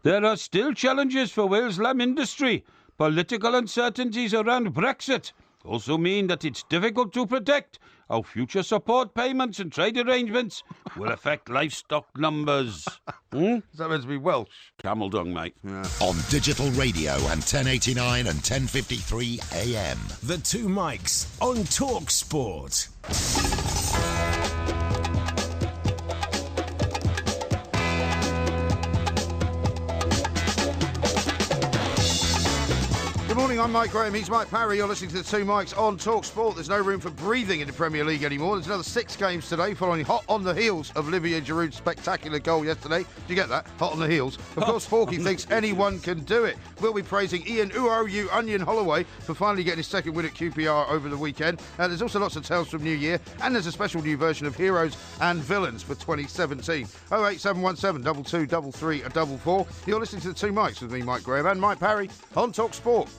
There are still challenges for Wales' lamb industry. Political uncertainties around Brexit also mean that it's difficult to predict how future support payments and trade arrangements will affect livestock numbers. Is that meant to be Welsh? Camel dung, mate. Yeah. On digital radio and 1089 and 1053 AM. The Two Mics on Talk Sport. Good morning, I'm Mike Graham, he's Mike Parry. You're listening to the Two Mics on Talk Sport. There's no room for breathing in the Premier League anymore. There's another 6 games today, following hot on the heels of Olivier Giroud's spectacular goal yesterday. Did you get that? Hot on the heels. Of course, Porky thinks anyone can do it. We'll be praising Ian Uoru Onion Holloway for finally getting his second win at QPR over the weekend. There's also lots of tales from New Year, and there's a special new version of Heroes and Villains for 2017. 08717 2233 44. You're listening to the Two Mics with me, Mike Graham, and Mike Parry on Talk Sport.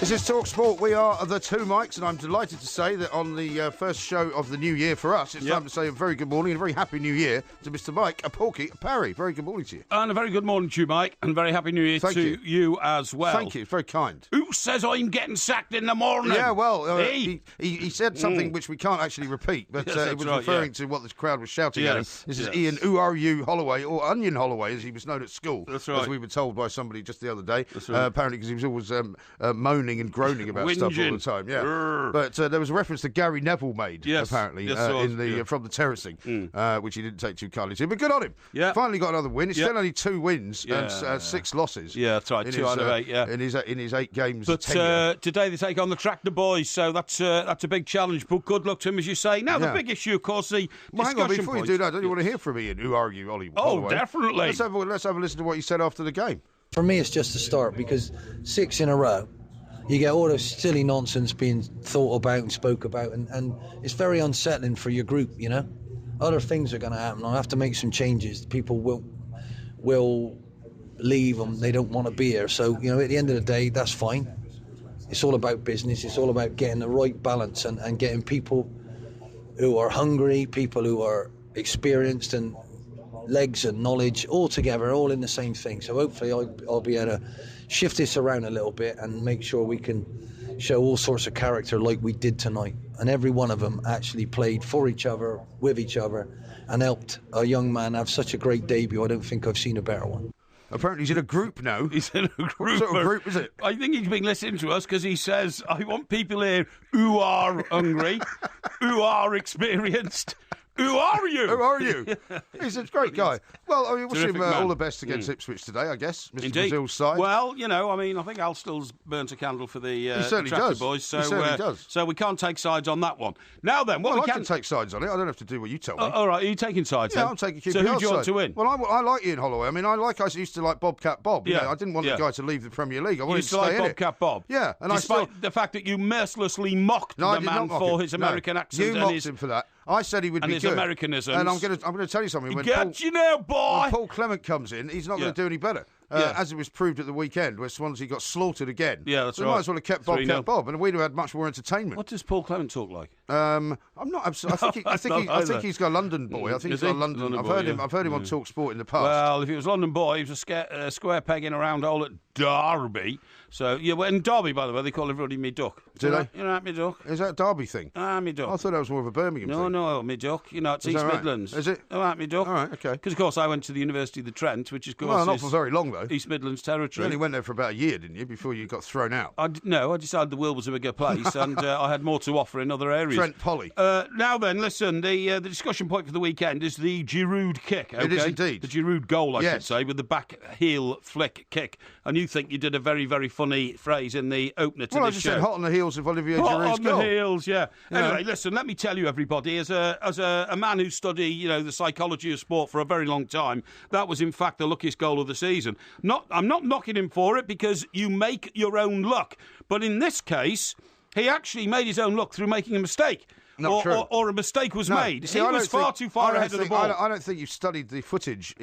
This is Talk Sport. We are the Two Mics, and I'm delighted to say that on the first show of the new year for us, it's time to say a very good morning and a very happy new year to Mr. Mike, Porky Parry. Very good morning to you. And a very good morning to you, Mike, and very happy new year to you as well. Thank you. It's very kind. Who says I'm getting sacked in the morning? Yeah, well, he said something which we can't actually repeat, but it was referring to what the crowd was shouting at him. This is Ian Uoru Holloway, or Onion Holloway, as he was known at school. That's right. As we were told by somebody just the other day. That's right. Apparently because he was always moaning and groaning about stuff all the time. Yeah. But there was a reference to Gary Neville made, apparently, from the terracing, which he didn't take too kindly to. But good on him. Yeah. Finally got another win. It's still only 2 wins and 6 losses. Yeah, that's right. 2 out of 8, yeah. In his 8 games. But today they take on the Tractor Boys, so that's a big challenge. But good luck to him, as you say. Now, the big issue, of course, the discussion hang on, before you do that, don't you want to hear from Ian? Who are you, Ollie? Oh, definitely. Let's have a listen to what he said after the game. For me, it's just a start, because 6 in a row, you get all this silly nonsense being thought about and spoke about, and it's very unsettling for your group, you know. Other things are going to happen. I'll have to make some changes. People will leave and they don't want to be here. So, you know, at the end of the day, that's fine. It's all about business. It's all about getting the right balance and getting people who are hungry, people who are experienced and legs and knowledge all together, all in the same thing. So hopefully I'll be able to shift this around a little bit and make sure we can show all sorts of character like we did tonight. And every one of them actually played for each other, with each other, and helped a young man have such a great debut. I don't think I've seen a better one. Apparently he's in a group now. He's in a group. What sort of group is it? I think he's been listening to us because he says, I want people here who are hungry, who are experienced. Who are you? Who are you? He's a great guy. Well, I mean, wish him all the best against Ipswich today, I guess. Mr. Brazil's side. Well, you know, I mean, I think Al still's burnt a candle for the Tractor Boys. So, he certainly does. So we can't take sides on that one. Now then, I can take sides on it. I don't have to do what you tell me. All right, are you taking sides then? I'm taking QPR So who do you want side. to win? Well, I like Ian Holloway. I mean, I used to like Bobcat Bob. You know, I didn't want the guy to leave the Premier League. I wanted to stay like in Bobcat Bob? Yeah. And despite the fact that you mercilessly mocked the man for his American accent. You mocked him for that. I said he would be good. And his Americanisms. And I'm going to tell you something. When Paul Clement comes in, he's not going to do any better. As it was proved at the weekend, where Swansea got slaughtered again. Yeah, that's right. We might as well have kept Bob, and we'd have had much more entertainment. What does Paul Clement talk like? I'm not. I think he's got a London boy. I think he's got a London. I've heard him on Talk Sport in the past. Well, if he was London boy, he was a square peg in a round hole at Derby. So in Derby, by the way, they call everybody me duck. Do they? You know, me duck. Is that a Derby thing? Me duck. I thought that was more of a Birmingham thing. No, me duck. You know, it's East Midlands. Is it? Me duck. All right, okay. Because of course I went to the University of the Trent, which is not for very long though. East Midlands territory. You only went there for about a year, didn't you, before you got thrown out? I decided the world was a bigger place, and I had more to offer in other areas. Trent Polly. Now then, listen, the discussion point for the weekend is the Giroud kick. Okay? It is indeed. The Giroud goal, I should say, with the back heel flick kick. And you think you did a very, very funny phrase in the opener to this show. Well, I just said hot on the heels of Olivier Giroud's goal. Hot on the heels, yeah. Anyway, listen, let me tell you, everybody, as a man who studied, the psychology of sport for a very long time, that was in fact the luckiest goal of the season. I'm not knocking him for it, because you make your own luck. But in this case, he actually made his own luck through making a mistake. Not true. or a mistake was made. See, he was far too far ahead of the ball. I don't think you've studied the footage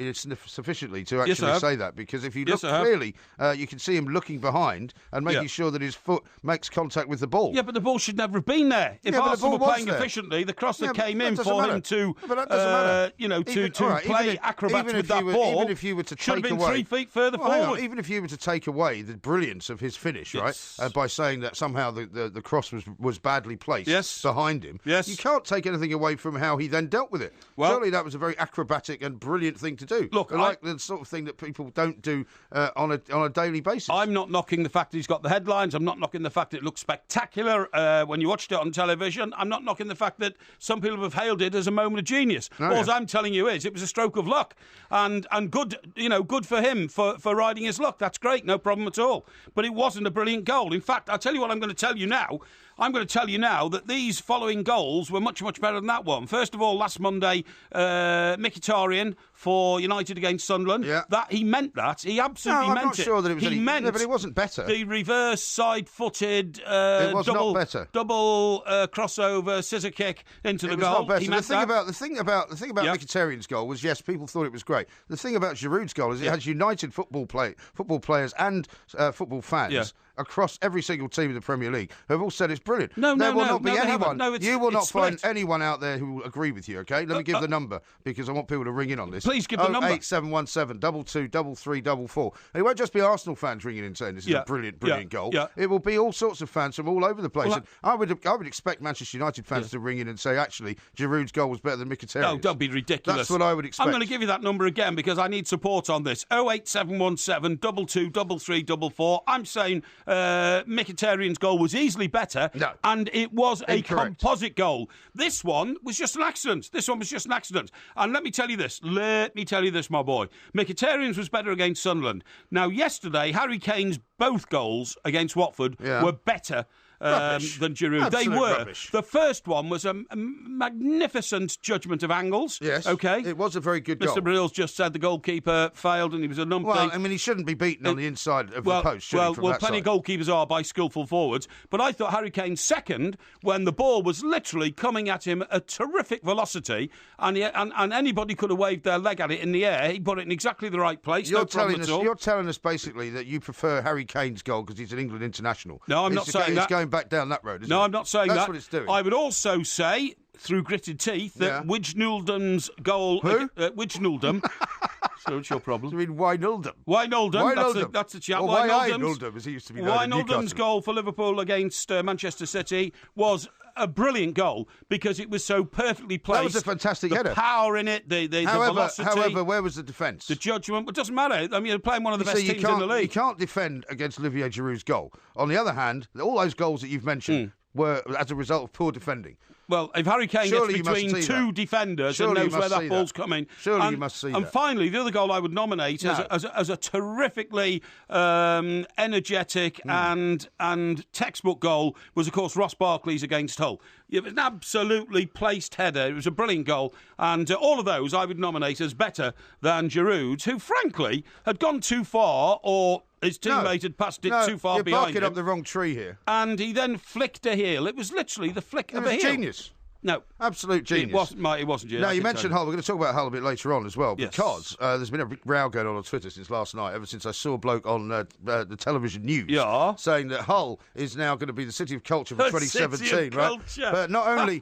sufficiently to actually Yes, say that, because if you look clearly, you can see him looking behind and making sure that his foot makes contact with the ball. Yeah, but the ball should never have been there. If Arsenal were playing efficiently, the cross that came in for him to, play acrobats with that ball, even if you were to should have take been away 3 feet further forward. Even if you were to take away the brilliance of his finish, right, by saying that somehow the cross was badly placed behind him, you can't take anything away from how he then dealt with it. Well, surely that was a very acrobatic and brilliant thing to do. Look, like the sort of thing that people don't do on a daily basis. I'm not knocking the fact that he's got the headlines. I'm not knocking the fact that it looks spectacular when you watched it on television. I'm not knocking the fact that some people have hailed it as a moment of genius. All I'm telling you is it was a stroke of luck, and good, good for him for riding his luck. That's great, no problem at all. But it wasn't a brilliant goal. In fact, I'll tell you what I'm going to tell you now. I'm going to tell you now that these following goals were much, much better than that one. First of all, last Monday, Mkhitaryan for United against Sunderland. Yeah. That he meant that. He absolutely meant it. I'm not sure that it was meant but it wasn't better. The reverse side-footed it was not better. Double crossover scissor kick into the goal. Not better. He meant the thing about Mkhitaryan's goal was, yes, people thought it was great. The thing about Giroud's goal is it has united football players and football fans across every single team in the Premier League who have all said it's brilliant. There will not be anyone. You will not find anyone out there who will agree with you, OK? Let me give the number, because I want people to ring in on this. Please give the number. 08717 22 33 44. And it won't just be Arsenal fans ringing in saying this is a brilliant goal. Yeah. It will be all sorts of fans from all over the place. And I would expect Manchester United fans to ring in and say, actually, Giroud's goal was better than Mkhitaryan's. No, don't be ridiculous. That's what I would expect. I'm going to give you that number again because I need support on this. 08717 22 33 44. I'm saying Mkhitaryan's goal was easily better, and it was a composite goal. This one was just an accident. And let me tell you this, my boy. Mkhitaryan's was better against Sunderland. Now, yesterday, Harry Kane's both goals against Watford were better than Giroud. They were. Rubbish. The first one was a magnificent judgment of angles. Yes. Okay. It was a very good goal. Mr. Brill's just said the goalkeeper failed and he was a numpty. Well, I mean, he shouldn't be beaten on the inside of the post, should he, from that plenty side? of goalkeepers are by skillful forwards. But I thought Harry Kane's second, when the ball was literally coming at him at terrific velocity, and anybody could have waved their leg at it in the air. He put it in exactly the right place. You're telling us basically that you prefer Harry Kane's goal because he's an England international. No, I'm not saying that. He's going back down that road, isn't it? No, I'm not saying that. That's what it's doing. I would also say, through gritted teeth, that Wijnaldum's goal... Who? Wijnaldum. So it's your problem. You mean Wijnaldum? Wijnaldum. That's the chap. Wijnaldum, as he used to be known in Wijnaldum's goal for Liverpool against Manchester City was a brilliant goal because it was so perfectly placed. That was a fantastic header. The power in it, the velocity. However, where was the defence? The judgment. It doesn't matter. I mean, you're playing one of the best teams in the league. You can't defend against Olivier Giroud's goal. On the other hand, all those goals that you've mentioned were as a result of poor defending. Well, if Harry Kane gets between two defenders and knows where that ball's coming... Surely you must see that. And finally, the other goal I would nominate as a terrifically energetic and textbook goal was, of course, Ross Barkley's against Hull. It was an absolutely placed header. It was a brilliant goal. And all of those I would nominate as better than Giroud's, who, frankly, had gone too far, or... his teammate had passed it too far behind him. You're barking up the wrong tree here. And he then flicked a heel. It was literally the flick of a heel. It was genius. No. Absolute genius. It wasn't genius. Now, you mentioned Hull. We're going to talk about Hull a bit later on as well, because there's been a big row going on Twitter since last night, ever since I saw a bloke on the television news saying that Hull is now going to be the City of Culture for 2017, right? Culture. But not only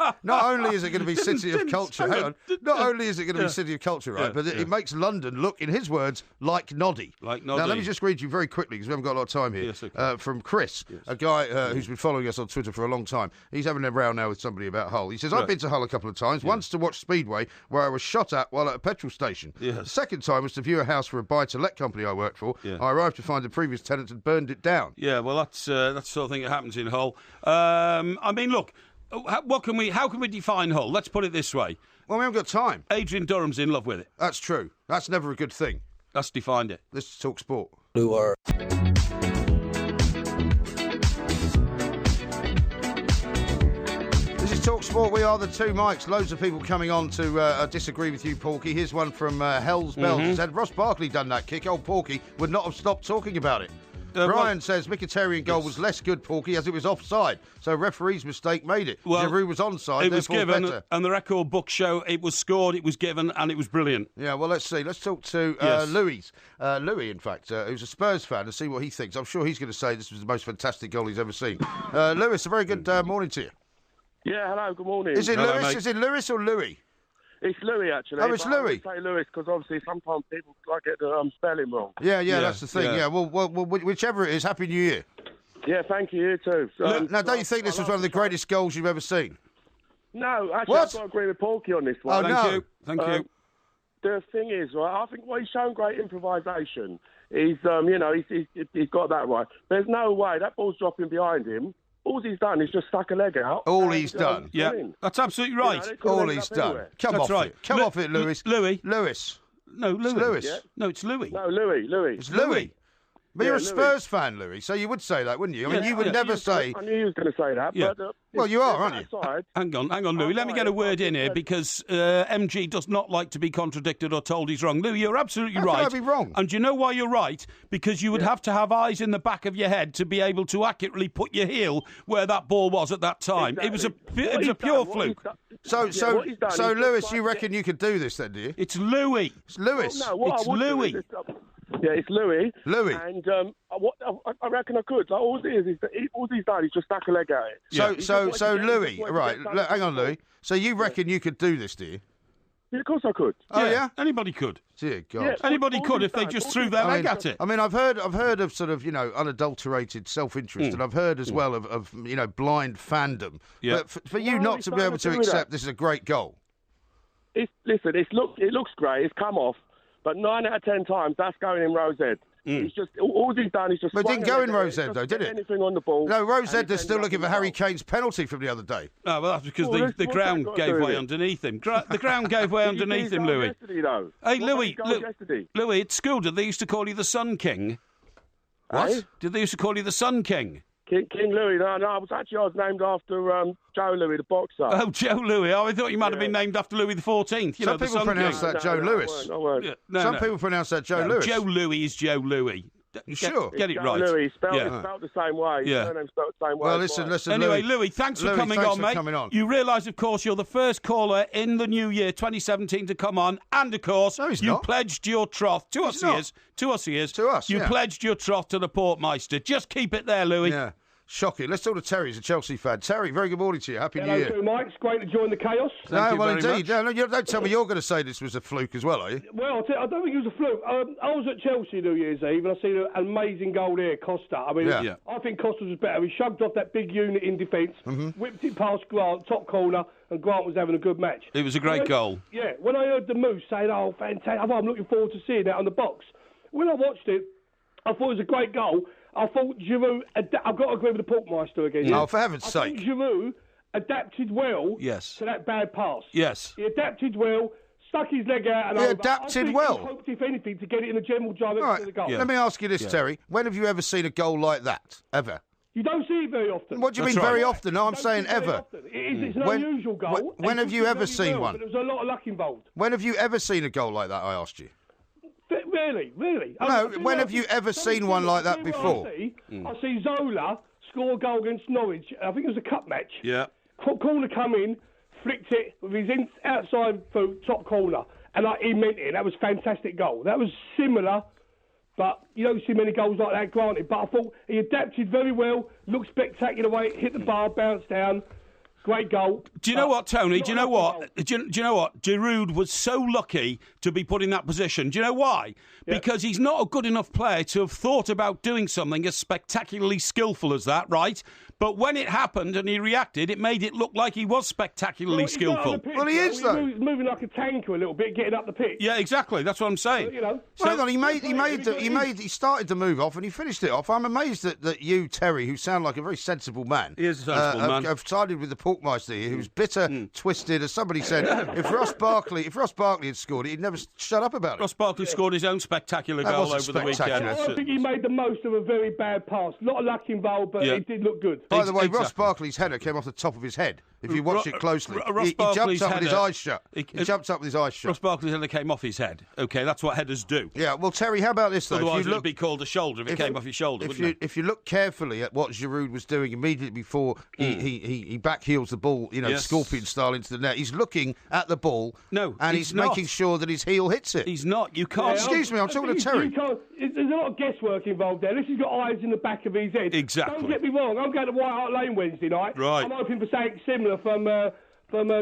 is it going to be City of Culture, not only is it going to be City of Culture, right, but it makes London look, in his words, like Noddy. Like Noddy. Now, let me just read you very quickly, because we haven't got a lot of time here, from Chris, a guy who's been following us on Twitter for a long time. He's having a row now with somebody about Hull. He says, I've been to Hull a couple of times, once to watch Speedway, where I was shot at while at a petrol station. The second time was to view a house for a buy-to-let company I worked for. I arrived to find the previous tenant had burned it down. Yeah, well, that's the sort of thing that happens in Hull. I mean, look, how can we define Hull? Let's put it this way. Well, we haven't got time. Adrian Durham's in love with it. That's true. That's never a good thing. That's defined it. Let's talk sport. Who are... Talk Sport, we are the two mics. Loads of people coming on to disagree with you, Porky. Here's one from Hell's Bells. Had Ross Barkley done that kick, old Porky would not have stopped talking about it. Brian says Mkhitaryan goal was less good, Porky, as it was offside. So referee's mistake made it. Giroud was onside, it was given, better. and the record books show it was scored, it was given, and it was brilliant. Yeah, well, let's see. Let's talk to Louis. Louis, in fact, who's a Spurs fan, and see what he thinks. I'm sure he's going to say this was the most fantastic goal he's ever seen. Lewis, a very good morning to you. Yeah, hello, good morning. Is it Hello, Lewis? mate. Is it Lewis or Louis? It's Louis, actually. Oh, it's Louis. I say Lewis because obviously sometimes people get the spelling wrong. Yeah, that's the thing. Yeah, well, whichever it is, Happy New Year. Yeah, thank you, you too. Now, don't you think this was one of the greatest goals you've ever seen? No, actually, What? I've got to agree with Porky on this one. Oh, no. Thank you. The thing is, right, I think he's shown great improvisation. He's got that right. There's no way that ball's dropping behind him. All he's done is just stuck a leg out. All he's done. Yeah, that's absolutely right. All he's done. Anywhere. Come That's off right. it. Come off it, Lewis. Louis. Lewis. No, Louis. It's Lewis. Yeah. No, it's Louis. No, Louis. It's Louis. But you're a Louis. Spurs fan, Louis, so you would say that, wouldn't you? I mean, you would never say... I knew you was going to say that. Yeah. But, Well, you are, aren't you? Aside, Hang on, Louis. Let me get a word in here because MG does not like to be contradicted or told he's wrong. Louis, you're absolutely How right. can I be wrong? And do you know why you're right? Because you would have to have eyes in the back of your head to be able to accurately put your heel where that ball was at that time. Exactly. It was a pure fluke. So, what he's done, he's Lewis, just you tried to reckon you could do this then, do you? It's Louis. It's Lewis. No, what It's I would do Louis. is yeah, it's Louis. Louis. And I reckon I could. Like, all he's done is just stuck a leg at it. So Louis, right, hang on, Louis. So you reckon you could do this, do you? Yeah, of course I could. Oh, yeah? Anybody could. Dear God. Yeah. Anybody all could he's if they done- just all threw he's their done- leg at it. I mean, I've heard of sort of, unadulterated self-interest, and I've heard as well of blind fandom. Yeah. But for you Well, not it's to be nothing able to to do with accept that. this is a great goal. It looks great. It's come off, but 9 out of 10 times that's going in Rose Ed. He's just all he's done is just. But it didn't swung go a in leg at Rose Ed, just though, did get it? Anything on the ball. No, Rose and Ed, they're it still ended looking up for in Harry goal. Kane's penalty from the other day. Oh, well, that's because Well, the what's ground that got to gave do way with it? underneath him. The ground gave way Did you see underneath his him, goal Louis. yesterday, though? Hey, What Louis, about his goal yesterday? Louis, at school, did they used to call you the Sun King? What? Eh? Did they used to call you the Sun King? King Louis. No, I was named after Joe Louis, the boxer. Oh, Joe Louis. Oh, I thought you might have been named after Louis XIV. Some the people Sun pronounce King. that Joe Lewis. I weren't. Yeah, no, Some no. people pronounce that Joe Lewis. Joe Louis is Joe Louis. Sure. Get it Joe right. Louis, spelled Yeah. the same way. Yeah. His surname's spelled the same way. Well, as mine. listen, Anyway, Louis, thanks for coming on, mate. coming on. You realise, of course, you're the first caller in the new year, 2017, to come on. And, of course, No, he's you not. pledged your troth. To us, he not. is. To us, he is. To us, You yeah. pledged your troth to the Portmeister. Just keep it there, Louis. Yeah. Shocking. Let's talk to Terry. He's a Chelsea fan. Terry, very good morning to you. Happy New Hello, Year. Sue Mike. It's great to join the chaos. Thank you well, very indeed. much. No, you don't tell me you're going to say this was a fluke as well, are you? Well, I don't think it was a fluke. I was at Chelsea New Year's Eve and I seen an amazing goal there, Costa. I mean, Yeah. I think Costa was better. He shoved off that big unit in defence, whipped it past Grant, top corner, and Grant was having a good match. It was a great goal. Yeah, when I heard the Moose saying, oh, fantastic, I'm looking forward to seeing that on the box. When I watched it, I thought it was a great goal. I thought Giroud, I've got to agree with the Porkmeister again. Oh, for heaven's I sake. think Giroud adapted well Yes. to that bad pass. Yes. He adapted well, stuck his leg out and He over. adapted I think well? He hoped, if anything, to get it in the general direction All of the right. goal. Yeah. Let me ask you this, Terry. When have you ever seen a goal like that? Ever? You don't see it very often. What do you That's mean very right. often? No, I'm You don't saying see it very ever. often. It's an When- unusual goal. when have and he you did ever very seen well, one? But there was a lot of luck involved. When have you ever seen a goal like that, I asked you? Really? No, when have you ever seen one like that before? I see Zola score a goal against Norwich. I think it was a cup match. Yeah. Corner come in, flicked it with his outside foot, top corner, and he meant it. That was a fantastic goal. That was similar, but you don't see many goals like that, granted. But I thought he adapted very well, looked spectacular way, it hit the bar, bounced down. Great goal. Do you know what, Tony? Not Do you know lucky what? Do you know what? Giroud was so lucky to be put in that position. Do you know why? Because he's not a good enough player to have thought about doing something as spectacularly skillful as that, right? But when it happened and he reacted, it made it look like he was spectacularly He's not on skillful. the pitch, Well, he is, though. He's moving like a tanker a little bit, getting up the pitch. Yeah, exactly. That's what I'm saying. You know. Well, hang on, he started to move off and he finished it off. I'm amazed that you, Terry, who sound like a very sensible man, He is a sensible man. have sided with the Porkmeister here, who's bitter, twisted. As somebody said, if Ross Barkley had scored it, he'd never shut up about it. Ross Barkley scored his own spectacular That goal wasn't over the weekend. spectacular. I think he made the most of a very bad pass. A lot of luck involved, but Yeah. it did look good. By the way, Ross Exactly. Barkley's header came off the top of his head. if you watch it closely. Ross He jumped Barkley's up with his header- eyes shut. He jumped up with his eyes shut. Ross Barkley's header came off his head. OK, that's what headers do. Yeah, well, Terry, how about this, though? Otherwise, it would be called a shoulder if it came off your shoulder, wouldn't it? If you look carefully at what Giroud was doing immediately before he backheels the ball, scorpion style into the net, he's looking at the ball. No, and he's making sure that his heel hits it. He's not. You can't. Excuse me, I'm talking to Terry. There's a lot of guesswork involved there. This has got eyes in the back of his head. Exactly. Don't get me wrong. I'm going to White Hart Lane Wednesday night. Right. I'm hoping for something similar from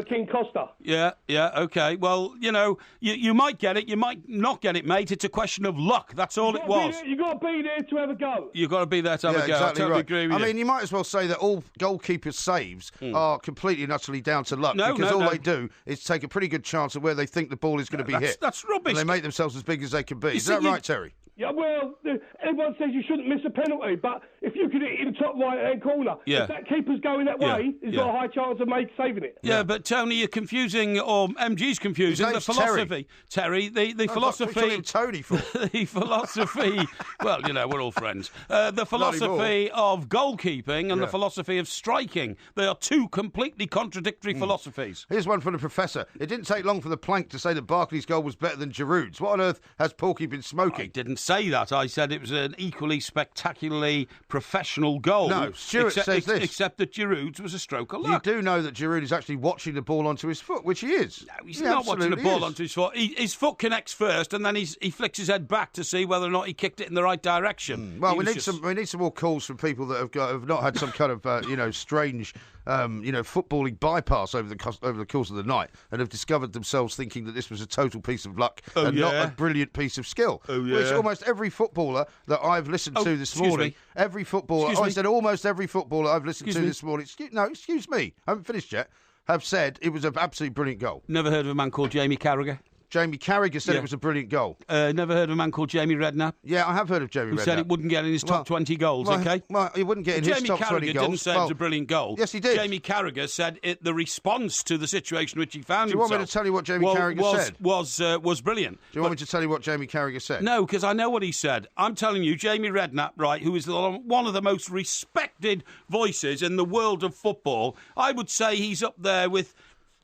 King Costa. Yeah, OK. Well, you might get it, you might not get it, mate. It's a question of luck. That's all it was. You've got to be there to have a go. You've got to be there to have a go. Exactly I totally right. agree with you. I mean, you might as well say that all goalkeepers' saves are completely and utterly down to luck, No, because no, all no. they do is take a pretty good chance of where they think the ball is going to be hit. That's rubbish. And they make themselves as big as they can be. Is see, that right, Terry? Yeah, well, everyone says you shouldn't miss a penalty, but if you could hit it in the top right-hand corner, if that keeper's going that way, he's got a high chance of saving it. Yeah, but Tony, you're confusing, or MG's confusing His the name's philosophy. Terry, the philosophy. What are you Tony for? The philosophy. Well, we're all friends. The philosophy of goalkeeping and the philosophy of striking. They are two completely contradictory philosophies. Here's one from the professor. It didn't take long for the plank to say that Barkley's goal was better than Giroud's. What on earth has Porky been smoking? I didn't say that. I said it was an equally spectacularly professional goal. No, Stuart says this. Except that Giroud's was a stroke of luck. You do know that Giroud is actually watching the ball onto his foot, which he is. No, he's not watching the ball onto his foot. His foot connects first, and then he flicks his head back to see whether or not he kicked it in the right direction. Well, we need some more calls from people that have not had some kind of strange footballing bypass over the course of the night, and have discovered themselves thinking that this was a total piece of luck and not a brilliant piece of skill. Which almost every footballer that I've listened to this morning, every footballer, I said almost every footballer I've listened to this morning, excuse me, I haven't finished yet, have said it was an absolutely brilliant goal. Never heard of a man called Jamie Carragher? Jamie Carragher said it was a brilliant goal. Never heard of a man called Jamie Redknapp? Yeah, I have heard of Jamie Redknapp. Who said it wouldn't get in his top 20 goals, OK? Well, he wouldn't get in his top 20 goals. Jamie Carragher didn't say it was a brilliant goal. Yes, he did. Jamie Carragher said the response to the situation in which he found himself... Do you want me to tell you what Jamie Carragher said? Was brilliant. Do you want me to tell you what Jamie Carragher said? No, because I know what he said. I'm telling you, Jamie Redknapp, right, who is one of the most respected voices in the world of football, I would say he's up there with...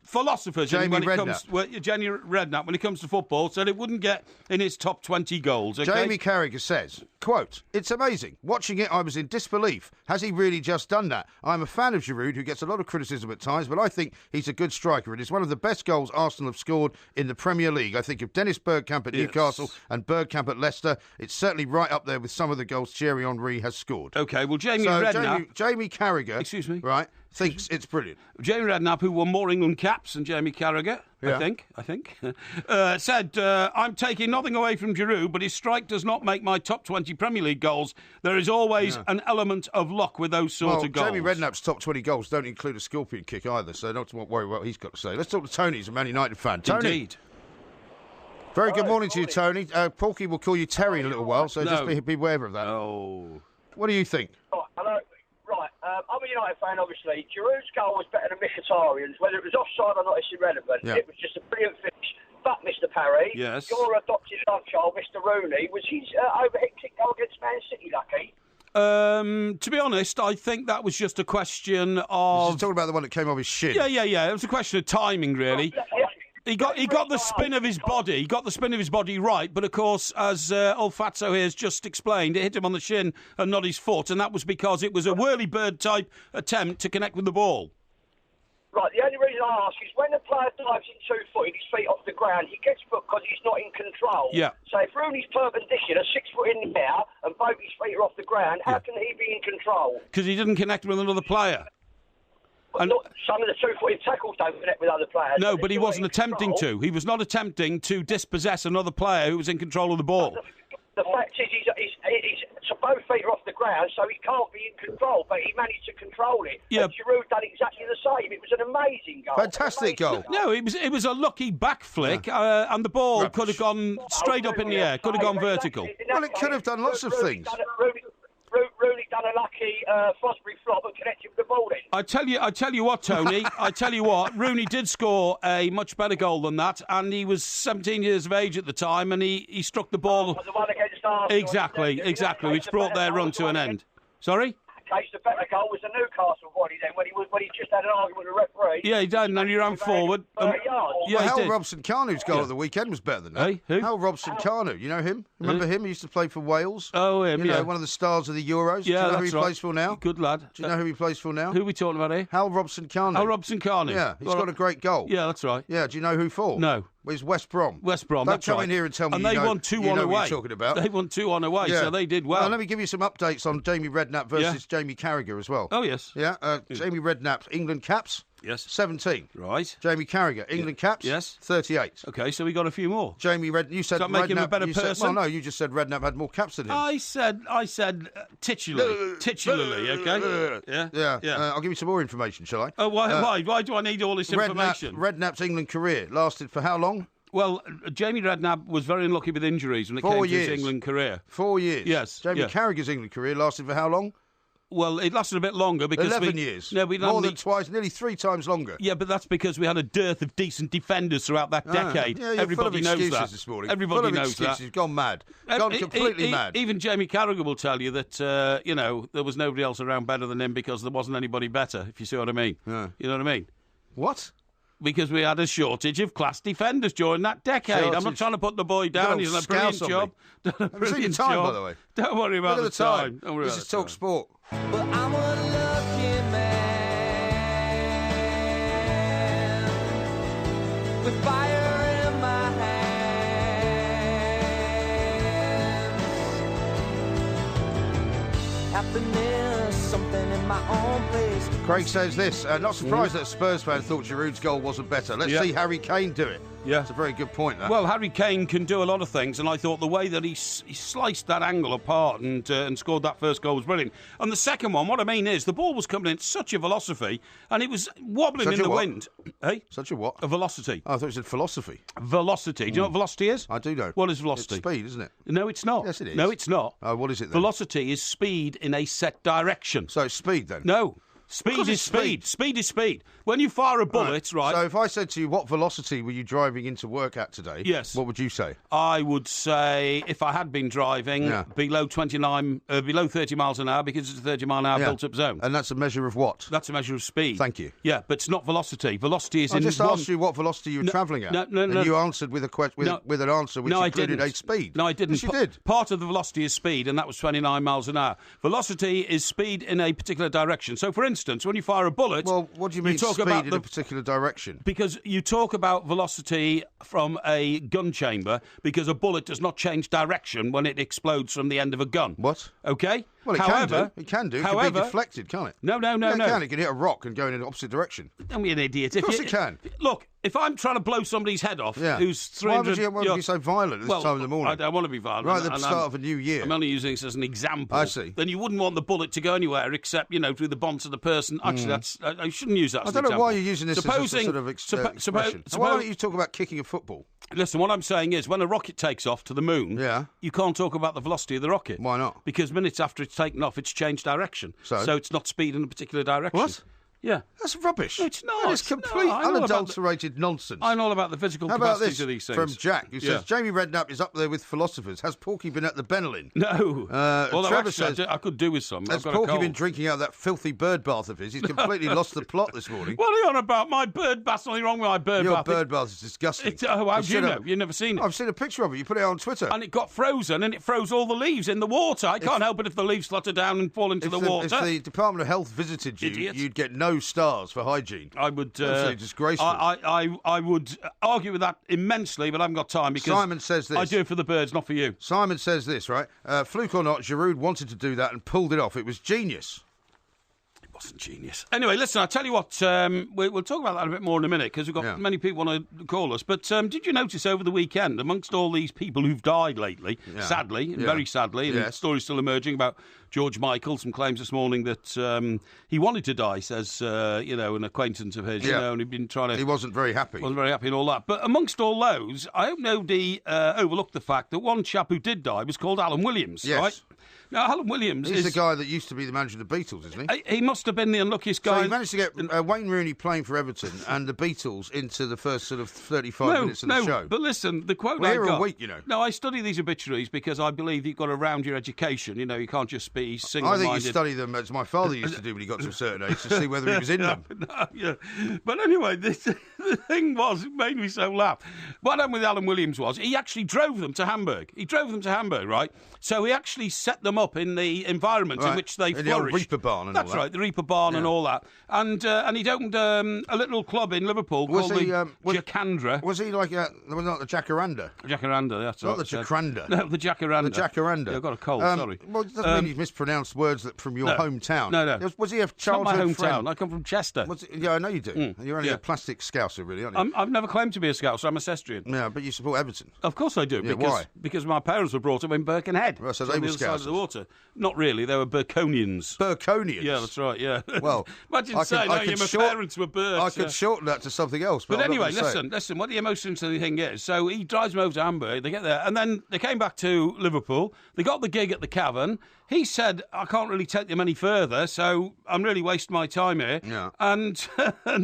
philosophers Jamie Redknapp, when it comes to football, said it wouldn't get in his top 20 goals. Okay? Jamie Carragher says, quote, "It's amazing. Watching it, I was in disbelief. Has he really just done that? I'm a fan of Giroud, who gets a lot of criticism at times, but I think he's a good striker. It is one of the best goals Arsenal have scored in the Premier League. I think of Dennis Bergkamp at Newcastle and Bergkamp at Leicester. It's certainly right up there with some of the goals Thierry Henry has scored." OK, well, Jamie Carragher... Excuse me? Right, thinks it's brilliant. Jamie Redknapp, who won more England caps than Jamie Carragher, I think, said, "I'm taking nothing away from Giroud, but his strike does not make my top 20 Premier League goals. There is always an element of luck with those sort of goals." Jamie Redknapp's top 20 goals don't include a scorpion kick either, so don't worry what he's got to say. Let's talk to Tony, he's a Man United fan. Tony. Indeed. Very good morning to you, Tony. Porky will call you Terry in a little while, so just be aware of that. Oh. What do you think? Oh, hello. Right, I'm a United fan, obviously. Giroud's goal was better than Mkhitaryan's. Whether it was offside or not, it's irrelevant. Yeah. It was just a brilliant finish. But, Mr. Parry, yes, your adopted love child, Mr. Rooney, was his overhead kick goal against Man City lucky? To be honest, I think that was just a question of... He's talking about the one that came off his shin. Yeah. It was a question of timing, really. He got the spin of his body. He got the spin of his body right, but of course, as old Fatso here has just explained, it hit him on the shin and not his foot, and that was because it was a whirly-bird type attempt to connect with the ball. Right, the only reason I ask is when the player dives in 2 foot, his feet off the ground, he gets booked because he's not in control. Yeah. So if Rooney's perpendicular, 6 foot in the air, and both his feet are off the ground, how can he be in control? Because he didn't connect with another player. But some of the 2-footed tackles don't connect with other players. No, but he wasn't attempting to. He was not attempting to dispossess another player who was in control of the ball. The fact is, so both feet are off the ground, so he can't be in control, but he managed to control it. Yeah. And Giroud done exactly the same. It was an amazing goal. Fantastic goal. No, it was a lucky back flick, and the ball could have gone straight up in the air, could have gone vertical. Well, it could have done lots of things. Rooney done a lucky Fosbury flop and connected with the ball in. I tell you what, Tony. I tell you what. Rooney did score a much better goal than that, and he was 17 years of age at the time, and he struck the ball. The one against Arsenal. Exactly, which brought their run to an end. Sorry? that case, the better goal was the Newcastle body then when he just had an argument with the referee. Yeah, he did, and then he ran forward. Yeah, Hal Robson-Kanu's goal at the weekend was better than that. Hey, who? Hal Robson-Kanu, you know him? Remember him? He used to play for Wales. Oh, him, you know, one of the stars of the Euros. Yeah, do you know that's who he plays for now? Good lad. Do you know who he plays for now? Who are we talking about here? Hal Robson-Kanu. Hal Robson-Kanu. Yeah, he's got a great goal. Yeah, that's right. Yeah, do you know who for? No. Well, it's West Brom. West Brom, Don't that's come right. in here and tell me and you they know, won 2-1 you know away. what you're talking about. They won 2-1 away, so they did well. Let me give you some updates on Jamie Redknapp versus Jamie Carragher as well. Oh, yes. Yeah, Jamie Redknapp, England caps. Yes. 17. Right. Jamie Carragher, England caps. Yes. 38. Okay, so we got a few more. Jamie Redknapp, you said Does that make him a better person? Well, no, you just said Redknapp had more caps than him. I said titularly, okay? Yeah. I'll give you some more information, shall I? Oh, why? Why do I need all this information? Redknapp's England career lasted for how long? Well, Jamie Redknapp was very unlucky with injuries when it came to his England career. 4 years. Yes. Jamie Carragher's England career lasted for how long? Well, it lasted a bit longer because 11 years. No, we more than twice, nearly 3 times longer. Yeah, but that's because we had a dearth of decent defenders throughout that decade. Yeah, you're Everybody full of knows that. This morning. Everybody full of knows excuses. that. You've gone mad. Gone completely mad. Even Jamie Carragher will tell you that there was nobody else around better than him because there wasn't anybody better. If you see what I mean. Yeah. You know what I mean? What? Because we had a shortage of class defenders during that decade. I'm not trying to put the boy down. He's done a brilliant job. Have you seen the time, by the way? Don't worry about the time. Don't worry this is Talk Sport. But I'm a lucky man with fire in my hands. Happiness, something in my own place. Craig says this. Not surprised that a Spurs fan thought Giroud's goal wasn't better. Let's see Harry Kane do it. Yeah. That's a very good point, that. Well, Harry Kane can do a lot of things, and I thought the way that he sliced that angle apart and scored that first goal was brilliant. And the second one, what I mean is, the ball was coming in such a velocity, and it was wobbling in the wind. Hey? Such a what? A velocity. Oh, I thought you said philosophy. Velocity. Do you know what velocity is? I do know. What is velocity? It's speed, isn't it? No, it's not. Yes, it is. No, it's not. Oh, what is it then? Velocity is speed in a set direction. So it's speed then? No. Speed is speed. Speed is speed. When you fire a bullet, right? So if I said to you, what velocity were you driving into work at today? Yes. What would you say? I would say, if I had been driving, below 30 miles an hour, because it's a 30 mile an hour built-up zone. And that's a measure of what? That's a measure of speed. Thank you. Yeah, but it's not velocity. Velocity is I just asked you what velocity you were travelling at. No. And you answered with an answer which included a speed. No, I didn't. Yes, you did. Part of the velocity is speed, and that was 29 miles an hour. Velocity is speed in a particular direction. So, for instance, when you fire a bullet... Well, what do you mean speed in a particular direction? Because you talk about velocity from a gun chamber, because a bullet does not change direction when it explodes from the end of a gun. What? Okay? Well, it can do. It can do. It can be deflected, can't it? No. It can. It can hit a rock and go in an opposite direction. Don't be an idiot. Of course it can. Look, if I'm trying to blow somebody's head off, who's 300... Why would you be so violent at this time in the morning? I don't want to be violent. Right at the start of a new year. I'm only using this as an example. I see. Then you wouldn't want the bullet to go anywhere except, through the bonds of the person. Actually, I shouldn't use that as an example. I don't know why you're using this as a sort of expression. Why don't you talk about kicking a football? Listen, what I'm saying is, when a rocket takes off to the moon, you can't talk about the velocity of the rocket. Why not? Because minutes after it's taken off, it's changed direction. So it's not speed in a particular direction. What? Yeah. That's rubbish. No, it's not. That is complete, unadulterated nonsense. I know all about the physical capacities of these things. From Jack, who says, Jamie Redknapp is up there with philosophers. Has Porky been at the Benelin? No. Trevor says, I could do with some. Has Porky been drinking out of that filthy bird bath of his? He's completely lost the plot this morning. What are you on about? My bird bath's nothing wrong with my bird bath. Your bird bath is disgusting. How do you know? You've never seen it? I've seen a picture of it. You put it on Twitter. And it got frozen, and it froze all the leaves in the water. I can't help it if the leaves flutter down and fall into the water. If the Department of Health visited you, you'd get no stars for hygiene. I would. Absolutely disgraceful. I would argue with that immensely, but I haven't got time because Simon says this. I do it for the birds, not for you. Simon says this, right? Fluke or not, Giroud wanted to do that and pulled it off. It was genius. It wasn't genius. Anyway, listen, I'll tell you what, we'll talk about that a bit more in a minute because we've got many people want to call us. But did you notice over the weekend, amongst all these people who've died lately, sadly, very sadly, and the story's still emerging about George Michael, some claims this morning that he wanted to die, says, an acquaintance of his, and he'd been trying to... He wasn't very happy. Wasn't very happy and all that. But amongst all those, I hope nobody overlooked the fact that one chap who did die was called Alan Williams, right? Now, Alan Williams He's is the guy that used to be the manager of the Beatles, isn't he? He must have been the unluckiest guy. So he managed to get Wayne Rooney playing for Everton and the Beatles into the first sort of 35 minutes of the show. But listen, the quote We're I here got... a week, you know. No, I study these obituaries because I believe you've got to round your education. You know, you can't just be single-minded. I think you study them as my father used to do when he got to a certain age to see whether he was in them. But anyway, the thing was, it made me so laugh. What happened with Alan Williams was he actually drove them to Hamburg. He drove them to Hamburg, right? So he actually set them up in the environment in which they flourished. The old Reaper Barn and all that. That's right, the Reaper Barn and all that. And he'd opened a little club in Liverpool called the Jacandra. Was he like not the Jacaranda? Jacaranda, that's right. Not the Jacaranda. No, the Jacaranda. The Jacaranda. Yeah, I've got a cold, sorry. Well, it doesn't mean you've mispronounced words from your hometown. No. Was he a It's not my childhood hometown. friend? I come from Chester. Yeah, I know you do. You're only a plastic scouser, really, aren't you? I've never claimed to be a Scouser. I'm a Cestrian. Yeah, but you support Everton. Of course I do. Yeah, why? Because my parents were brought up in Birkenhead. Right, so on they the were other side of the Scousers. water. Not really. They were Burconians. Burconians? Yeah, that's right, yeah. Well, imagine saying, my parents were Burks. I could shorten that to something else. But anyway, listen, what the emotion to the thing is. So he drives them over to Hamburg, they get there, and then they came back to Liverpool. They got the gig at the Cavern. He said, I can't really take them any further, so I'm really wasting my time here. Yeah. And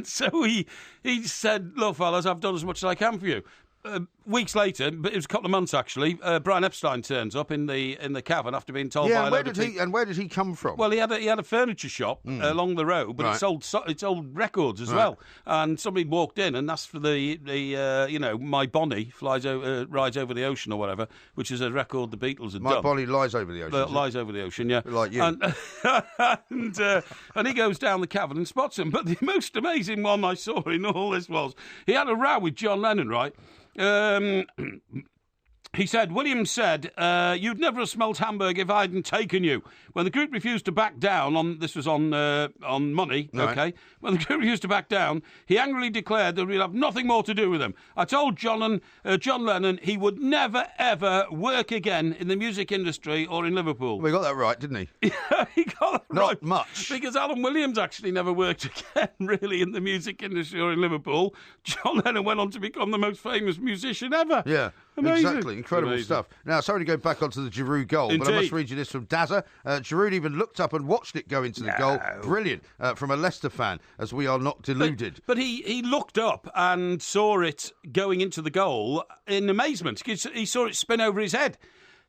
so he said, look, fellas, I've done as much as I can for you. Weeks later, but it was a couple of months actually, Brian Epstein turns up in the Cavern after being told by where did he come from? Well, he had a furniture shop along the road, but it sold records as well. And somebody walked in and asked for the My Bonnie rides over the ocean or whatever, which is a record the Beatles had done. My Bonnie lies over the ocean. Lies over the ocean, yeah. Like you. And he goes down the Cavern and spots him. But the most amazing one I saw in all this was he had a row with John Lennon, right? He said, Williams said, you'd never have smelt Hamburg if I hadn't taken you. When the group refused to back down, this was on money, okay? When the group refused to back down, he angrily declared that we'd have nothing more to do with him. I told John Lennon he would never, ever work again in the music industry or in Liverpool. We got that right, didn't he? Yeah, he got that right. Not much. Because Alan Williams actually never worked again, really, in the music industry or in Liverpool. John Lennon went on to become the most famous musician ever. Yeah. Amazing. Exactly, incredible stuff. Now, sorry to go back onto the Giroud goal, but I must read you this from Dazza. Giroud even looked up and watched it go into the goal. Brilliant, from a Leicester fan, as we are not deluded. But he looked up and saw it going into the goal in amazement. He saw it spin over his head.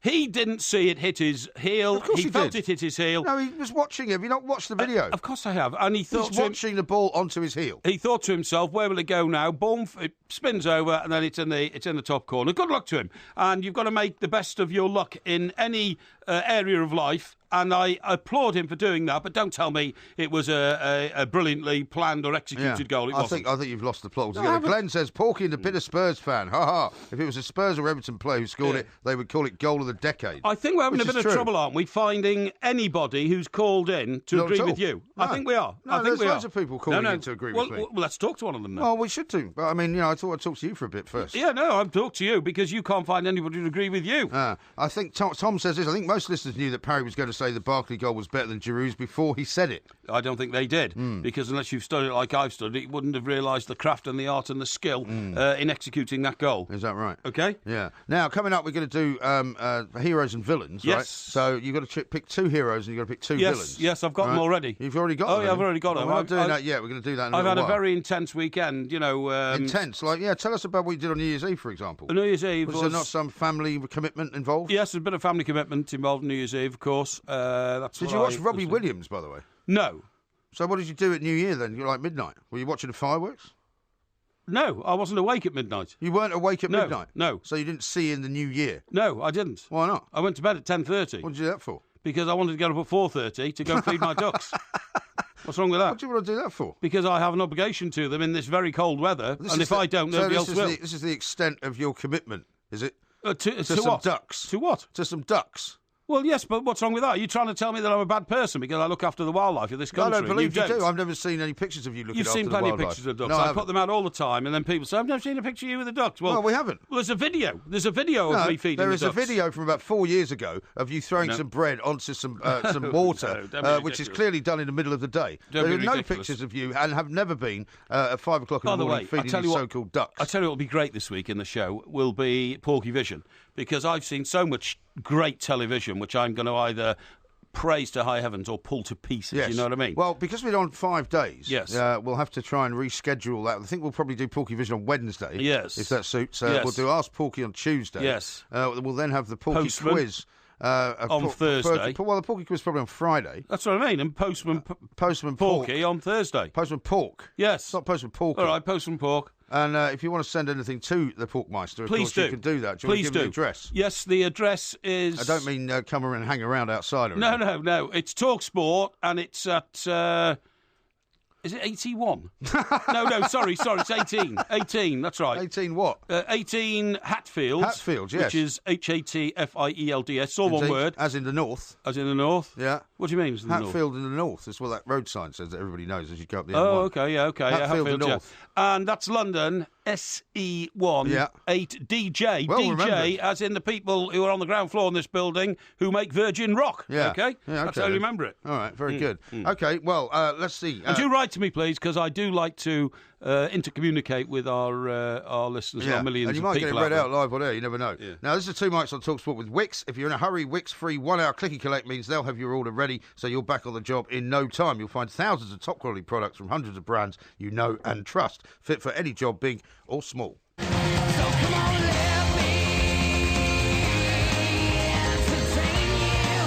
He didn't see it hit his heel. Of course he felt did. it hit his heel. No, he was watching it. Have you not watched the video? Of course I have. And he thought he's watching the ball onto his heel. He thought to himself, where will it go now? Boom, it spins over, and then it's in the top corner. Good luck to him. And you've got to make the best of your luck in any area of life. And I applaud him for doing that, but don't tell me it was a brilliantly planned or executed goal. It wasn't. I think you've lost the plot altogether. Glenn says, Porky and the bitter Spurs fan. Ha ha. If it was a Spurs or Everton player who scored it, they would call it goal of the decade. I think we're having a bit of trouble, aren't we, finding anybody who's called in to agree with you? No. I think we are. No, there's loads of people calling in to agree with me. Well, let's talk to one of them now. Well, we should do. But, I mean, I thought I'd talk to you for a bit first. Yeah, no, I've talked to you because you can't find anybody to agree with you. I think Tom says this. I think most listeners knew that Parry was going to say the Barkley goal was better than Giroud's before he said it. I don't think they did, because unless you've studied it like I've studied, you wouldn't have realised the craft and the art and the skill in executing that goal. Is that right? Okay. Yeah. Now, coming up, we're going to do heroes and villains, right? So you've got to pick two heroes and you've got to pick two villains. Yes, I've got them already. You've already got them? Oh, yeah, I've already got them. We're not doing that yet. We're going to do that in a I've little had while. a very intense weekend, Intense? Tell us about what you did on New Year's Eve, for example. New Year's Eve was there not some family commitment involved? Yes, there's a bit of family commitment involved in New Year's Eve, of course. Did you watch Robbie Williams, by the way? No. So what did you do at New Year then? You're like midnight. Were you watching the fireworks? No, I wasn't awake at midnight. You weren't awake at midnight? No. So you didn't see in the New Year? No, I didn't. Why not? I went to bed at 10:30. What did you do that for? Because I wanted to get up at 4:30 to go feed my ducks. What's wrong with that? What do you want to do that for? Because I have an obligation to them in this very cold weather, and if I don't, nobody else will. This is the extent of your commitment, is it? To some what? Ducks. To what? To some ducks. Well, yes, but what's wrong with that? Are you trying to tell me that I'm a bad person because I look after the wildlife of this country? I don't believe you do. I've never seen any pictures of you looking after the wildlife. You've seen plenty of pictures of ducks. No, I put them out all the time, and then people say, I've never seen a picture of you with the ducks. Well, we haven't. Well, there's a video. There's a video of me feeding the ducks. There is a video from about 4 years ago of you throwing some bread onto some water, which is clearly done in the middle of the day. There are no pictures of you, and have never been, at 5 o'clock in the morning feeding these so-called ducks. I tell you what will be great this week in the show will be Porky Vision, because I've seen so much great television, which I'm going to either praise to high heavens or pull to pieces. Yes. You know what I mean? Well, because we're on 5 days, yes, we'll have to try and reschedule that. I think we'll probably do Porky Vision on Wednesday. Yes. If that suits. Yes. We'll do Ask Porky on Tuesday. Yes. We'll then have the Porky Postman. Quiz. On Thursday. Well, the Porky Quiz probably on Friday. That's what I mean. And Postman Porky on Thursday. Postman Pork. Yes. It's not Postman Porky. All right, Postman Pork. And if you want to send anything to the Porkmeister, of Please course, do. you can do that. Do you Please want to give do. me the address? Yes, the address is... I don't mean come around and hang around outside or anything. No. It's TalkSport, and it's at... Is it 81? No, sorry, it's 18. 18, that's right. 18 what? 18 Hatfields. Hatfields, yes. Which is Hatfields, all one word. As in the north. As in the north? Yeah. What do you mean, as in the north? Hatfield in the north. That's what that road sign says that everybody knows as you go up the M1. Oh, okay. Hatfield in the north. Yeah. And that's London, SE1 8DJ. Well, DJ, remembered. as in the people who are on the ground floor in this building who make Virgin Rock. Yeah. Okay? Yeah, That's how you remember it. All right, very good. Okay, well, let's see. And do write to me, please, because I do like to intercommunicate with our listeners, our millions and you of might people get it read out out live on air, you never know. Yeah. Now, this is 2 Mics on TalkSport with Wix. If you're in a hurry, Wix free 1 hour click and collect means they'll have your order ready, so you're back on the job in no time. You'll find thousands of top quality products from hundreds of brands you know and trust, fit for any job, big or small. So come on, let me entertain you.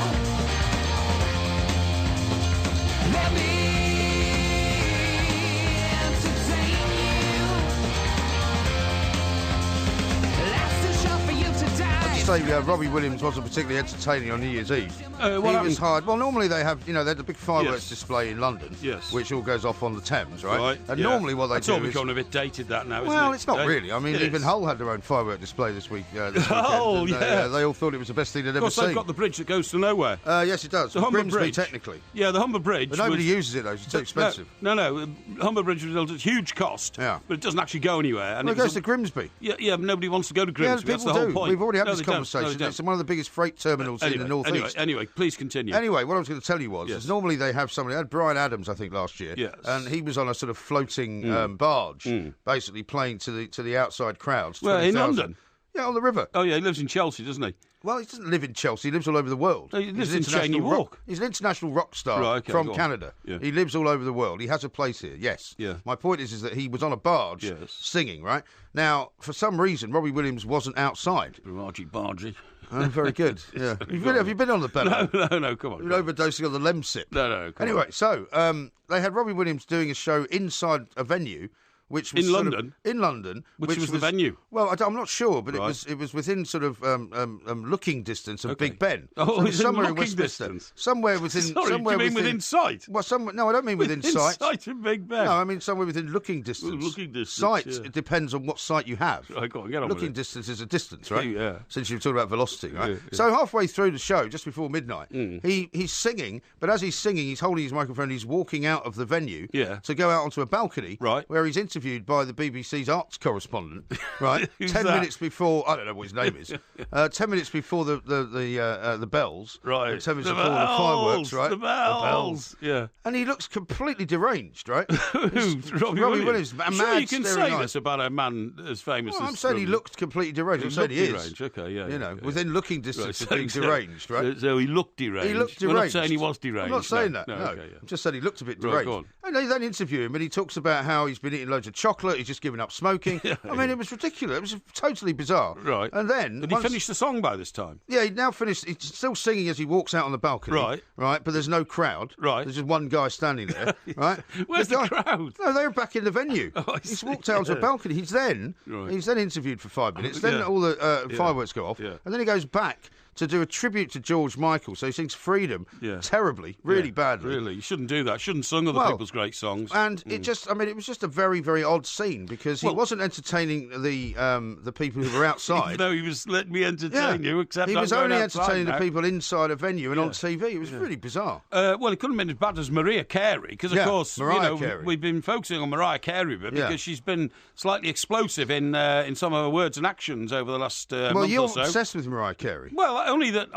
Let me entertain you. That's the show for you today. Say Robbie Williams wasn't particularly entertaining on New Year's Eve. He was hard. Well, normally they have, they had the big fireworks display in London, which all goes off on the Thames, right? And normally what they It's do all is... becoming a bit dated, that now, isn't it? Well, it's not really. I mean, even Hull had their own firework display this week. This weekend, they all thought it was the best thing they'd ever seen. Of course, they've got the bridge that goes to nowhere. Yes, it does. The Humber Grimsby, Bridge. technically. Yeah, the Humber Bridge. But nobody uses it, though. It's too expensive. No. Humber Bridge was built at huge cost, but it doesn't actually go anywhere. And Well, it goes to Grimsby. Yeah, but nobody wants to go to Grimsby. Yeah, That's people the whole do. point. We've already had No, this they don't. conversation. No, they It's one of the biggest freight terminals in the North East. Anyway, please continue. Anyway, what I was going to tell you was, is normally they have somebody, they had Bryan Adams, I think, last year, and he was on a sort of floating barge, basically playing to the outside crowds. Well, in 20,000. London? Yeah, on the river. Oh, yeah, he lives in Chelsea, doesn't he? Well, he doesn't live in Chelsea. He lives all over the world. He lives in He's an Cheyne international Walk. He's an international rock star from Canada. Yeah. He lives all over the world. He has a place here, yes. Yeah. My point is that he was on a barge singing, right? Now, for some reason, Robbie Williams wasn't outside. Bargy. Oh, very good. Yeah. Have you been on the bellow? No, come on. You've been overdosing on the Lemsip. No, come Anyway, on. so they had Robbie Williams doing a show inside a venue, which was In sort London? in London, Which was the venue? Well, I'm not sure, but Right. it was within sort of looking distance of Okay. Big Ben. Oh, So it was within somewhere in looking Westminster. distance? Somewhere within. Sorry, somewhere do you mean within sight? Well, no, I don't mean within sight. Sight of Big Ben. No, I mean somewhere within looking distance. Looking distance, Sight. yeah. It depends on what sight you have. Right, go on, get on with Looking it. distance is a distance, right? Yeah. Since you've talked about velocity, right? Yeah. So halfway through the show, just before midnight, he's singing, but as he's singing, he's holding his microphone. He's walking out of the venue to go out onto a balcony, where he's interviewed by the BBC's arts correspondent, right? Who's 10 that? minutes before, I don't know what his name is. 10 minutes before the bells, Right. and 10 minutes The before the fireworks, bells, right? the bells. Yeah. And he looks completely deranged, right? Who? Robbie Williams. A Sure, mad, you can staring say eyes. this about a man as famous Well, as... I'm saying he looked completely deranged. I'm saying he is. deranged. Okay, yeah. You know, within looking distance of so- being so- deranged, right? So he looked deranged. He looked We're deranged. not saying he was deranged. I'm not saying no. that. No, Okay, yeah. I'm just saying he looked a bit Right, deranged. go on. And they then interview him, and he talks about how he's been eating loads of chocolate. He's just given up smoking. I mean, it was ridiculous. It was totally bizarre. Right. And then Had he finished the song by this time? Yeah, he now finished. He's still singing as he walks out on the balcony. Right. Right. But there's no crowd. Right. There's just one guy standing there. Right. Where's the crowd? No, they were back in the venue. I He's see, walked out onto a yeah. balcony. He's then Right. interviewed for 5 minutes. Then Yeah. all the Yeah. fireworks go off, Yeah. and then he goes back to do a tribute to George Michael. So he sings "Freedom" Yeah. terribly, really Yeah, badly. Really, you shouldn't do that. Shouldn't sing other Well, people's great songs. And it just, I mean, it was just a very, very odd scene because he wasn't entertaining the people who were outside. No, he was letting me entertain you, except he I'm was going only outside entertaining now. the people inside a venue and on TV. It was really bizarre. Well, it couldn't have been as bad as Mariah Carey, because of Yeah, course, Mariah Carey. we've been focusing on Mariah Carey a bit Yeah. because she's been slightly explosive in some of her words and actions over the last Well, month you're or so. obsessed with Mariah Carey. Well, only that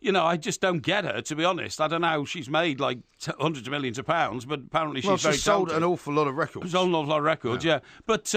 You know, I just don't get her, to be honest. I don't know how she's made, like, hundreds of millions of pounds, but apparently she's very sold talented. an awful lot of records. Sold an awful lot of records, yeah. But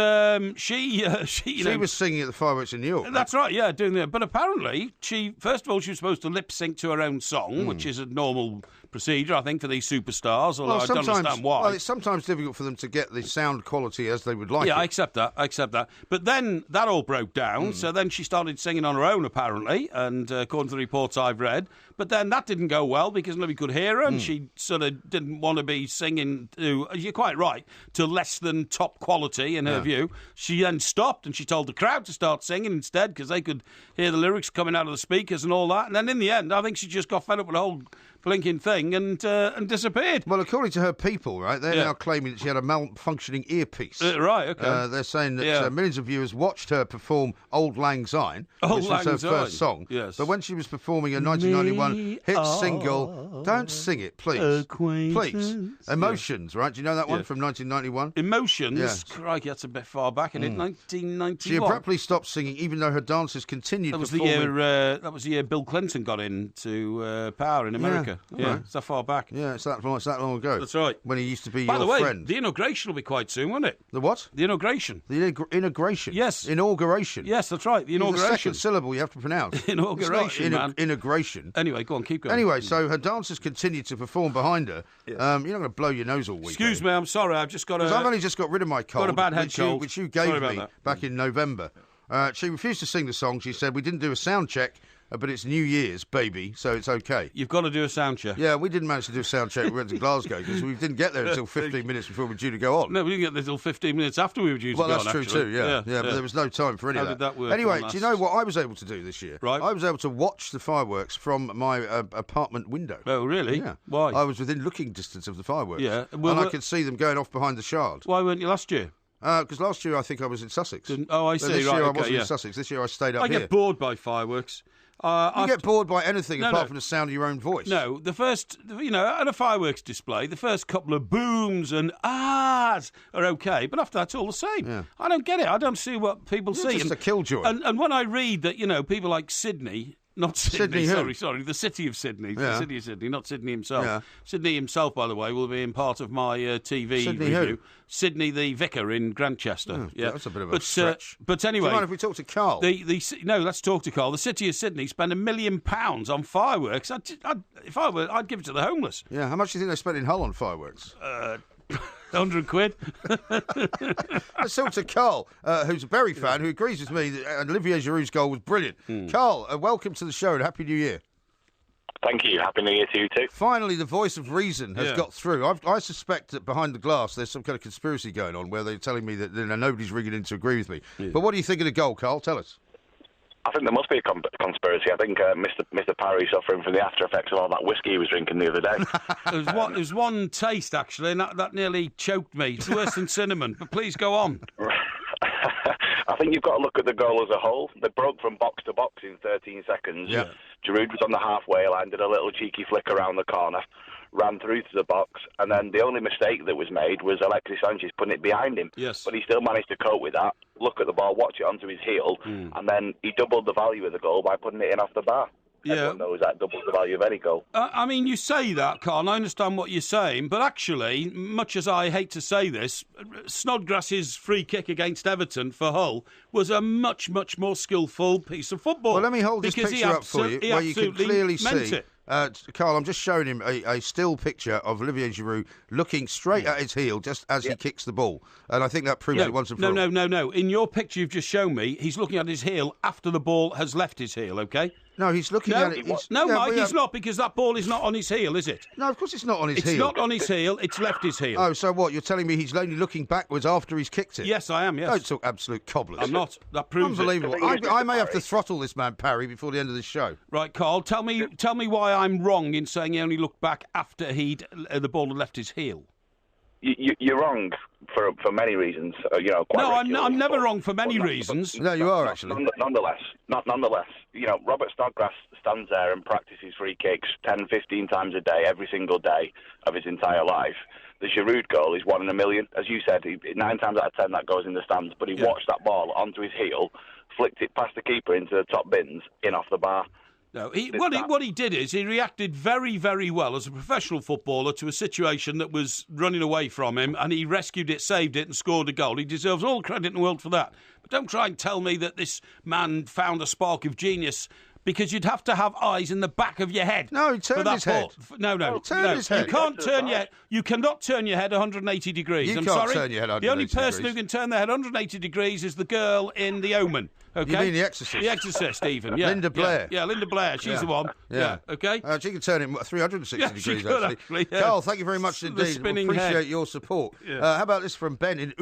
she was singing at the fireworks in New York. That's right, yeah, doing that. But apparently, first of all, she was supposed to lip-sync to her own song, which is a normal procedure, I think, for these superstars, although I don't understand why. Well, it's sometimes difficult for them to get the sound quality as they would like it. Yeah, I accept that. But then that all broke down, so then she started singing on her own, apparently, and according to the reports I've read. But then that didn't go well because nobody could hear her, and she sort of didn't want to be singing to, you're quite right, to less than top quality in her view. She then stopped and she told the crowd to start singing instead because they could hear the lyrics coming out of the speakers and all that. And then in the end, I think she just got fed up with the whole blinking thing and disappeared. Well, according to her people, right, they're now claiming that she had a malfunctioning earpiece. Right, okay. They're saying that millions of viewers watched her perform Old Lang Syne, which was her first song. Yes. But when she was performing a 1991 hit single, don't sing it, please. Please. Emotions, right? Do you know that one from 1991? Emotions? Yes. Crikey, that's a bit far back, isn't it? 1991. She abruptly stopped singing, even though her dancers continued performing. That was the year Bill Clinton got into power in America. Yeah, it's that far back. Yeah, it's that long ago. That's right. When he used to be By your the way, friend. The inauguration will be quite soon, won't it? The what? The inauguration. The inauguration? Yes. Inauguration? Yes, that's right. The inauguration. The second syllable you have to pronounce. Inauguration, man. Inauguration. Anyway, go on, keep going. Anyway, so her dancers continued to perform behind her. You're not going to blow your nose all week. Excuse me, I'm sorry. I've just got I've only just got rid of my cold. Got a bad head cold. Which you gave me back in November. She refused to sing the song. She said, we didn't do a sound check. But it's New Year's, baby, so it's okay. You've got to do a sound check. Yeah, we didn't manage to do a sound check. We went to Glasgow because we didn't get there until 15 minutes before we were due to go on. No, we didn't get there until 15 minutes after we were due to go on. Well, that's true too, yeah. But there was no time for any of that. How did that work? Anyway, do you know what I was able to do this year? Right. I was able to watch the fireworks from my apartment window. Oh, really? Yeah. Why? I was within looking distance of the fireworks. Yeah. And I could see them going off behind the Shard. Why weren't you last year? Because last year I think I was in Sussex. Oh, I see. This year I wasn't in Sussex. This year I stayed up here. I get bored by fireworks. You get bored by anything apart from the sound of your own voice. No, the first, at a fireworks display, the first couple of booms and ahs are okay, but after that, it's all the same. Yeah. I don't get it. I don't see what people see. It's just a killjoy. And when I read that, people like Sydney. Not Sydney, sorry, the city of Sydney. Yeah. The city of Sydney, not Sydney himself. Yeah. Sydney himself, by the way, will be in part of my TV Sydney review. who? Sydney the vicar in Grantchester. Oh, yeah, that's a bit of a stretch. But anyway... Do you mind if we talk to Carl? No, let's talk to Carl. The city of Sydney spent £1 million on fireworks. If I were, I'd give it to the homeless. Yeah, how much do you think they spent in Hull on fireworks? 100 quid. Let's talk to Carl, who's a Bury fan, who agrees with me that Olivier Giroud's goal was brilliant. Carl, welcome to the show and Happy New Year. Thank you. Happy New Year to you too. Finally, the voice of reason has got through. I suspect that behind the glass there's some kind of conspiracy going on where they're telling me that nobody's ringing in to agree with me. Yeah. But what do you think of the goal, Carl? Tell us. I think there must be a conspiracy. I think Mr. Parry suffering from the after effects of all that whiskey he was drinking the other day. There was one taste, actually, and that nearly choked me. It's worse than cinnamon, but please go on. I think you've got to look at the goal as a whole. They broke from box to box in 13 seconds. Yeah. Giroud was on the halfway line, did a little cheeky flick around the corner, ran through to the box, and then the only mistake that was made was Alexis Sanchez putting it behind him. Yes. But he still managed to cope with that, look at the ball, watch it onto his heel, and then he doubled the value of the goal by putting it in off the bar. Yeah. Everyone knows that doubles the value of any goal. I mean, you say that, Carl, and I understand what you're saying, but actually, much as I hate to say this, Snodgrass's free kick against Everton for Hull was a much, much more skillful piece of football. Well, let me hold this picture up for you, where you can clearly see... Carl, I'm just showing him a still picture of Olivier Giroud looking straight at his heel just as he kicks the ball. And I think that proves it once and for all. No. In your picture you've just shown me, he's looking at his heel after the ball has left his heel, OK? No, he's looking at it. Mike, he's not, because that ball is not on his heel, is it? No, of course it's not on his heel. It's not on his heel, it's left his heel. Oh, so what? You're telling me he's only looking backwards after he's kicked it? Yes, I am, yes. Don't talk absolute cobblers. I'm not. That proves Unbelievable. it. I may have to throttle this man, Parry, before the end of this show. Right, Carl, tell me why I'm wrong in saying he only looked back after the ball had left his heel. You're wrong for many reasons. I'm never wrong for many reasons. No, you are actually. Nonetheless, Robert Snodgrass stands there and practices free kicks 10, 15 times a day, every single day of his entire life. The Giroud goal is 1 in a million. As you said, 9 times out of 10 that goes in the stands, but he watched that ball onto his heel, flicked it past the keeper into the top bins, in off the bar. No, what he did is he reacted very, very well as a professional footballer to a situation that was running away from him, and he rescued it, saved it, and scored a goal. He deserves all credit in the world for that. But don't try and tell me that this man found a spark of genius, because you'd have to have eyes in the back of your head. No, he turned his head. No. Turn his head. You cannot turn your head 180 degrees. You I'm can't sorry. turn your head 180 The only person degrees. who can turn their head 180 degrees is the girl in The Omen. Okay? You mean The Exorcist? The Exorcist, even. Yeah. Linda Blair. Yeah, Linda Blair. She's the one. Yeah. Okay. She can turn it 360 Yeah, degrees, she could, actually. yeah. Carl, thank you very much indeed. spinning Appreciate head. your support. Yeah. How about this from Ben in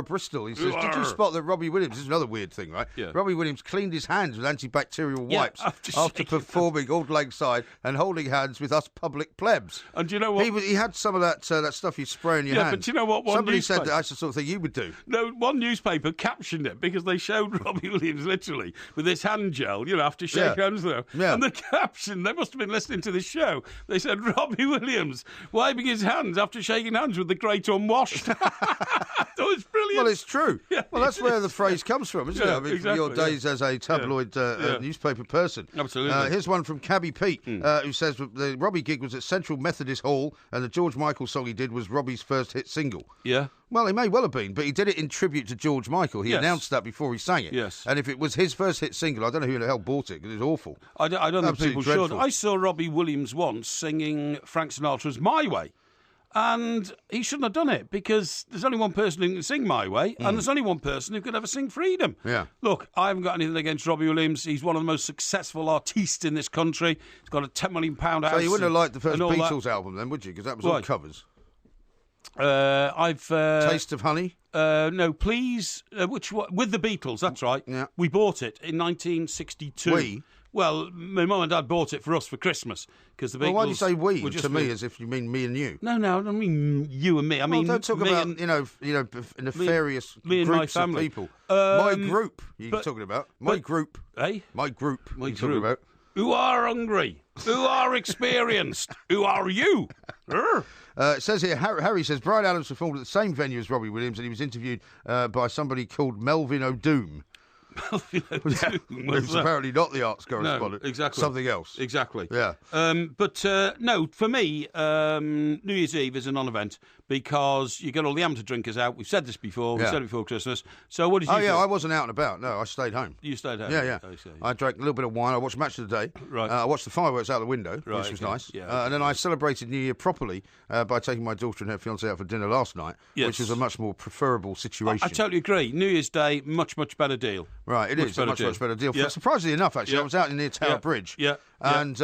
Bristol? He says, did you spot that Robbie Williams, this is another weird thing, right? Yeah. Robbie Williams cleaned his hands with antibacterial wipes after shaking performing Old Lang Syne and holding hands with us public plebs. And do you know what? He had some of that stuff you spray in your hands. But do you know what? Somebody said that's the sort of thing you would do. No, one newspaper captioned it because they showed Robbie Williams literally with this hand gel, after shaking hands with him. Yeah. And the caption, they must have been listening to this show, they said, Robbie Williams wiping his hands after shaking hands with the great unwashed. That was brilliant. Well, it's true. Yeah. Well, that's where the phrase comes from, isn't it? I mean, exactly, from your days as a tabloid newspaper person. Absolutely. Here's one from Cabby Pete, who says the Robbie gig was at Central Methodist Hall, and the George Michael song he did was Robbie's first hit single. Yeah. Well, it may well have been, but he did it in tribute to George Michael. He announced that before he sang it. Yes. And if it was his first hit single, I don't know who the hell bought it, because it was awful. I don't think Absolutely people dreadful. should. I saw Robbie Williams once singing Frank Sinatra's My Way. And he shouldn't have done it, because there's only one person who can sing My Way, and there's only one person who could ever sing Freedom. Yeah. Look, I haven't got anything against Robbie Williams. He's one of the most successful artists in this country. He's got a £10 million house. So you wouldn't have liked the first and all Beatles album then, would you? Because that was all covers. Taste of Honey? No, Please. Which one? With the Beatles, that's right. Yeah. We bought it in 1962. We? Well, my mum and dad bought it for us for Christmas, because the Beatles. Well, why do you say we were just to me as if you mean me and you? No, I don't mean you and me. I mean, don't talk me about and, nefarious me and my groups of family. people. My group, you're talking about. My group. Eh? My group. My you're talking group. about. Who are hungry? Who are experienced? Who are you? It says here, Harry says, Brian Adams performed at the same venue as Robbie Williams, and he was interviewed by somebody called Melvin O'Doom. Who's apparently not the arts correspondent. No, exactly. Something else. Exactly. Yeah. No, for me, New Year's Eve is a non-event, because you get all the amateur drinkers out. We've said this before. We've said it before Christmas. So what did you do? I wasn't out and about. No, I stayed home. You stayed home? Yeah. I drank a little bit of wine. I watched Match of the Day. Right. I watched the fireworks out the window, which was nice. Yeah, and then I celebrated New Year properly by taking my daughter and her fiancé out for dinner last night, which was a much more preferable situation. I totally agree. New Year's Day, much better deal. Right, it is a much better deal. Surprisingly enough, actually, I was out near Tower Bridge. Yeah. And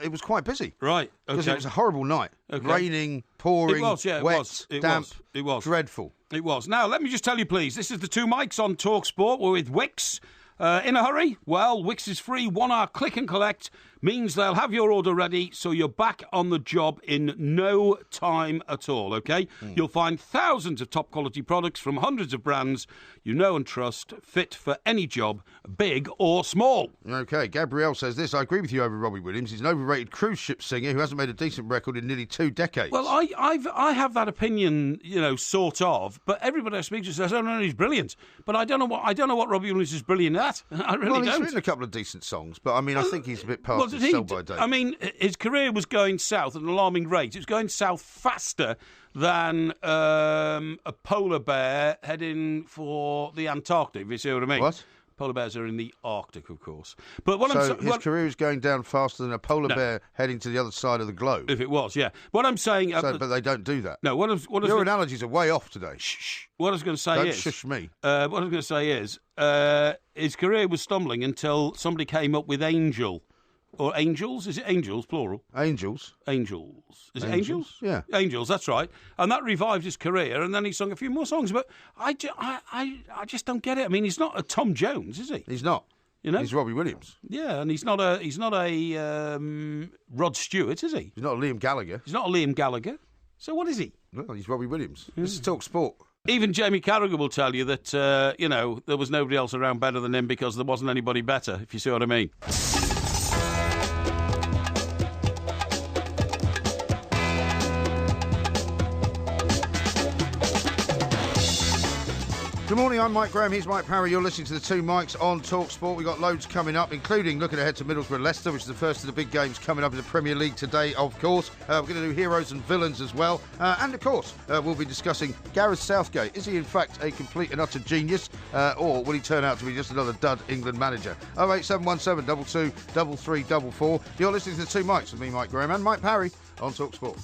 it was quite busy. Right. Because it was a horrible night. Okay. Raining, pouring, wet, damp, it was dreadful. It was. Now, let me just tell you, please, this is the Two Mics on TalkSport. We're with Wix. In a hurry? Well, Wix is free. 1 hour click and collect means they'll have your order ready, so you're back on the job in no time at all, OK? You'll find thousands of top-quality products from hundreds of brands you know and trust, fit for any job, big or small. OK, Gabrielle says this. I agree with you over Robbie Williams. He's an overrated cruise ship singer who hasn't made a decent record in nearly 2 decades. Well, I have that opinion, sort of, but everybody I speak to says, oh, no, he's brilliant. But I don't know what Robbie Williams is brilliant at. I really don't. He's written a couple of decent songs, but I mean, I think he's a bit past his sell-by date. I mean, his career was going south at an alarming rate. It was going south faster than a polar bear heading for the Antarctic, if you see what I mean. What? Polar bears are in the Arctic, of course. But his career is going down faster than a polar bear heading to the other side of the globe. If it was, yeah. What I'm saying... but they don't do that. No, your analogies are way off today. Shh. What I was going to say don't is... shush me. What I was going to say is, his career was stumbling until somebody came up with Angel. Or Angels? Is it Angels, plural? Angels. Is it Angels? Yeah. Angels, that's right. And that revived his career, and then he sung a few more songs. But I just don't get it. I mean, he's not a Tom Jones, is he? He's not. He's Robbie Williams. Yeah, and he's not a Rod Stewart, is he? He's not a Liam Gallagher. He's not a Liam Gallagher. So what is he? Well, he's Robbie Williams. This is Talk Sport. Even Jamie Carragher will tell you that, there was nobody else around better than him because there wasn't anybody better, if you see what I mean. Good morning, I'm Mike Graham, he's Mike Parry. You're listening to the Two Mikes on Talk Sport. We've got loads coming up, including looking ahead to Middlesbrough-Leicester, which is the first of the big games coming up in the Premier League today, of course. We're going to do heroes and villains as well. And, of course, we'll be discussing Gareth Southgate. Is he, in fact, a complete and utter genius, or will he turn out to be just another dud England manager? 08717 22 3344. You're listening to the Two Mikes with me, Mike Graham, and Mike Parry on Talk Sport.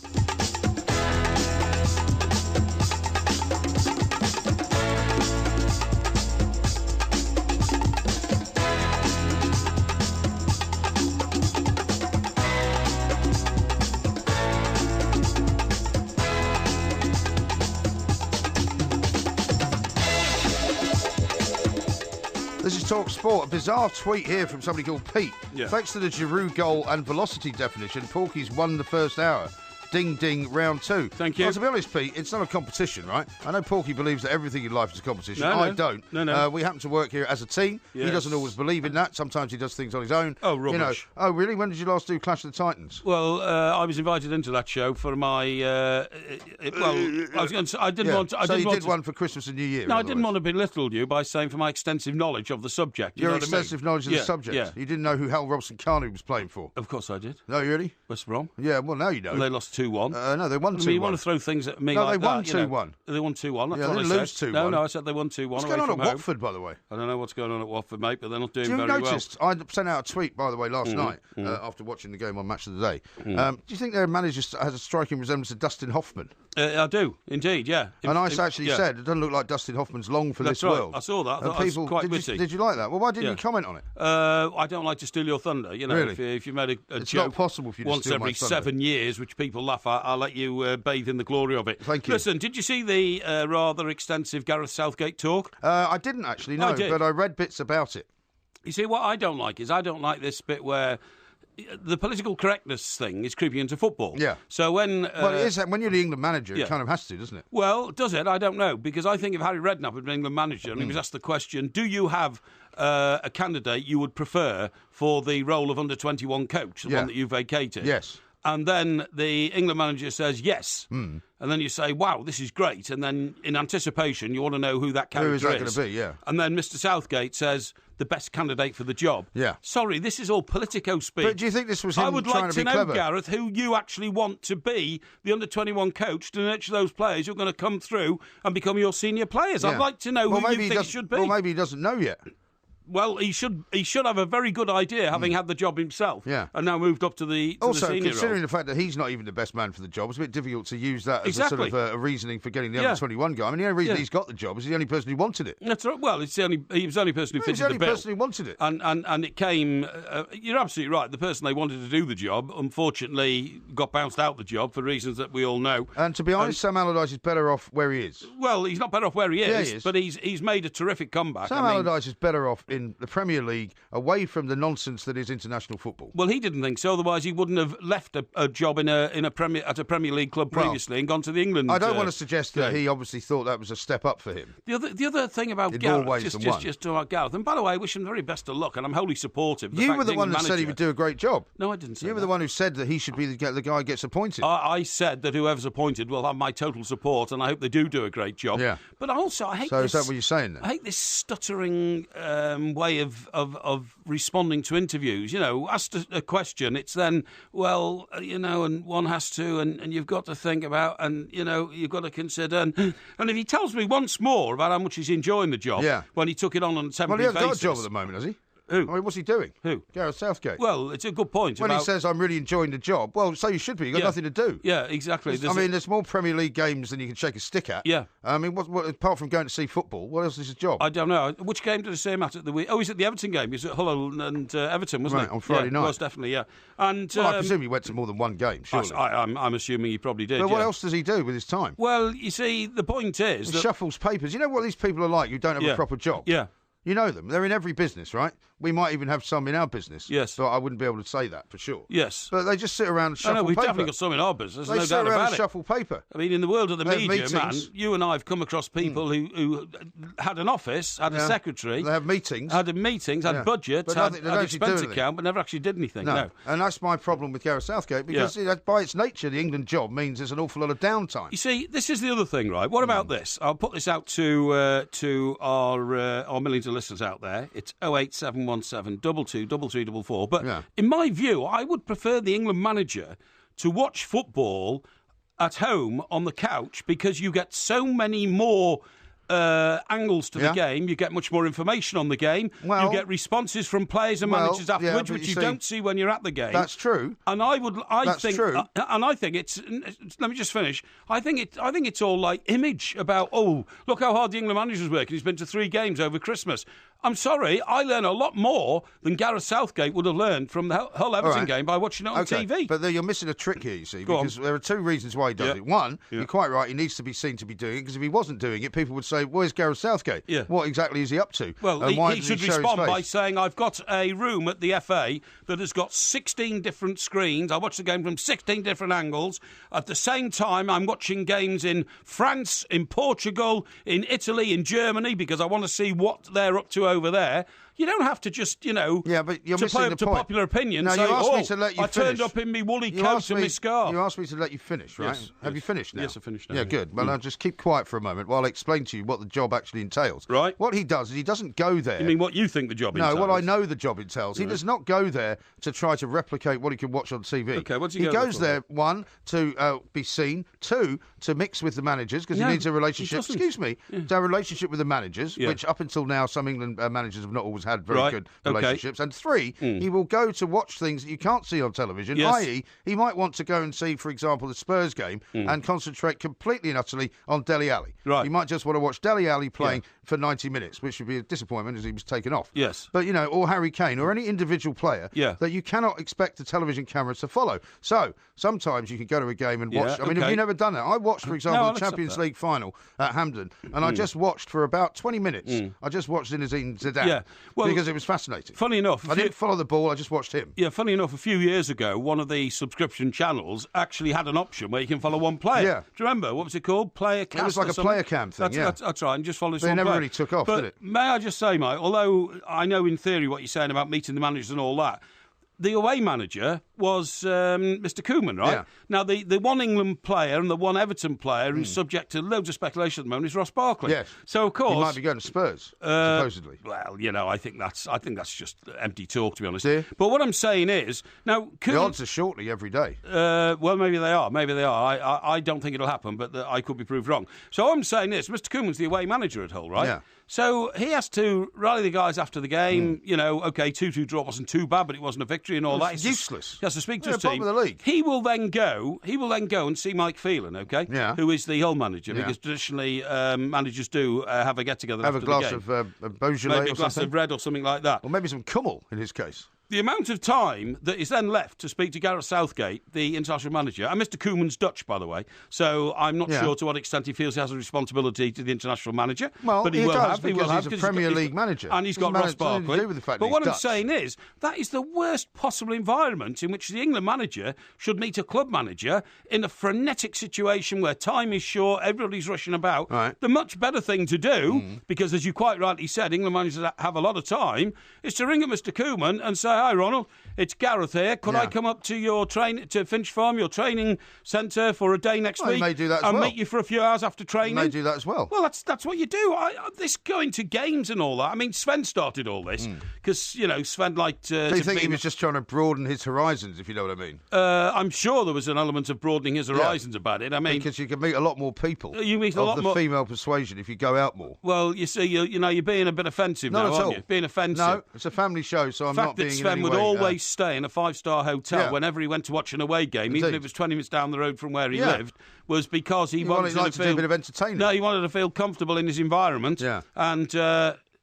This is Talk Sport. A bizarre tweet here from somebody called Pete. Yeah. Thanks to the Giroud goal and velocity definition, Porky's won the first hour. Ding, ding, round two. Thank you. Well, to be honest, Pete, it's not a competition, right? I know Porky believes that everything in life is a competition. No, I don't. No. We happen to work here as a team. Yes. He doesn't always believe in that. Sometimes he does things on his own. Oh, rubbish. You know. Oh, really? When did you last do Clash of the Titans? Well, I was invited into that show for my. I was going to. I didn't want. So you did one for Christmas and New Year. No, I didn't want to belittle you by saying for my extensive knowledge of the subject. Your extensive knowledge of the subject. Yeah. You didn't know who Hal Robson-Kanu was playing for. Of course I did. No, really? West Brom. Yeah. Well, now you know. And they lost 2-1. No, they won 2-1. You want to throw things at me no, like that? They won 2-1. They won 2-1. That's yeah, what they I didn't lose said. 2-1. No, I said they won 2-1. What's going on at Watford, by the way? I don't know what's going on at Watford, mate, but they're not doing very well. You noticed? I sent out a tweet, by the way, last night after watching the game on Match of the Day. Do you think their manager has a striking resemblance to Dustin Hoffman? I do, indeed, yeah. And I actually said, it doesn't look like Dustin Hoffman's long for That's this right. world. I saw that. And people, quite witty. Did you like that? Well, why didn't you comment on it? I don't like to steal your thunder. You know, really? if you made a it's joke not possible for you to once steal every my thunder. 7 years, which people laugh at, I'll let you bathe in the glory of it. Thank you. Listen, did you see the rather extensive Gareth Southgate talk? I didn't actually, no, but I read bits about it. You see, what I don't like is I don't like this bit where the political correctness thing is creeping into football. Yeah. So when... well, it is. When you're the England manager, it kind of has to, doesn't it? Well, does it? I don't know. Because I think if Harry Redknapp had been England manager and he was asked the question, do you have a candidate you would prefer for the role of under-21 coach, the one that you vacated? Yes. And then the England manager says yes. And then you say, wow, this is great. And then in anticipation, you want to know who that character is. Who is that going to be, yeah. And then Mr. Southgate says, the best candidate for the job. Yeah. Sorry, this is all politico speak. But do you think this was him trying to be clever? I would like to know, Gareth, who you actually want to be the under-21 coach to nurture those players who are going to come through and become your senior players. Yeah. I'd like to know who you think it should be. Well, maybe he doesn't know yet. Well, he should have a very good idea, having had the job himself, and now moved up to the also, senior considering role. the fact that he's not even the best man for the job, it's a bit difficult to use that as a sort of a reasoning for getting the under-21 guy. I mean, the only reason he's got the job is he's the only person who wanted it. That's right. Well, he was the only person who fitted the bill. He was the only person who wanted it. And it came... you're absolutely right. The person they wanted to do the job, unfortunately, got bounced out the job for reasons that we all know. And to be honest, Sam Allardyce is better off where he is. Well, he's not better off where he is, yeah, he is. But he's made a terrific comeback. Sam Allardyce is better off in the Premier League, away from the nonsense that is international football. Well, he didn't think so. Otherwise, he wouldn't have left a job at a Premier League club previously and gone to the England. I don't want to suggest that he obviously thought that was a step up for him. The other thing about Gareth, just about Gareth, and by the way, I wish him the very best of luck, and I'm wholly supportive. You were the one who said he would do a great job. No, I didn't say You were the one who said that he should be the guy who gets appointed. I said that whoever's appointed will have my total support, and I hope they do a great job. Yeah. But also, I hate So this... is that what you're saying then? I hate this stuttering way of responding to interviews. You know, asked a question, it's then, well, and one has to, and you've got to think about, and, you've got to consider. And if he tells me once more about how much he's enjoying the job when he took it on a temporary basis... Well, he hasn't got a job at the moment, has he? Who? I mean, what's he doing? Who? Gareth Southgate. Well, it's a good point. When he says, I'm really enjoying the job, well, so you should be. You've got nothing to do. Yeah, exactly. There's more Premier League games than you can shake a stick at. Yeah. I mean, what apart from going to see football, what else is his job? I don't know. Which game did he say him at the week? Oh, he's at the Everton game. He's at Hull and Everton, wasn't he? Right, on Friday night. Most definitely, yeah. And well, I presume he went to more than one game, surely. I'm assuming he probably did, But what else does he do with his time? Well, you see, the point is... He shuffles papers. You know what these people are like who don't have a proper job? Yeah. You know them. They're in every business, right? We might even have some in our business. Yes. But I wouldn't be able to say that for sure. Yes. But they just sit around and shuffle paper. We've definitely got some in our business. They no sit doubt around about and it. shuffle paper. I mean, in the world of the They have media, man, meetings. you and I have come across people who had an office, had a secretary. They have meetings. Had budgets, had expense account, but never actually did anything. No. And that's my problem with Gareth Southgate, because by its nature, the England job means there's an awful lot of downtime. You see, this is the other thing, right? What about this? I'll put this out to our millions of listeners out there. It's 08717 223344. But in my view, I would prefer the England manager to watch football at home on the couch, because you get so many more angles to the game. You get much more information on the game. You get responses from players and managers afterwards, which you don't see when you're at the game. That's true. And I think it's. Let me just finish. I think it's all like image about. Oh, look how hard the England manager's working. He's been to 3 games over Christmas. I'm sorry, I learn a lot more than Gareth Southgate would have learned from the Hull Everton game by watching it on TV. But you're missing a trick here, you see, because there are 2 reasons why he does it. One, you're quite right, he needs to be seen to be doing it, because if he wasn't doing it, people would say, where's Gareth Southgate? What exactly is he up to? Well, he should respond by saying, I've got a room at the FA that has got 16 different screens. I watch the game from 16 different angles. At the same time, I'm watching games in France, in Portugal, in Italy, in Germany, because I want to see what they're up to over there. You don't have to just, but you're to play up to popular opinion. Now, say, you asked me to let you I finish. turned up in me woolly coat and my scarf. You asked me to let you finish, right? Yes, Have you finished now? Yes, I've finished now. Yeah, good. Well, I'll just keep quiet for a moment while I explain to you what the job actually entails. Right. What he does is he doesn't go there. You mean what you think the job entails? No, what I know the job entails. He does not go there to try to replicate what he can watch on TV. Okay, what's he goes there, 1, to be seen, 2, to mix with the managers, because he needs a relationship. Excuse me, to have a relationship with the managers, which up until now some England managers have not always had very good relationships. And 3, he will go to watch things that you can't see on television, i.e. he might want to go and see, for example, the Spurs game and concentrate completely and utterly on Dele Alli. Right. He might just want to watch Dele Alli playing for 90 minutes, which would be a disappointment as he was taken off. Yes. But, or Harry Kane or any individual player that you cannot expect the television cameras to follow. So sometimes you can go to a game and watch. I mean, have you never done that? I watched, for example, the Champions League final at Hampden, and I just watched for about 20 minutes. I just watched Zinedine Zidane because it was fascinating. Funny enough, I didn't follow the ball, I just watched him. Yeah, funny enough, a few years ago, one of the subscription channels actually had an option where you can follow one player. Yeah. Do you remember? What was it called? Player Cast. It was like a player cam thing, that's right, and just follow some player. It never really took off, did it? May I just say, Mike, although I know in theory what you're saying about meeting the managers and all that, the away manager was Mr. Koeman, right? Yeah. Now, the one England player and the one Everton player who's subject to loads of speculation at the moment is Ross Barkley. Yes. So, of course... He might be going to Spurs, supposedly. Well, I think that's just empty talk, to be honest. Yeah. But what I'm saying is... now, the odds are shortly every day. Well, maybe they are. I don't think it'll happen, but I could be proved wrong. So I'm saying this. Mr. Koeman's the away manager at Hull, right? Yeah. So he has to rally the guys after the game. 2-2 draw wasn't too bad, but it wasn't a victory and all that. It's useless. He has to speak to his team. Of the league. He will then go and see Mike Phelan, okay? Yeah. Who is the Hull manager, because traditionally managers do have a get-together have after a glass the game. of Beaujolais maybe a glass of red or something like that. Or maybe some Kummel in his case. The amount of time that is then left to speak to Gareth Southgate, the international manager, and Mr. Koeman's Dutch, by the way, so I'm not sure to what extent he feels he has a responsibility to the international manager. Well, but he will does, have. Because he's a Premier League manager. And he's got Ross Barkley. To do with the fact but that what he's I'm Dutch. saying is, that is the worst possible environment in which the England manager should meet a club manager in a frenetic situation where time is short, everybody's rushing about. Right. The much better thing to do, because as you quite rightly said, England managers have a lot of time, is to ring at Mr. Koeman and say, "Hi, Ronald, it's Gareth here. Could I come up to your to Finch Farm, your training centre, for a day next week? He may do that as and well. meet you for a few hours after training." He may do that as well. Well, that's what you do. This going to games and all that. I mean, Sven started all this because Sven liked. Do you think he was just trying to broaden his horizons, if you know what I mean? I'm sure there was an element of broadening his horizons about it. I mean, because you can meet a lot more people. You meet a lot more female persuasion if you go out more. Well, you see, you're being a bit offensive not now, at aren't all. you? Being offensive. No, it's a family show, so I'm not being in any way... The fact that Sven would always stay in a 5-star hotel whenever he went to watch an away game, even if it was 20 minutes down the road from where he lived, was because he wanted to do a bit of entertainment. No, he wanted to feel comfortable in his environment. Yeah. And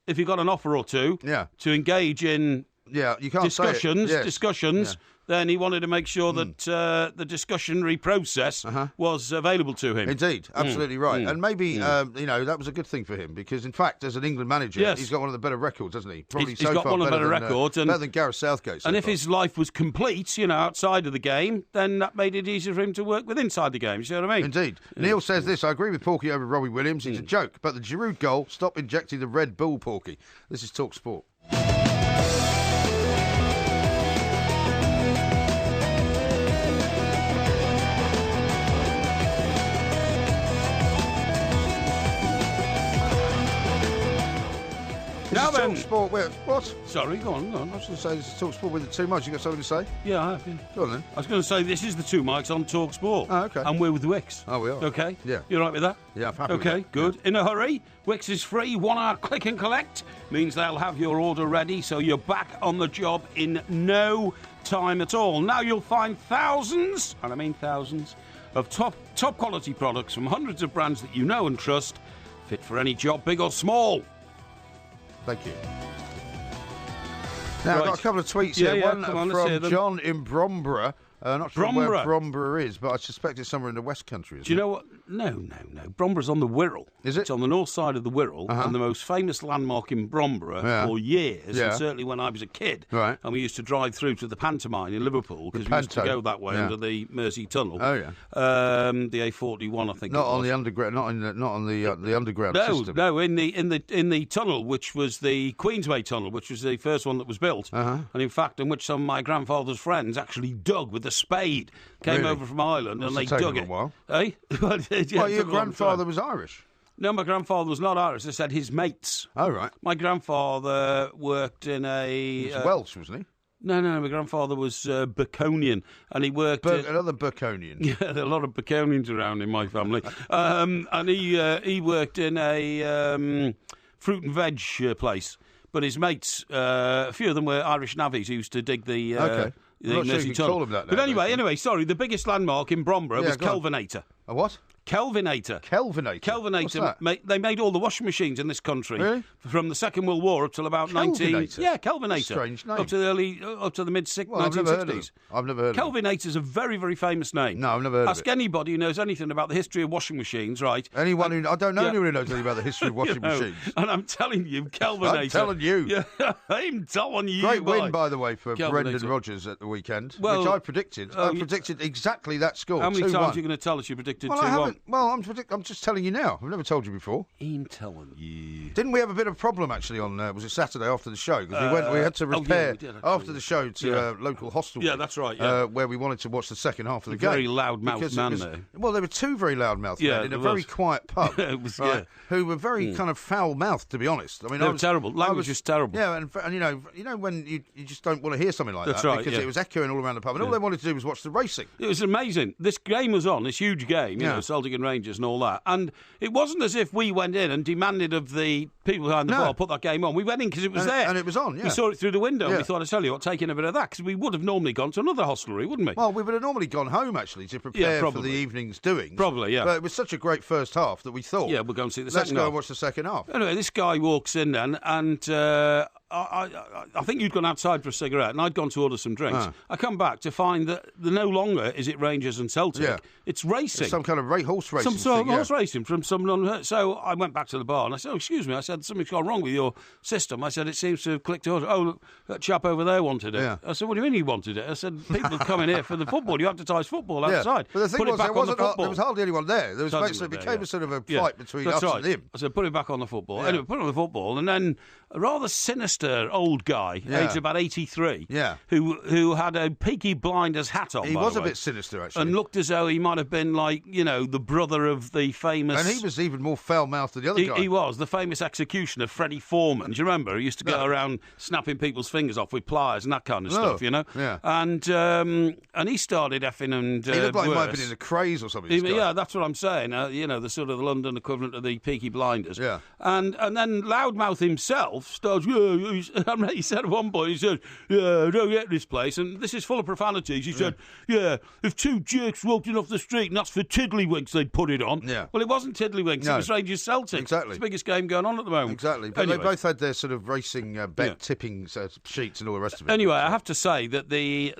if he got an offer or two to engage in you can't discussions, then he wanted to make sure that the discussionary process was available to him. Indeed, absolutely right. And maybe, that was a good thing for him because, in fact, as an England manager, he's got one of the better records, hasn't he? Probably he's got one of the better records. Better than Gareth Southgate. And if his life was complete, outside of the game, then that made it easier for him to work with inside the game. You see what I mean? Indeed. Neil says this, I agree with Porky over Robbie Williams. It's a joke, but the Giroud goal, stop injecting the Red Bull, Porky. This is Talk Sport. Now then, Talk Sport. What? Sorry, go on. I was going to say this is Talk Sport with the two mics. You got something to say? Yeah, I have. Yeah. Go on then. I was going to say this is the two mics on Talk Sport. Oh, okay. And we're with Wix. Oh, we are. Okay. Yeah. You all right with that? Yeah, I'm happy. Okay, with that. good. Yeah. In a hurry. Wix is free. 1 hour click and collect means they'll have your order ready, so you're back on the job in no time at all. Now you'll find thousands, and I mean thousands, of top quality products from hundreds of brands that you know and trust, fit for any job, big or small. Thank you. Now, I've got a couple of tweets Yeah, here. yeah, One come on, from let's hear them. John in Bromborough. Not sure Bromborough. where Bromborough is, but I suspect it's somewhere in the West Country. Do you know what? No. Bromboroug's on the Wirral. Is it? It's on the north side of the Wirral, and the most famous landmark in Bromborough for years, and certainly when I was a kid. Right. And we used to drive through to the pantomime in Liverpool because we used to go that way under the Mersey Tunnel. Oh yeah. The A41, I think. Not on the underground. Not on the underground system. No, in the tunnel, which was the Queensway Tunnel, which was the first one that was built, and in fact, in which some of my grandfather's friends actually dug with a spade. Came over from Ireland and they dug it. While. Eh? Well, your grandfather was Irish. No, my grandfather was not Irish. I said his mates. Oh, right. My grandfather worked in a... He was Welsh, wasn't he? No, my grandfather was Baconian, and he worked... Another Baconian. Yeah, there are a lot of Baconians around in my family. And he worked in a fruit and veg place. But his mates, a few of them were Irish navvies who used to dig the... Okay. I'm not sure you can call them that now. But anyway, sorry, the biggest landmark in Bromborough was Kelvinator. A what? Kelvinator. What's that? They made all the washing machines in this country from the Second World War up till about Kelvinator. Strange name. Up to the mid 1960s. I've never heard of it. Kelvinator's a very, very famous name. No, I've never heard of it. Ask anybody who knows anything about the history of washing machines, right? I don't know anyone who knows anything about the history of washing machines. And I'm telling you, Kelvinator. I'm telling you. Yeah, I'm telling you. Great win, by the way, for Brendan Rodgers at the weekend, which I predicted. I predicted exactly that score. How many times are you going to tell us you predicted 2-1? Well, I'm just telling you now. I've never told you before. I'm telling you. Didn't we have a bit of a problem actually on was it Saturday after the show? Because we had to repair after the show to a local hostel. Yeah, that's right. Yeah. Where we wanted to watch the second half of the game. Very loud-mouthed man there. Well, there were two very loud-mouthed men in a very quiet pub. Who were very kind of foul-mouthed, to be honest. I mean, they were terrible. Language was terrible. Yeah, and you know when you just don't want to hear something like that's that right, because it was echoing all around the pub, and all they wanted to do was watch the racing. It was amazing. This game was on, this huge game, you know, Celtic and Rangers and all that, and it wasn't as if we went in and demanded of the people behind the bar put that game on. We went in because it was there. And it was on, yeah. We saw it through the window and we thought, I tell you what, taking a bit of that, because we would have normally gone to another hostelry, wouldn't we? Well, we would have normally gone home, actually, to prepare for the evening's doings. Probably, yeah. But it was such a great first half that we thought... Yeah, we'll go and see the second half. Let's go and watch the second half. Anyway, this guy walks in then, and I think you'd gone outside for a cigarette, and I'd gone to order some drinks. I come back to find that no longer is it Rangers and Celtic. Yeah. It's racing. It's some kind of horse racing. Some sort of horse racing from someone. So I went back to the bar and I said, "Oh, excuse me." I said, "Something's gone wrong with your system." I said, "It seems to have clicked order." "Oh, look, that chap over there wanted it." Yeah. I said, "What do you mean he wanted it?" I said, "People come in here for the football. You advertise football outside." But the thing put was, it back on the football. There was hardly anyone there. There was basically became a sort of a fight between us and him. I said, "Put it back on the football." Anyway, put it on the football, and then a rather sinister old guy, aged about 83, who had a Peaky Blinders hat on. He was a bit sinister, actually, and looked as though he might have been like, you know, the brother of the famous. And he was even more foul-mouthed than the other guy. He was the famous executioner, Freddie Foreman. Do you remember? He used to go around snapping people's fingers off with pliers and that kind of stuff, you know. Yeah. And he started effing and. He looked like he might have been in a craze or something. Yeah, that's what I'm saying. You know, the sort of the London equivalent of the Peaky Blinders. Yeah. And then Loudmouth himself starts, he said at one point, he said, yeah, I don't get this place, and this is full of profanities. He said, yeah, if two jerks walked in off the street and that's for tiddlywinks, they'd put it on. Yeah. Well, it wasn't tiddlywinks, it was Rangers Celtic. Exactly. It's the biggest game going on at the moment. Exactly. But anyway. they both had their sort of racing bet tipping sheets and all the rest of it. Anyway, I have to say that the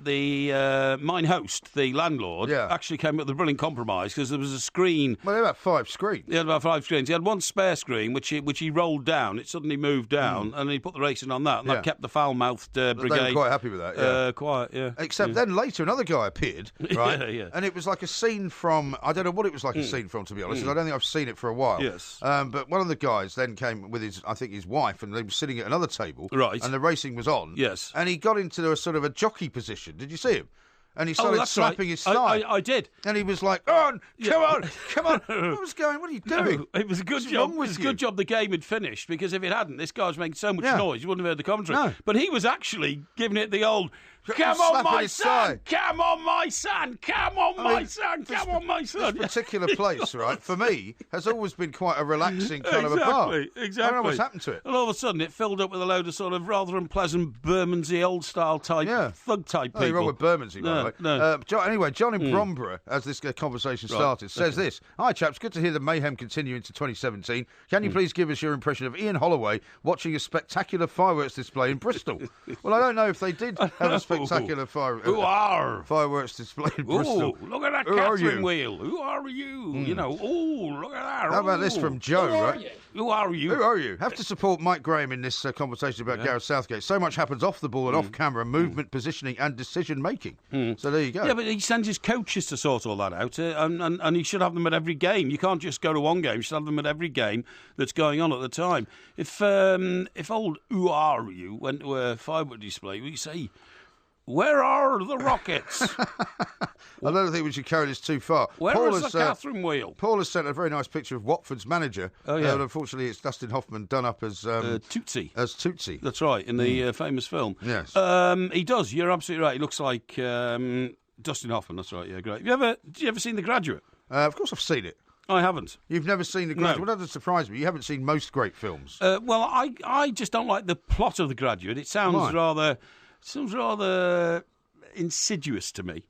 mine host, the landlord, actually came up with a brilliant compromise because there was a screen. Well, they had about 5 screens. He had about 5 screens. He had one spare screen, which he rolled down. It suddenly moved down, and he put the racing on that, and that kept the foul-mouthed brigade. They were quite happy with that, Quiet, yeah. Except then later another guy appeared, right? Yeah. And it was like a scene from, I don't know what it was like a scene from, to be honest. I don't think I've seen it for a while. Yes. But one of the guys then came with his wife, and they were sitting at another table. Right. And the racing was on. Yes. And he got into a sort of a jockey position. Did you see him? And he started slapping his thigh. I did. And he was like, come on. What was going, what are you doing? No, it was a good job. It was a good job the game had finished, because if it hadn't, this guy was making so much noise, you wouldn't have heard the commentary. No. But he was actually giving it the old, come on, my son, come on, my son, come on, my son, come on, my son. This particular place, right, for me, has always been quite a relaxing kind of a bar. Exactly. I don't know what's happened to it. And all of a sudden, it filled up with a load of sort of rather unpleasant Bermondsey old-style type, thug-type people. Oh, you're wrong with Bermondsey, by the way. No. Anyway, John in Bromborough, as this conversation started, says this. Hi, chaps. Good to hear the mayhem continue into 2017. Can you please give us your impression of Ian Holloway watching a spectacular fireworks display in Bristol? Well, I don't know if they did have a spectacular fireworks display in Bristol. Look at that Catherine wheel. Who are you? You know, look at that. How about this from Joe, right? Who are you? Who are you? Have to support Mike Graham in this conversation about Gareth Southgate. So much happens off the ball and off camera, movement, positioning and decision-making. So there you go. Yeah, but he sends his coaches to sort all that out, and he should have them at every game. You can't just go to one game. You should have them at every game that's going on at the time. If old Who Are You went to a firework display, we say, where are the rockets? I don't think we should carry this too far. Where is the Catherine wheel? Paul has sent a very nice picture of Watford's manager. Oh, yeah. Unfortunately, it's Dustin Hoffman done up as... Tootsie. As Tootsie. That's right, in the famous film. Yes. He does. You're absolutely right. He looks like Dustin Hoffman. That's right, yeah, great. Have you ever seen The Graduate? Of course I've seen it. I haven't. You've never seen The Graduate? No. Well, that doesn't surprise me. You haven't seen most great films. Well, I just don't like the plot of The Graduate. It sounds rather insidious to me.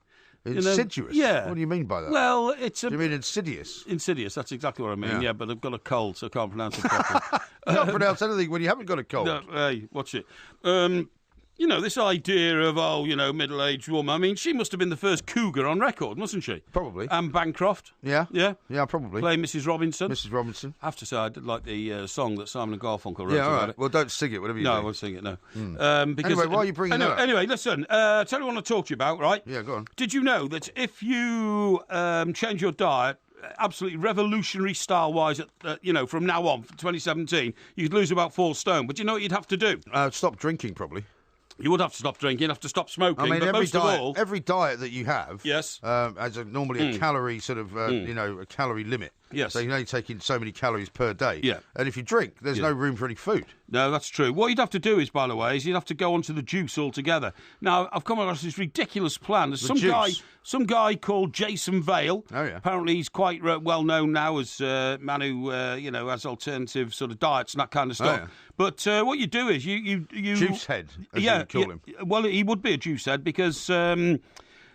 Insidious? Yeah. What do you mean by that? Well, do you mean insidious? Insidious, that's exactly what I mean. Yeah, but I've got a cold, so I can't pronounce it properly. You can't pronounce anything when you haven't got a cold. No, hey, watch it. You know, this idea of, middle-aged woman. I mean, she must have been the first cougar on record, mustn't she? Probably. Anne Bancroft. Yeah? Yeah? Yeah, probably. Playing Mrs. Robinson. Mrs. Robinson. I have to say, I did like the song that Simon and Garfunkel wrote all right. about it. Well, don't sing it, whatever you do. No, I won't sing it, no. Because anyway, why are you bringing it up? Anyway, listen, tell you what I want to talk to you about, right? Yeah, go on. Did you know that if you change your diet, absolutely revolutionary style-wise, from now on, for 2017, you'd lose about 4 stone. But do you know what you'd have to do? Stop drinking, probably. You would have to stop drinking, have to stop smoking. I mean, but every diet that you have yes. Has normally a calorie sort of, a calorie limit. Yes. So you can only take in so many calories per day. Yeah. And if you drink, there's no room for any food. No, that's true. What you'd have to do is, by the way, you'd have to go onto the juice altogether. Now, I've come across this ridiculous plan. There's some guy called Jason Vale. Oh, yeah. Apparently, he's quite well known now as a man who, has alternative sort of diets and that kind of stuff. Oh, yeah. But what you do is you juice head, as you call him. Well, he would be a juice head because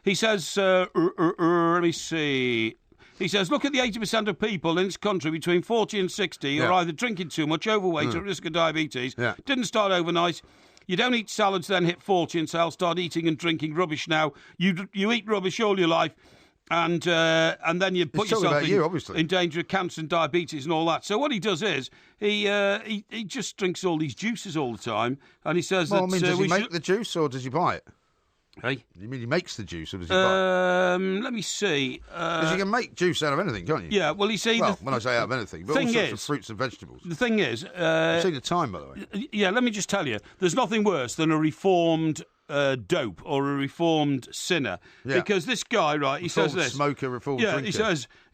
he says, let me see. He says, look at the 80% of people in this country between 40 and 60 are either drinking too much, overweight, or at risk of diabetes. Yeah. Didn't start overnight. You don't eat salads, then hit 40 and say, I'll start eating and drinking rubbish now. You eat rubbish all your life, and then you put yourself in danger of cancer and diabetes and all that. So what he does is he just drinks all these juices all the time, and he says does he make the juice or does he buy it? Hey? You mean he makes the juice or does he buy it? Let me see. Because you can make juice out of anything, can't you? Yeah, well, you see... when I say out of anything, but all sorts of fruits and vegetables. The thing is... I've seen the time, by the way. Yeah, let me just tell you, there's nothing worse than a reformed dope or a reformed sinner. Yeah. Because this guy, right, he says this. Smoker, reformed drinker.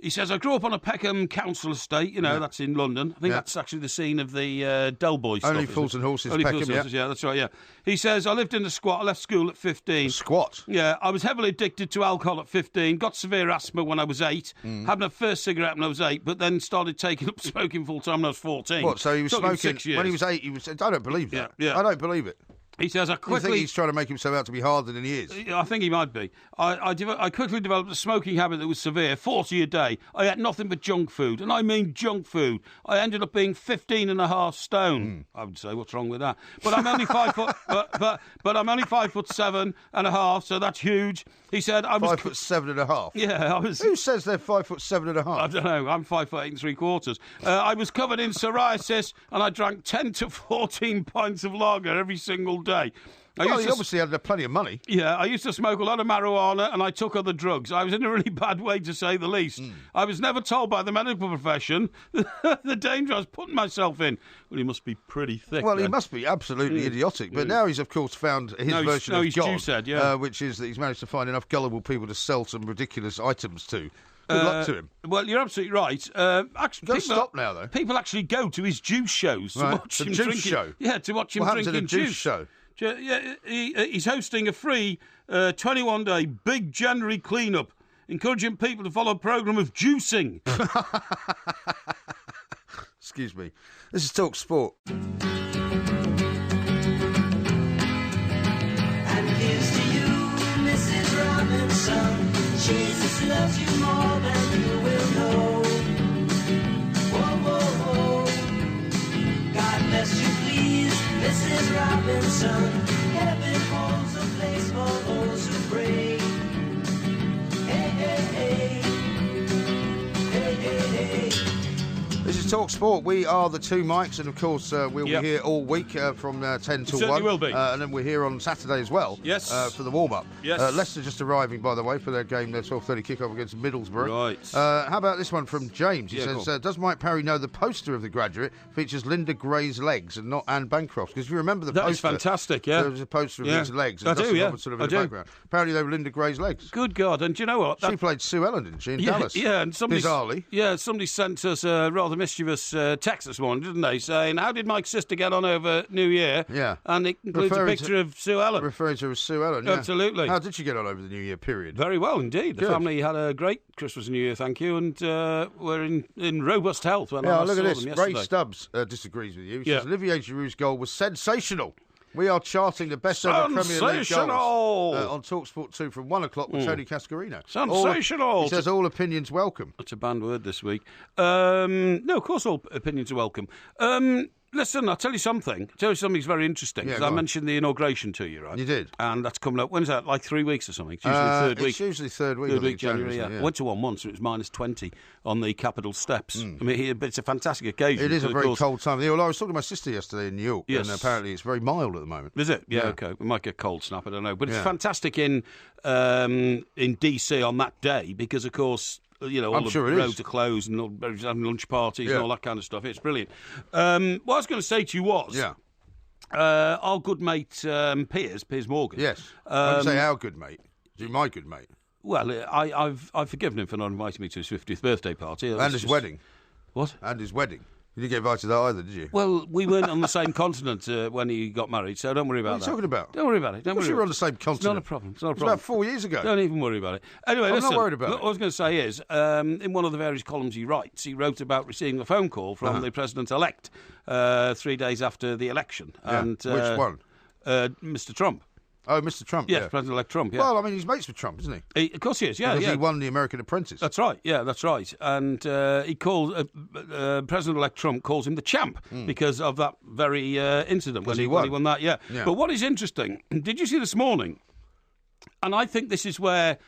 He says, I grew up on a Peckham council estate, that's in London. I think that's actually the scene of the Del Boy stuff. Only Fools and Horses, Only Peckham, Fools and Horses, yeah, that's right, yeah. He says, I lived in the squat, I left school at 15. Squat? Yeah, I was heavily addicted to alcohol at 15, got severe asthma when I was 8, had my first cigarette when I was 8, but then started taking up smoking full-time when I was 14. What, so he was smoking 6 years. when he was 8, I don't believe that. Yeah. I don't believe it. He says, I You quickly... think he's trying to make himself out to be harder than he is? I think he might be. I quickly developed a smoking habit that was severe, 40 a day. I ate nothing but junk food, and I mean junk food. I ended up being 15 and a half stone. I would say, what's wrong with that? But I'm only 5 foot, but I'm only 5'7" and a half, so that's huge. He said I was 5'7" and a half. Yeah, I was. Who says they're 5'7" and a half? I don't know. I'm 5'8" and 3/4. I was covered in psoriasis, and I drank 10 to 14 pints of lager every single day. He obviously had plenty of money. Yeah, I used to smoke a lot of marijuana and I took other drugs. I was in a really bad way, to say the least. I was never told by the medical profession the danger I was putting myself in. Well, he must be pretty thick. Well, then. he must be absolutely idiotic. But now he's, of course, found his version of God, Juiced, which is that he's managed to find enough gullible people to sell some ridiculous items to. Good luck to him. Well, you're absolutely right. Actually, stop now, though. People actually go to his juice shows to watch him drinking. Show? Yeah, to watch him drinking juice. Juice show? Yeah, he's hosting a free 21-day big January clean-up, encouraging people to follow a programme of juicing. Excuse me. This is Talk Sport. And here's to you, Mrs. Robinson. Jesus loves you more than you will know. Whoa, whoa, whoa. God bless you, please, Mrs. Robinson. Heaven holds a place for those who pray. Hey, hey, hey. Hey, hey, hey. This is Talk Sport. We are the two mics, and of course we'll be here all week from 10 till 1. Will be. And then we're here on Saturday as well. Yes. For the warm-up. Yes. Leicester just arriving, by the way, for their game, their 12:30 kick-off against Middlesbrough. Right. How about this one from James? He says, does Mike Parry know the poster of The Graduate features Linda Gray's legs and not Anne Bancroft's? Because if you remember the poster... That is fantastic, yeah. There was a poster of Linda's legs. And I do, yeah. Sort of in the background. Apparently they were Linda Gray's legs. Good God. And do you know what? She played Sue Ellen, didn't she, in Dallas? Yeah, and bizarrely. Yeah, somebody sent us a rather mischievous text this morning, didn't they, saying, how did Mike's sister get on over New Year? Yeah. And it includes a picture of Sue Ellen. Referring to her as Sue Ellen, yeah. Absolutely. How did she get on over the New Year period? Very well indeed. Good. The family had a great Christmas and New Year, thank you, and were in robust health when I look saw at them this. yesterday. Ray Stubbs disagrees with you. He says Olivier Giroud's goal was sensational. We are charting the best ever Premier League goals on TalkSport 2 from 1 o'clock with Tony Cascarino. Sensational! He says all opinions welcome. That's a banned word this week. No, of course all opinions are welcome. Listen, I'll tell you something. Something's very interesting. Yeah, I mentioned the inauguration to you, right? You did. And that's coming up. When's that? Like 3 weeks or something? It's usually third week. It's usually third week. Third week, January, yeah. I went to one once, and it was -20 on the Capitol steps. I mean, it's a fantastic occasion. It is a very cold time of the year. Although I was talking to my sister yesterday in New York, yes. and apparently it's very mild at the moment. Is it? Yeah, okay. We might get cold snap, I don't know. But it's fantastic in DC on that day because, of course... all the roads are closed and everybody's having lunch parties and all that kind of stuff. It's brilliant. What I was going to say to you was... our good mate Piers Morgan. Yes. I would say our good mate. My good mate. Well, I've forgiven him for not inviting me to his 50th birthday party. And his wedding. What? And his wedding. You didn't get invited to that either, did you? Well, we weren't on the same continent when he got married, so don't worry about that. What are you talking about? Don't worry about it. You were on the same continent. It's not a problem. It's about 4 years ago. Don't even worry about it. Anyway, I'm listen. not worried about it. What I was going to say is, in one of the various columns he writes, he wrote about receiving a phone call from the president-elect 3 days after the election. Yeah. And, which one? Mr. Trump. Oh, Mr. Trump, yes, President-elect Trump, yeah. Well, I mean, he's mates with Trump, isn't he? Of course he is, yeah. Because he won the American Apprentice. That's right, yeah, that's right. And he called, President-elect Trump calls him the champ because of that very incident when he won that, yeah. But what is interesting, did you see this morning, and I think this is where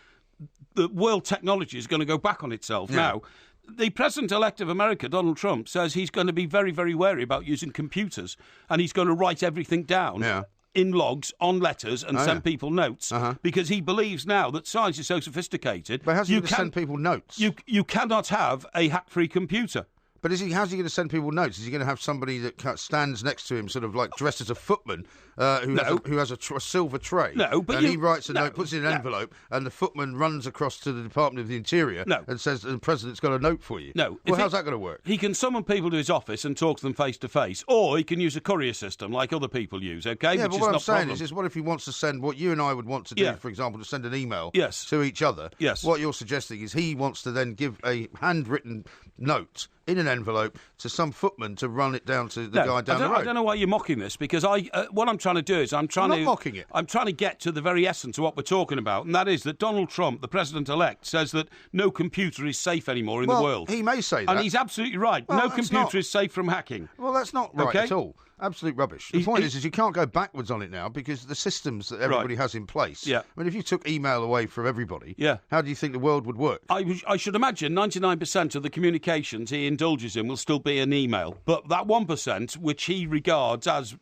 the world technology is going to go back on itself now, the President-elect of America, Donald Trump, says he's going to be very, very wary about using computers and he's going to write everything down. In logs, on letters, and send people notes, because he believes now that science is so sophisticated. But how's he going to send people notes? You cannot have a hack-free computer. But how's he going to send people notes? Is he going to have somebody that stands next to him, sort of like dressed as a footman, who has a silver tray? No, but he writes a note, puts it in an envelope, and the footman runs across to the Department of the Interior and says, "The President's got a note for you." No. Well, how's that going to work? He can summon people to his office and talk to them face to face, or he can use a courier system like other people use. Okay? Yeah, Which but is what I'm not saying problem. is what if he wants to send what you and I would want to do, for example, to send an email to each other? Yes. What you're suggesting is he wants to then give a handwritten note in an envelope to some footman to run it down to the guy down the road. I don't know why you're mocking this, because what I'm trying to do is I'm not mocking it. I'm trying to get to the very essence of what we're talking about, and that is that Donald Trump, the president-elect, says that no computer is safe anymore in the world. He may say that. And he's absolutely right. Well, no computer is safe from hacking. Well, that's not right at all. Absolute rubbish. The point is you can't go backwards on it now because the systems that everybody has in place. Yeah. I mean, if you took email away from everybody, Yeah. how do you think the world would work? I should imagine 99% of the communications he indulges in will still be an email, but that 1%, which he regards as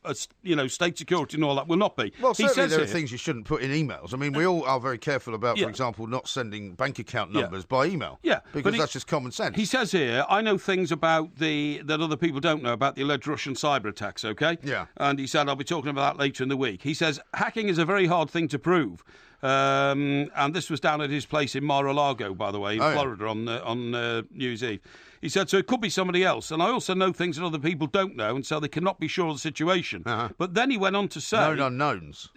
state security and all that, will not be. Well, certainly there are things you shouldn't put in emails. I mean, we all are very careful about, for example, not sending bank account numbers by email. Yeah, because that's just common sense. He says here, I know things about that other people don't know about the alleged Russian cyber attacks, okay? Yeah. And he said, I'll be talking about that later in the week. He says, hacking is a very hard thing to prove. And this was down at his place in Mar-a-Lago, by the way, in Florida on New Year's Eve. He said, so it could be somebody else. And I also know things that other people don't know, and so they cannot be sure of the situation. But then he went on to say... Known unknowns.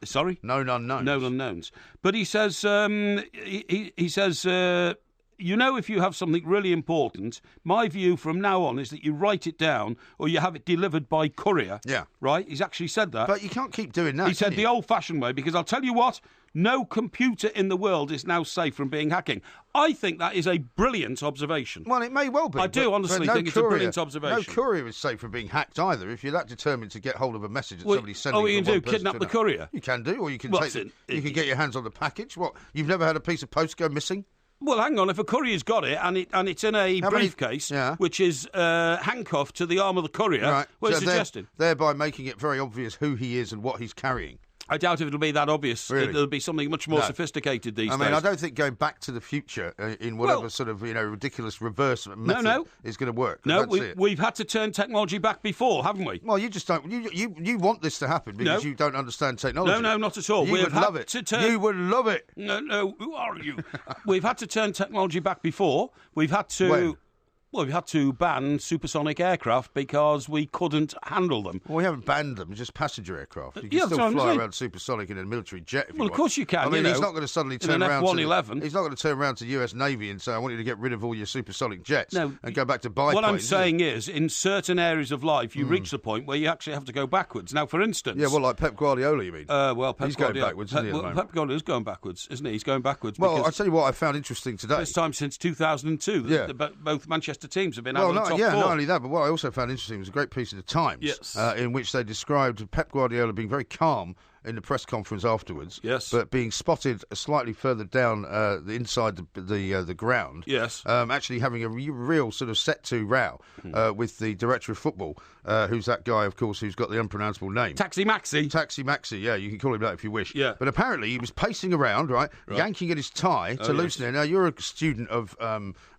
Sorry? Known unknowns. Known unknowns. But he says... he says... if you have something really important, my view from now on is that you write it down or you have it delivered by courier. Yeah. Right? He's actually said that. But you can't keep doing that. He said the old-fashioned way, because I'll tell you what, no computer in the world is now safe from being hacking. I think that is a brilliant observation. Well, it may well be. I do honestly think it's a brilliant observation. No courier is safe from being hacked either. If you're that determined to get hold of a message that somebody's sending... Oh, you can do, kidnap the courier? You can do, or you can you can get your hands on the package. What, you've never had a piece of post go missing? Well, hang on. If a courier's got it and it's in a briefcase, which is handcuffed to the arm of the courier, what are you suggesting? Thereby making it very obvious who he is and what he's carrying. I doubt if it'll be that obvious. Really? It'll be something much more sophisticated these days. I mean, I don't think going back to the future in whatever sort of ridiculous reverse method is going to work. No, we've had to turn technology back before, haven't we? Well, you just don't. You want this to happen because you don't understand technology. No, not at all. You would love it. You would love it. No, who are you? We've had to turn technology back before. We've had to. When? Well, we had to ban supersonic aircraft because we couldn't handle them. Well, we haven't banned them, just passenger aircraft. You can still fly around supersonic in a military jet if you want. Of course you can. I mean, he's not going to suddenly turn around F-111. He's not going to turn around to US Navy and say, I want you to get rid of all your supersonic jets and go back to biplanes. What I'm saying is, in certain areas of life, you reach the point where you actually have to go backwards. Now, for instance... Yeah, well, like Pep Guardiola, you mean? He's going backwards, isn't he, at the moment? Pep Guardiola is going backwards, isn't he? He's going backwards. Well, I'll tell you what I found interesting today. First time since 2002 that both Manchester teams have been out of the top four. Not only that, but what I also found interesting was a great piece of the Times in which they described Pep Guardiola being very calm in the press conference afterwards, but being spotted slightly further down inside the ground, actually having a real sort of set-to row with the director of football, who's that guy, of course, who's got the unpronounceable name. Taxi Maxi, yeah, you can call him that if you wish. Yeah. But apparently he was pacing around, yanking at his tie to loosen it. Now, you're a student of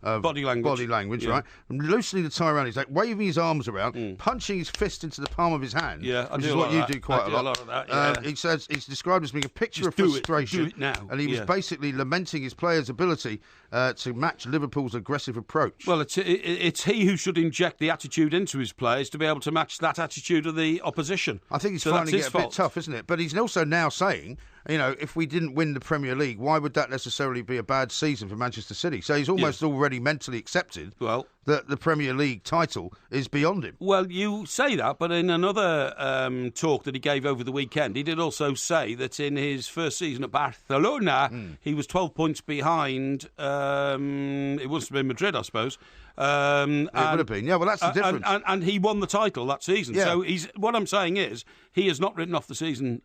body language, right? Loosening the tie around his neck, waving his arms around, punching his fist into the palm of his hand, which is what you do quite a lot. Of that, He says it's described as being a picture of frustration. Do it now. And he was basically lamenting his players' ability to match Liverpool's aggressive approach. Well, it's he who should inject the attitude into his players to be able to match that attitude of the opposition. I think he's finding it a bit tough, isn't it? But he's also now saying, if we didn't win the Premier League, why would that necessarily be a bad season for Manchester City? So he's almost already mentally accepted that the Premier League title is beyond him. Well, you say that, but in another talk that he gave over the weekend, he did also say that in his first season at Barcelona, he was 12 points behind. It must have been Madrid, I suppose. It would have been. Yeah, well, that's the difference. And he won the title that season. Yeah. So what I'm saying is he has not written off the season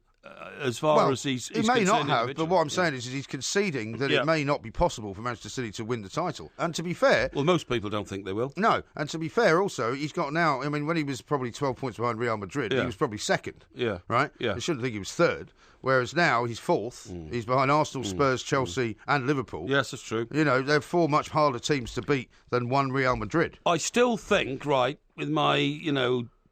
as far as he's he may not have, but what I'm saying is he's conceding that it may not be possible for Manchester City to win the title. And to be fair... Well, most people don't think they will. No, and to be fair also, he's got now... I mean, when he was probably 12 points behind Real Madrid, he was probably second. Yeah. Right? Yeah. I shouldn't think he was third. Whereas now he's fourth. He's behind Arsenal, Spurs, Chelsea and Liverpool. Yes, that's true. You know, they're four much harder teams to beat than one Real Madrid. I still think, right, with my,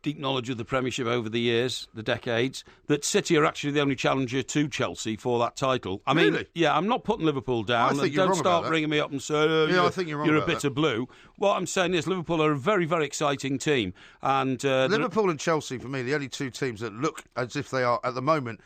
deep knowledge of the Premiership over the years, the decades, that City are actually the only challenger to Chelsea for that title. I mean, I'm not putting Liverpool down. I think you're don't wrong start about that. ringing me up and say, I think you're wrong you're a about bit that. of blue. What I'm saying is Liverpool are a very, very exciting team. And Liverpool and Chelsea, for me, the only two teams that look as if they are, at the moment,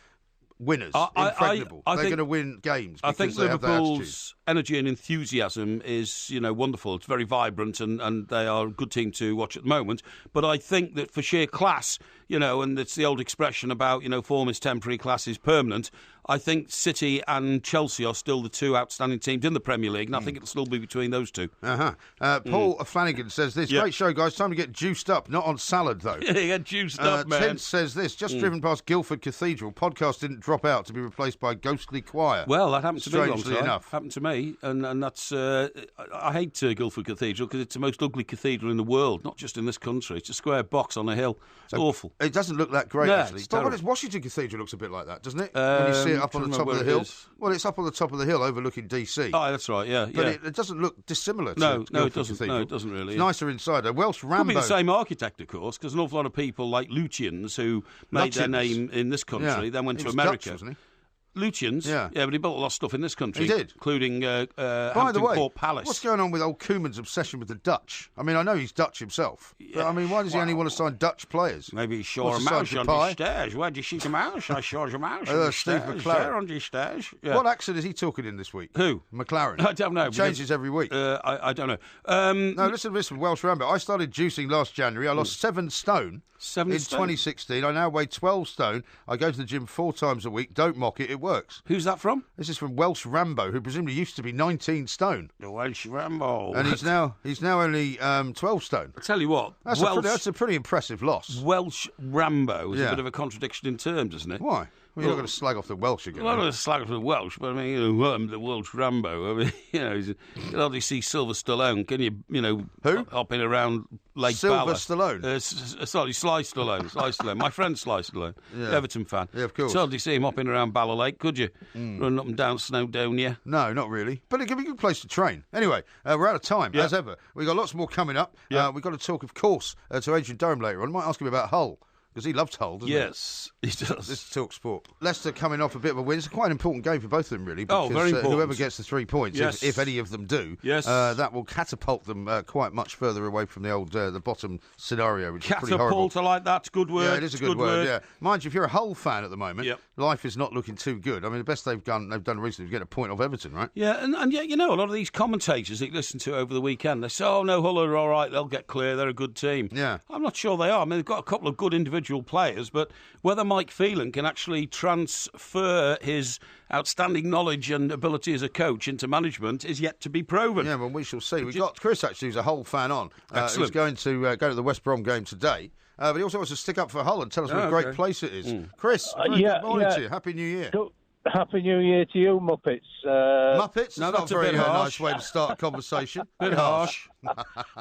winners, impregnable. They're going to win games. I think they have that attitude. Liverpool's energy and enthusiasm is, wonderful. It's very vibrant, and they are a good team to watch at the moment. But I think that for sheer class, and it's the old expression about, form is temporary, class is permanent. I think City and Chelsea are still the two outstanding teams in the Premier League, and I think it'll still be between those two. Paul Flanagan says this, great show, guys. Time to get juiced up, not on salad, though. Get juiced up, man. Tim says this, just driven past Guilford Cathedral, podcast didn't drop out to be replaced by a ghostly choir. Well, that happened to me a long Strangely time. enough. Happened to me, and that's... I hate Guilford Cathedral because it's the most ugly cathedral in the world, not just in this country. It's a square box on a hill. It's awful. It doesn't look that great, actually. But Washington Cathedral looks a bit like that, doesn't it? When you see it up on the top of the hill. Well, it's up on the top of the hill overlooking DC. Oh, that's right, yeah. But it doesn't look dissimilar to Guilford it doesn't. Cathedral. No, it doesn't really. It's nicer inside. A Welsh Rambo. Could be the same architect, of course, because an awful lot of people like Lutyens who made their name in this country, then went to America. Dutch, wasn't he? Lutyens, but he built a lot of stuff in this country. He did. Including By Hampton the way, Court Palace. What's going on with old Koeman's obsession with the Dutch? I mean, I know he's Dutch himself, but I mean, why does he only want to sign Dutch players? Maybe he saw a mouse on the stairs. Where'd you see the mouse? I saw the mouse on the Steve stairs. McLaren. There on the stairs. Yeah. What accent is he talking in this week? Who? McLaren. I don't know. It changes every week. I don't know. No, listen to this from Welsh Rambo. I started juicing last January. I lost 7 stone. 7 in stone? 2016. I now weigh 12 stone. I go to the gym 4 times a week. Don't mock it. It works. Who's that from? This is from Welsh Rambo, who presumably used to be 19 stone. The Welsh Rambo. And he's now only 12 stone. I tell you what. That's a pretty impressive loss. Welsh Rambo is a bit of a contradiction in terms, isn't it? Why? Well, you're not going to slag off the Welsh again. Well, I'm not going to slag off the Welsh, but I mean, I'm the Welsh Rambo. I mean, you can hardly see Silver Stallone, can you? Who? Hopping around Lake Silver Bala. Stallone? Sorry, Sly Stallone. My friend Sly Stallone, Everton fan. Yeah, of course. You hardly see him hopping around Bala Lake, could you? Running up and down Snowdonia. No, not really. But it could be a good place to train. Anyway, we're out of time, as ever. We've got lots more coming up. We've got to talk, of course, to Adrian Durham later on. I might ask him about Hull. Because he loves Hull, doesn't he? Yes, he does. This is Talk Sport. Leicester coming off a bit of a win. It's quite an important game for both of them, really. Because, very important. Whoever gets the 3 points, if any of them do, that will catapult them quite much further away from the old the bottom scenario, which is pretty horrible. Catapult, I like that. Good word. Yeah, it is a good word. Yeah, mind you, if you're a Hull fan at the moment, life is not looking too good. I mean, the best they've done recently is get a point off Everton, right? Yeah, and yet, a lot of these commentators that you listen to over the weekend, they say, "Oh no, Hull are all right. They'll get clear. They're a good team." Yeah, I'm not sure they are. I mean, they've got a couple of good individual players, but whether Mike Phelan can actually transfer his outstanding knowledge and ability as a coach into management is yet to be proven. Yeah, well, we shall see. We've got Chris, actually, who's a Hull fan on. Excellent. He's going to go to the West Brom game today. But he also wants to stick up for Hull and tell us what a great place it is. Chris, good morning to you. Happy New Year. Happy New Year to you, Muppets. Muppets? No, that's not a very nice way to start a conversation. Bit harsh.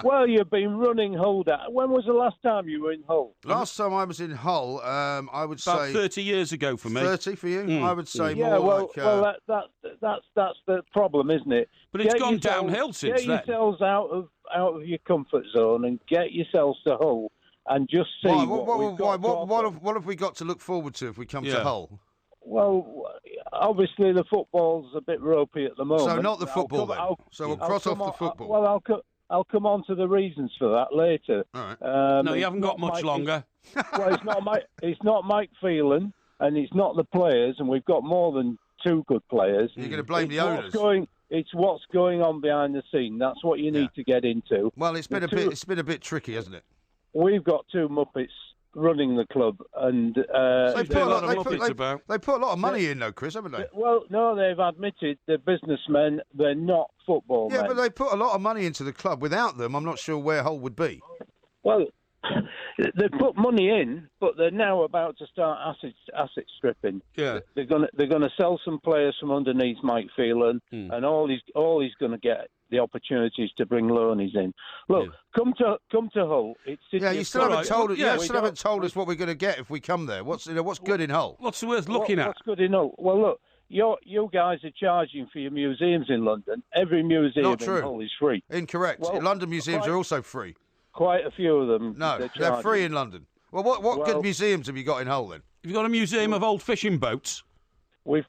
Well, you've been running Hull down. When was the last time you were in Hull? Last time I was in Hull, I would say... About 30 years ago for me. 30 for you? I would say that's the problem, isn't it? But it's gone downhill since then. Get yourselves out of your comfort zone and get yourselves to Hull and just see what have we got to look forward to if we come to Hull? Well, obviously the football's a bit ropey at the moment. So not the football then. So we'll cross off the football. Well, I'll come on to the reasons for that later. All right. No, you haven't got much longer. Well, it's not Mike Phelan, and it's not the players, and we've got more than 2 good players. You're going to blame the owners. It's what's going on behind the scene. That's what you need to get into. Well, it's been a bit tricky, hasn't it? We've got 2 Muppets running the club, and they put a lot of money in, though, Chris, haven't they? Well, no, they've admitted they're businessmen. They're not football men. Yeah, but they put a lot of money into the club. Without them, I'm not sure where Hull would be. Well, They've put money in, but they're now about to start asset stripping. Yeah. They're gonna sell some players from underneath Mike Phelan, and all he's going to get the opportunities to bring loanies in. Look, come to Hull. You still haven't told us. You still haven't told us what we're going to get if we come there. What's good in Hull? What's worth looking at? What's good in Hull? Well, look. You guys are charging for your museums in London. Every museum in Hull is free. Incorrect. Well, London museums are also free. Quite a few of them. No, they're free in London. Well, what good museums have you got in Hull then? You've got a museum of old fishing boats. We've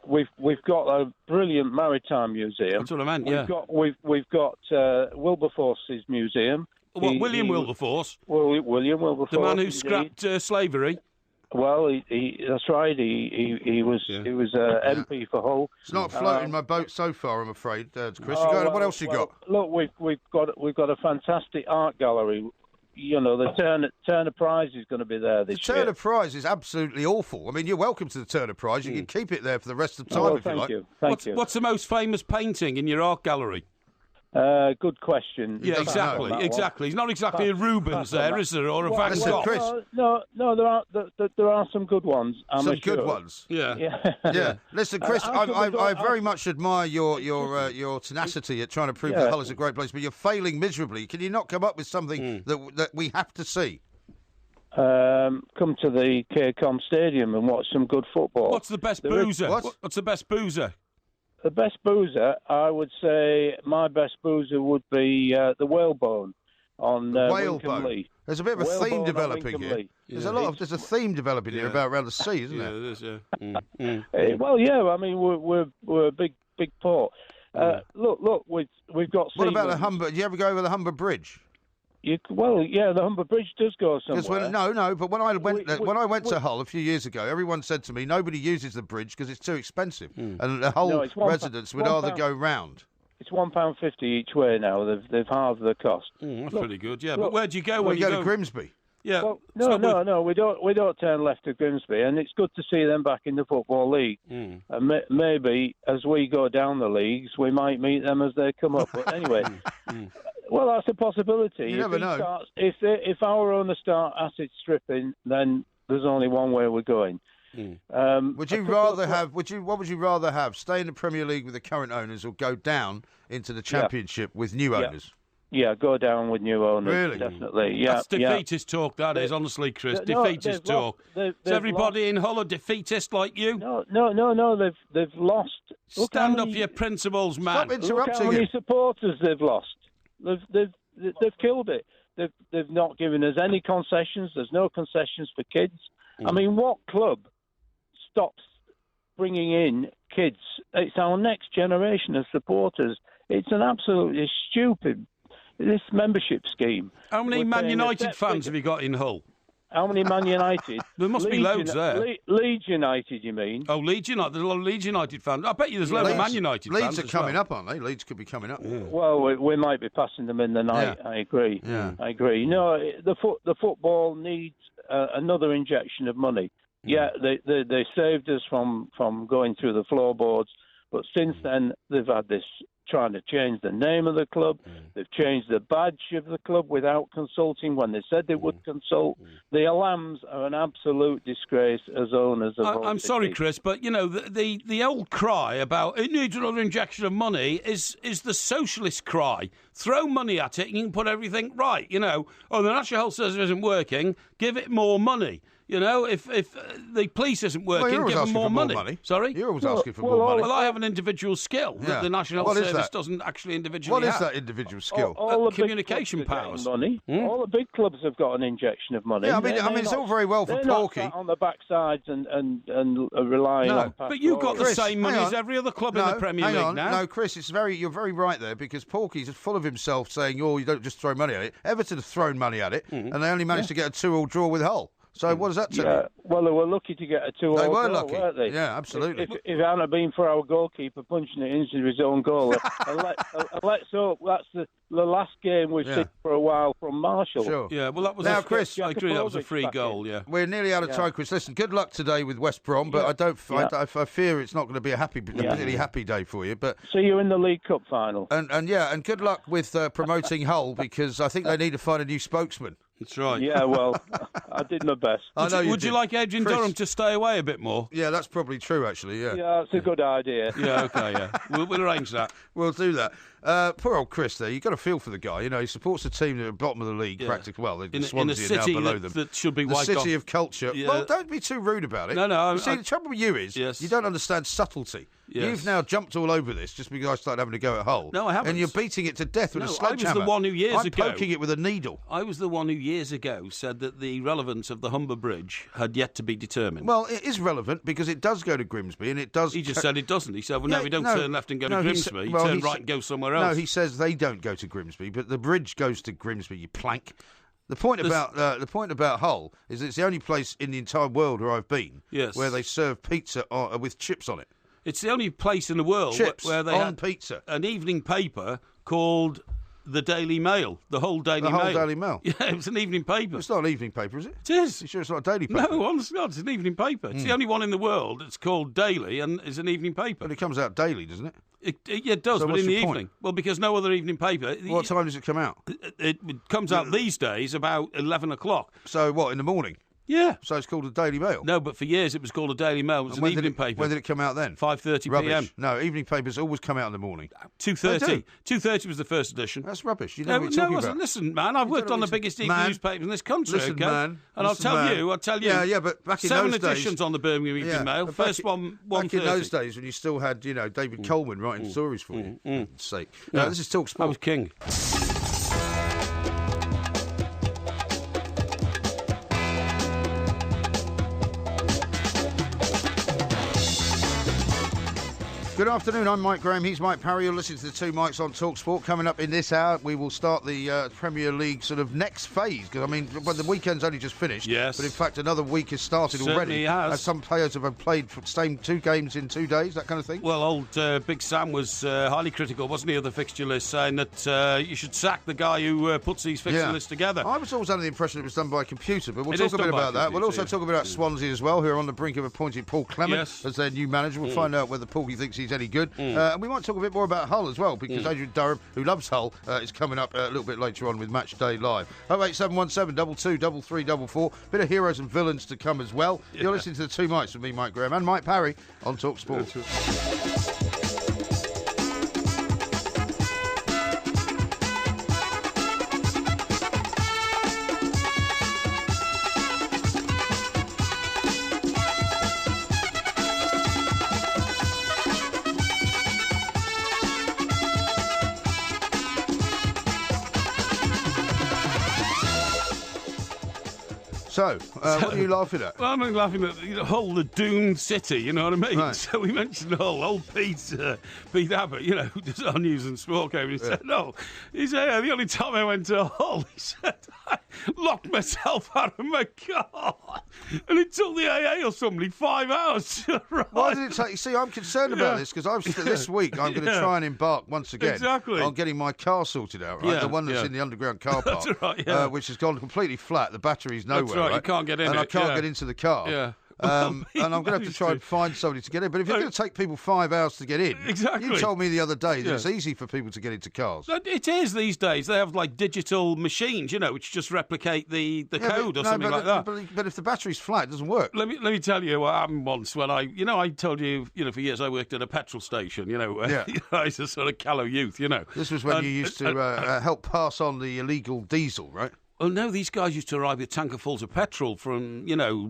got a brilliant maritime museum. That's what I meant. We've got Wilberforce's museum. William Wilberforce? William Wilberforce. The man who scrapped slavery. Well, that's right. He was MP for Hull. It's not floating my boat so far, I'm afraid, Chris. What else you got? Look, we've got a fantastic art gallery. You know, the Turner Prize is going to be there this year. The Turner Prize is absolutely awful. I mean, you're welcome to the Turner Prize. You can keep it there for the rest of the time if you like. Thank you. What's the most famous painting in your art gallery? Good question. Yeah, exactly. He's not exactly a Rubens there, is there, or a Van Gogh? Chris. No, there are some good ones. Good ones. Yeah. Listen, Chris, I very much admire your tenacity at trying to prove that Hull is a great place, but you're failing miserably. Can you not come up with something that we have to see? Come to the KCOM Stadium and watch some good football. What's the best boozer? What's the best boozer? The best boozer, I would say, my best boozer would be the Whalebone on Wincoln Lee. There's a bit of a theme developing here. There's a theme developing here about around the sea, isn't there? Yeah, there is. Well, yeah. I mean, we're a big port. Look, we've got. What about the Humber? Do you ever go over the Humber Bridge? The Humber Bridge does go somewhere. But when I went to Hull a few years ago, everyone said to me, nobody uses the bridge because it's too expensive, and the Hull residents would rather go round. It's £1.50 each way now. They've halved the cost. That's pretty good. Yeah, but where do you go when you go to Grimsby? Yeah. Well, no. We don't turn left to Grimsby, and it's good to see them back in the Football League. And maybe as we go down the leagues, we might meet them as they come up. But anyway. Well, that's a possibility. You never know. If our owners start asset stripping, then there's only one way we're going. What would you rather have? Stay in the Premier League with the current owners, or go down into the Championship with new owners? Yeah, go down with new owners. Really? Definitely. Yeah. That's defeatist talk. That is, honestly, Chris. Defeatist talk. Is everybody in Hull a defeatist like you? No. They've lost. Stand up for your principles, man. Stop interrupting Look how many supporters they've lost. They've killed it. They've not given us any concessions. There's no concessions for kids. I mean, what club stops bringing in kids? It's our next generation of supporters. It's an absolutely stupid membership scheme. How many Man United fans have you got in Hull? How many Man United? There must be loads there. Leeds United, you mean? Oh, Leeds United. There's a lot of Leeds United fans. I bet you there's loads of Man United fans. Leeds are coming up, aren't they? Leeds could be coming up. Yeah. Well, we might be passing them in the night. Yeah. I agree. Yeah. I agree. No, the football needs another injection of money. Yeah, they saved us from going through the floorboards, but since then they've had this trying to change the name of the club. They've changed the badge of the club without consulting when they said they would consult. The Alams are an absolute disgrace as owners of I'm sorry, Chris, but, you know, the old cry about it needs another injection of money is the socialist cry. Throw money at it and you can put everything right, you know. Oh, the National Health Service isn't working, give it more money. You know, if the police isn't working, give them more money. Sorry? You're always asking for more money. Well, I have an individual skill that the National Health Service doesn't actually individually have. What is that individual skill? All the communication powers. Money. All the big clubs have got an injection of money. Yeah, I mean, it's all very well for Porky. They're not sat on the backsides and relying on but you've got the same money as every other club in the Premier League now. No, Chris, you're very right there, because Porky's full of himself saying, oh, you don't just throw money at it. Everton have thrown money at it, and they only managed to get a 2-2 draw with Hull. So what does that tell you? Well, they were lucky to get a 2-2 draw, They were lucky, weren't they? Yeah, absolutely. If it hadn't been for our goalkeeper punching it into his own goal, let's hope that's the last game we've seen for a while from Marshall. Sure. Yeah, well, that was now, Chris, I agree, that was a free goal, yeah. We're nearly out of time, Chris. Listen, good luck today with West Brom, but I fear it's not going to be a particularly happy day for you. But see you in the League Cup final. And good luck with promoting Hull, because I think they need to find a new spokesman. That's right. Yeah, well, I did my best. Would you like Adrian Durham to stay away a bit more? Yeah, that's probably true, actually, yeah. Yeah, that's a good idea. Yeah, OK, yeah. We'll arrange that. We'll do that. Poor old Chris there, you've got to feel for the guy. You know, he supports a team at the bottom of the league, practically. Well, Swansea in a are city now below them. that should be the wiped city off. of culture. Yeah. Well, don't be too rude about it. No. The trouble with you is you don't understand subtlety. Yes. You've now jumped all over this just because I started having a go at Hull. No, I haven't. And you're beating it to death with a sledgehammer. I was the one who I'm poking it with a needle. I was the one who years ago said that the relevance of the Humber Bridge had yet to be determined. Well, it is relevant because it does go to Grimsby and it does... He just said it doesn't. He said, well, no, we don't turn left and go to Grimsby. You turn right and go somewhere else. No, he says they don't go to Grimsby, but the bridge goes to Grimsby, you plank. The point about Hull is it's the only place in the entire world where I've been where they serve pizza with chips on it. It's the only place in the world where they had pizza. An evening paper called the Daily Mail, the whole Daily Mail. The whole Daily Mail? Yeah, it was an evening paper. It's not an evening paper, is it? It is. You sure it's not a daily paper? No, honestly, it's an evening paper. It's the only one in the world that's called Daily and is an evening paper. But it comes out daily, doesn't it? It does, so but what's in the your evening. point? Well, because no other evening paper... What time does it come out? It comes out these days about 11 o'clock. So what, in the morning? Yeah. So it's called a Daily Mail? No, but for years it was called a Daily Mail. It was an evening paper. When did it come out then? 5:30 p.m. No, evening papers always come out in the morning. 2:30. 2:30 was the first edition. That's rubbish. You know what you're talking about. Listen, man, I've worked on the biggest evening newspapers in this country. Listen, okay? man. And I'll tell you. Yeah, but back in those days... 7 editions on the Birmingham Evening Mail. First one, 1:30. Back in those days when you still had, David Coleman writing stories for you. For God's sake. This is Talk Sport. I was king. Good afternoon, I'm Mike Graham, he's Mike Parry. You're listening to the Two Mikes on Talk Sport. Coming up in this hour, we will start the Premier League sort of next phase. Because, the weekend's only just finished. Yes. But, in fact, another week has started Certainly already. Has. Some players have played for the same 2 games in 2 days, that kind of thing. Well, old Big Sam was highly critical, wasn't he, of the fixture list, saying that you should sack the guy who puts these fixture lists together. I was always under the impression it was done by a computer, but we'll talk a bit about that. We'll also talk about Swansea as well, who are on the brink of appointing Paul Clement as their new manager. We'll find out whether Porky thinks he's any good. And we might talk a bit more about Hull as well, because Adrian Durham, who loves Hull, is coming up a little bit later on with Match Day Live. 08717 22 3344. Bit of heroes and villains to come as well. You're listening to the Two Mikes with me, Mike Graham, and Mike Parry on Talk Sport. So, what are you laughing at? Well, I'm laughing at Hull, the doomed city, you know what I mean? Right. So we mentioned Hull. Old Pete Abbott, who does our news and sport, came and he said, the only time I went to Hull, he said, I locked myself out of my car. And it took the AA or somebody 5 hours to arrive. Why did it take... See, I'm concerned about this, because this week I'm going to try and embark once again on getting my car sorted out, right? The one that's in the underground car park, that's right, which has gone completely flat. The battery's nowhere, that's right? You can't get in and I can't get into the car. Yeah. And I'm going to have to try and find somebody to get in. But if you're going to take people 5 hours to get in, you told me the other day that it's easy for people to get into cars. It is these days. They have like digital machines, which just replicate the code or something like that. But if the battery's flat, it doesn't work. Let me tell you what happened once when I told you, for years I worked at a petrol station, I was a sort of callow youth, This was when you used to help pass on the illegal diesel, right? Well, no, these guys used to arrive with tankerfuls of petrol from,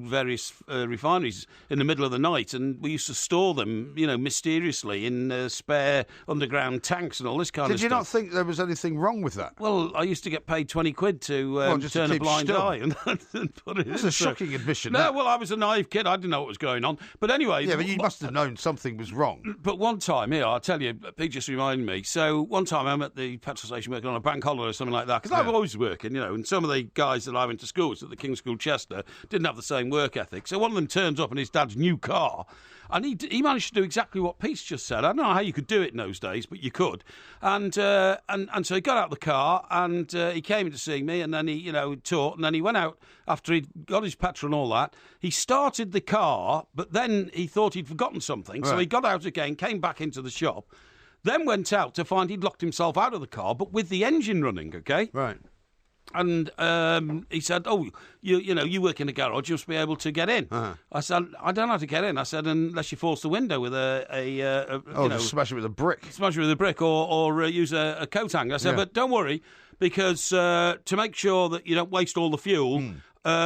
various refineries in the middle of the night, and we used to store them, mysteriously in spare underground tanks and all this kind of stuff. Did you not think there was anything wrong with that? Well, I used to get paid 20 quid to turn a blind eye and put it in. That's a shocking admission. No, well, I was a naive kid. I didn't know what was going on. But anyway... Yeah, but you must have known something was wrong. But one time, I'll tell you, Pete just reminded me. So one time I'm at the petrol station working on a bank holiday or something like that, because I'm always working, and some of the guys that I went to school with at the King's School Chester didn't have the same work ethic. So one of them turns up in his dad's new car, and he managed to do exactly what Pete's just said. I don't know how you could do it in those days, but you could. And so he got out of the car, and he came in to see me, and then he taught, and then he went out after he'd got his petrol and all that. He started the car, but then he thought he'd forgotten something, so he got out again, came back into the shop, then went out to find he'd locked himself out of the car, but with the engine running, okay? Right. And he said, "Oh, you work in a garage, you must be able to get in." I said, "I don't know how to get in." I said, "Unless you force the window with just smash it with a brick. Smash it with a brick, or use a coat hanger." I said, "But don't worry, because to make sure that you don't waste all the fuel,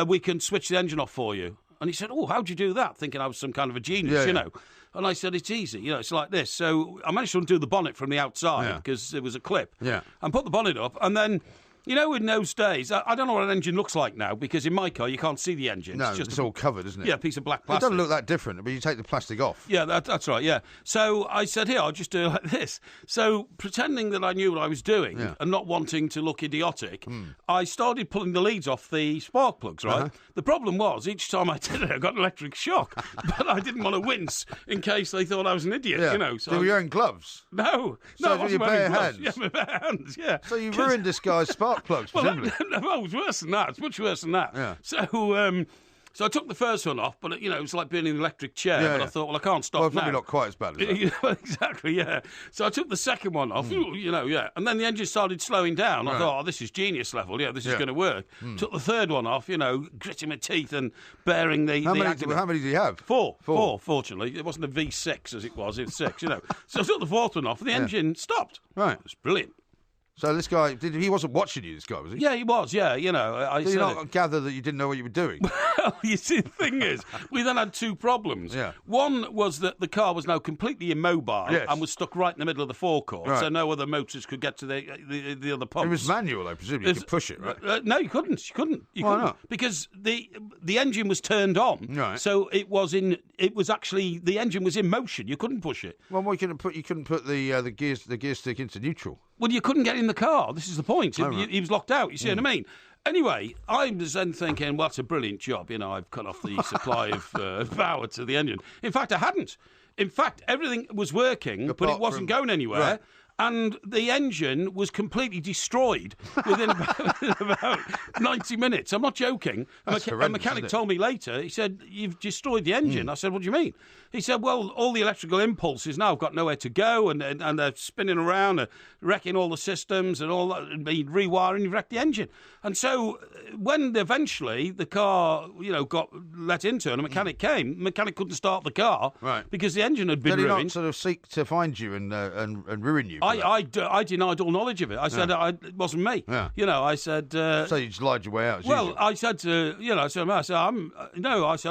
we can switch the engine off for you." And he said, "Oh, how'd you do that?" Thinking I was some kind of a genius, you know. And I said, "It's easy, it's like this." So I managed to undo the bonnet from the outside because it was a clip, and put the bonnet up, and then. In those days, I don't know what an engine looks like now, because in my car you can't see the engine. No, it's all covered, isn't it? Yeah, a piece of black It plastic. doesn't look that different, but you take the plastic off. Yeah, that's right, yeah. So I said, "Here, I'll just do it like this." So pretending that I knew what I was doing and not wanting to look idiotic, I started pulling the leads off the spark plugs, right? The problem was, each time I did it, I got an electric shock. But I didn't want to wince in case they thought I was an idiot, So you were wearing gloves? No. So I wasn't your bare wearing gloves. hands? Yeah, my bare hands, yeah. So you ruined this guy's spark plugs, presumably. No, it was worse than that. It's much worse than that. Yeah. So I took the first one off, but it was like being in an electric chair. But I thought, well, I can't stop now. now. Probably not quite as bad as that. Exactly, yeah. So I took the second one off, and then the engine started slowing down. I thought, this is genius level. Yeah, this is going to work. Took the third one off, gritting my teeth and bearing the. How many do you have? Four, fortunately. It wasn't a V6 as it was. It was 6, So I took the fourth one off, and the engine stopped. Right, it was brilliant. So this guy, he wasn't watching you, this guy, was he? Yeah, he was, yeah, Did you not gather that you didn't know what you were doing? Well, you see, the thing is, we then had two problems. Yeah. One was that the car was now completely immobile and was stuck right in the middle of the forecourt, so no other motors could get to the other pumps. It was manual, I presume. You could push it, right? No, you couldn't. Why not? Because the engine was turned on, right. So it was actually, the engine was in motion. You couldn't push it. Well, you couldn't put the gear stick into neutral. Well, you couldn't get in the car. This is the point. He was locked out. You see what I mean? Anyway, I was then thinking, well, that's a brilliant job. I've cut off the supply of power to the engine. In fact, I hadn't. In fact, everything was working, but it wasn't going anywhere. Right. And the engine was completely destroyed within about 90 minutes. I'm not joking. A mechanic told me later, he said, "You've destroyed the engine." I said, "What do you mean?" He said, "Well, all the electrical impulses now have got nowhere to go, and they're spinning around, wrecking all the systems and all that, and rewiring, you've wrecked the engine." And so when eventually the car, got let into and a mechanic came, the mechanic couldn't start the car because the engine had been ruined. Did he not sort of seek to find you and ruin you? I denied all knowledge of it. I said it wasn't me. Yeah. I said. So you just lied your way out. I said to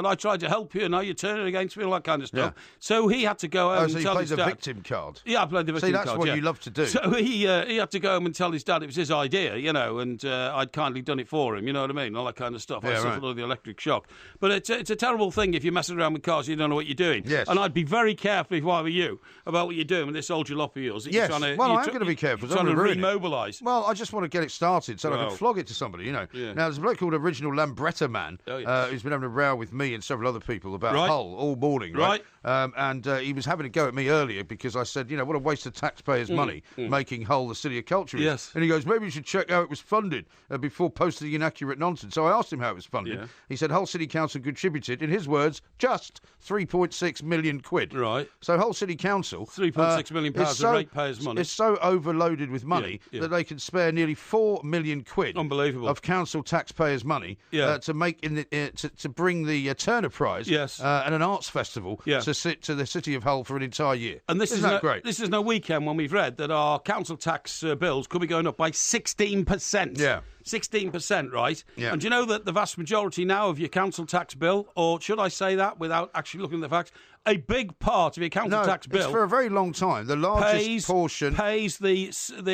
I tried to help you, and now you're turning against me, all that kind of stuff. Yeah. So he had to go home and tell his dad. So you played the victim card. Yeah, I played the victim card. See, that's what you love to do. So he had to go home and tell his dad it was his idea, and I'd kindly done it for him. You know what I mean? All that kind of stuff. I suffered all the electric shock. But it's a terrible thing if you're messing around with cars, you don't know what you're doing. Yes. And I'd be very careful if I were you about what you're doing with this old jalop of yours. Yes. Well, I'm going to be careful. Trying to remobilise. Well, I just want to get it started so I can flog it to somebody, Yeah. Now, there's a bloke called Original Lambretta Man who's been having a row with me and several other people about Hull all morning, right? And he was having a go at me earlier because I said, what a waste of taxpayers' money making Hull the city of culture is. Yes. And he goes, maybe you should check how it was funded before posting inaccurate nonsense. So I asked him how it was funded. Yeah. He said Hull City Council contributed, in his words, just 3.6 million quid. Right. So Hull City Council... 3.6 million pounds of ratepayers' money. It's so overloaded with money that they can spare nearly 4 million quid Unbelievable. Of council taxpayers' money to make to bring the Turner Prize and an arts festival to the city of Hull for an entire year. And Isn't that great? This is no weekend when we've read that our council tax bills could be going up by 16%. Yeah. 16%, right? Yeah. And do you know that the vast majority now of your council tax bill, or should I say that without actually looking at the facts, a big part of your council tax bill... it's for a very long time. The largest portion... Pays listen,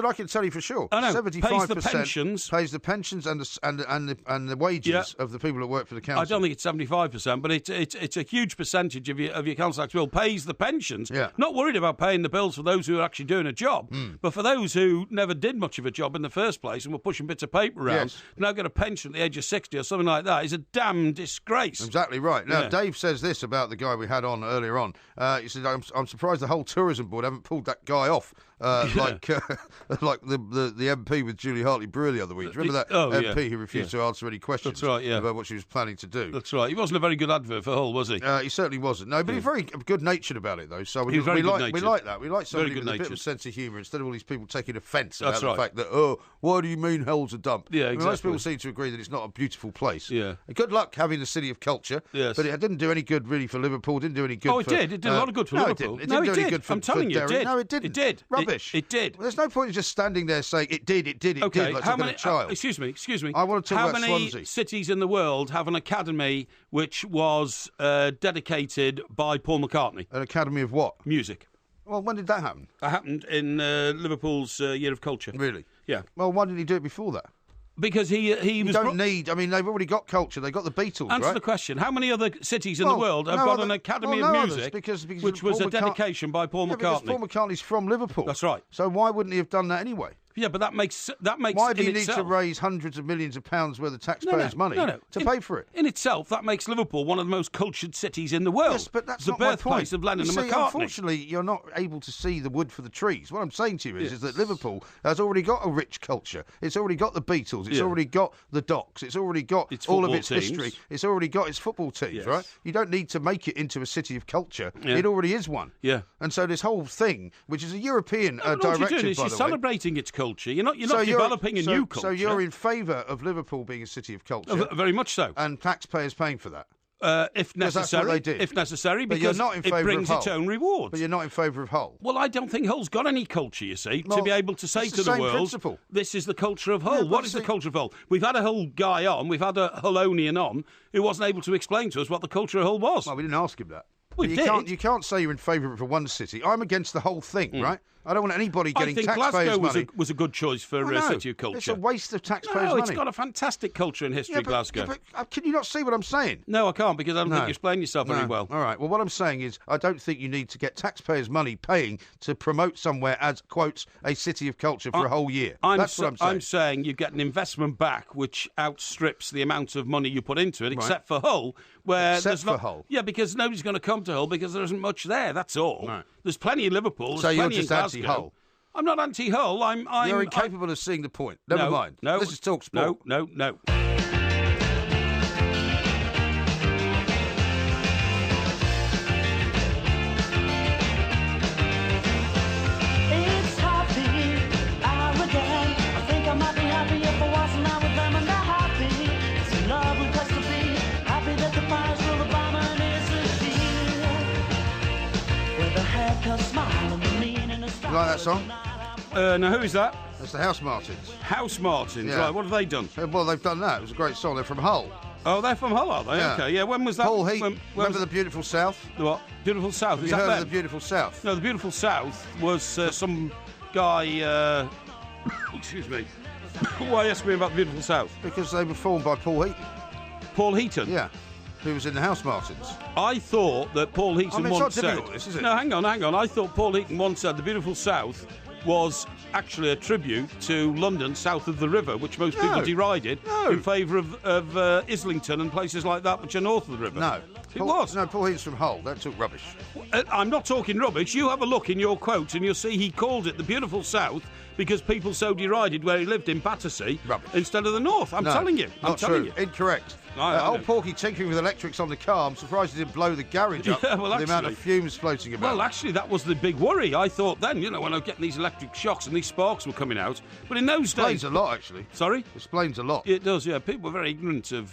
I can tell you for sure. I know. 75% pays the pensions. Pays the pensions and the wages of the people that work for the council. I don't think it's 75%, but it's a huge percentage of your council tax bill pays the pensions. Yeah. Not worried about paying the bills for those who are actually doing a job, but for those who never did much of a job in the first place and were pushing bits of paper around, now get a pension at the age of 60 or something like that is a damn disgrace. Exactly right. Now, Dave says this about the guy we had on earlier on. He said, I'm surprised the whole tourism board haven't pulled that guy off like the MP with Julie Hartley-Brewer the other week. Remember that MP who refused to answer any questions about what she was planning to do? That's right. He wasn't a very good advert for Hull, was he? He certainly wasn't. No, but he was very good-natured about it, though. So we like that. We like somebody with a bit of a sense of humour instead of all these people taking offence about the fact that, why do you mean Hull's a dump? Yeah, exactly. Most people seem to agree that it's not a beautiful place. Yeah. And good luck having the city of culture. Yes. But it didn't do any good really for Liverpool. Didn't do any good. It did. It did a lot of good for Liverpool. It didn't do any good for I'm telling you, it did. No, it didn't. It did. Rubbish. It did. Well, there's no point in just standing there saying it did, okay, like how talking many, to a child. Excuse me. I want to talk about How many Swansea. cities in the world have an academy which was dedicated by Paul McCartney? An academy of what? Music. Well, when did that happen? That happened in Liverpool's Year of Culture. Really? Yeah. Well, why didn't he do it before that? Because he was... don't need... I mean, they've already got culture. They've got the Beatles, Answer the question. How many other cities in the world have got an Academy of Music which was a dedication by Paul McCartney? Because Paul McCartney's from Liverpool. That's right. So why wouldn't he have done that anyway? Yeah, but that makes Why do you need to raise hundreds of millions of pounds worth of taxpayers' money to pay for it? In itself, that makes Liverpool one of the most cultured cities in the world. Yes, but that's the not my birthplace point. of Lennon and see, McCartney. Unfortunately, you're not able to see the wood for the trees. What I'm saying to you is that Liverpool has already got a rich culture. It's already got the Beatles. It's already got the Docks. It's already got all of its history. It's already got its football teams, right? You don't need to make it into a city of culture. Yeah. It already is one. Yeah. And so this whole thing, which is a European directive, what you're doing is by you're the way. celebrating its culture. You're not developing a new culture. So you're in favour of Liverpool being a city of culture? Very much so. And taxpayers paying for that? If necessary. That's what they did. If necessary, But because you're not in favour it brings of its Hull. own rewards. But you're not in favour of Hull? Well, I don't think Hull's got any culture, you see, Well, to be able to say it's to the the same world, principle. this is the culture of Hull. Yeah, What but is the see- culture of Hull? We've had a Hull guy on, we've had a Hullonian on, who wasn't able to explain to us what the culture of Hull was. Well, we didn't ask him that. We you did. You can't say you're in favour of one city. I'm against the whole thing, right? I don't want anybody getting I think taxpayers' Glasgow money. was a good choice for Well, no, City of Culture. It's a waste of taxpayers' No, money. it's got a fantastic culture and history, Glasgow. But can you not see what I'm saying? No, I can't, because I don't think you explain yourself very well. All right. Well, what I'm saying is I don't think you need to get taxpayers' money paying to promote somewhere as, quotes, a city of culture for a whole year. That's what I'm saying. I'm saying you get an investment back which outstrips the amount of money you put into it, except for Hull, where Except for Hull? Yeah, because nobody's going to come to Hull because there isn't much there, that's all. Right. There's plenty in Liverpool, So there's you're plenty just in Glasgow. anti-Hull? I'm not anti-Hull, You're incapable of seeing the point. Never mind. No. This is Talk Sport. No. It's happy hour again. I think I might be happy if I wasn't out with them and they're happy. It's in love with us to be happy that the fire's full of bomber and is a shield. With a haircut, smile and the meaning of You like that song? Now, who is that? That's the House Martins. House Martins, Yeah. right, what have they done? Well, they've done that. It was a great song. They're from Hull. Oh, they're from Hull, are they? Yeah. Okay, yeah, when was that? Paul Heaton. When Remember was the Beautiful South? the what? Beautiful South, Have is you that heard them? of the Beautiful South? No, the Beautiful South was some guy. Excuse me. Why ask me about the Beautiful South? Because they were formed by Paul Heaton. Paul Heaton. Yeah. Who was in the House Martins. I thought that Paul Heaton I mean, it's once not said. difficult, this, is it? No, hang on. I thought Paul Heaton once said the Beautiful South was actually a tribute to London south of the river, which most people derided in favour of Islington and places like that, which are north of the river. No. It was. No, Paul Heaton's from Hull. Don't talk rubbish. I'm not talking rubbish. You have a look in your quote and you'll see he called it the Beautiful South because people so derided where he lived in Battersea instead of the north. I'm telling you. I'm Not telling true. you. Incorrect. I know. Old Porky tinkering with electrics on the car. I'm surprised he didn't blow the garage up Yeah, well, with the amount of actually- fumes floating about. Well, actually, that was the big worry. I thought then, when I was getting these electric shocks and these sparks were coming out. But in those Explains days... a lot, actually. Sorry? Explains a lot. It does, yeah. People were very ignorant of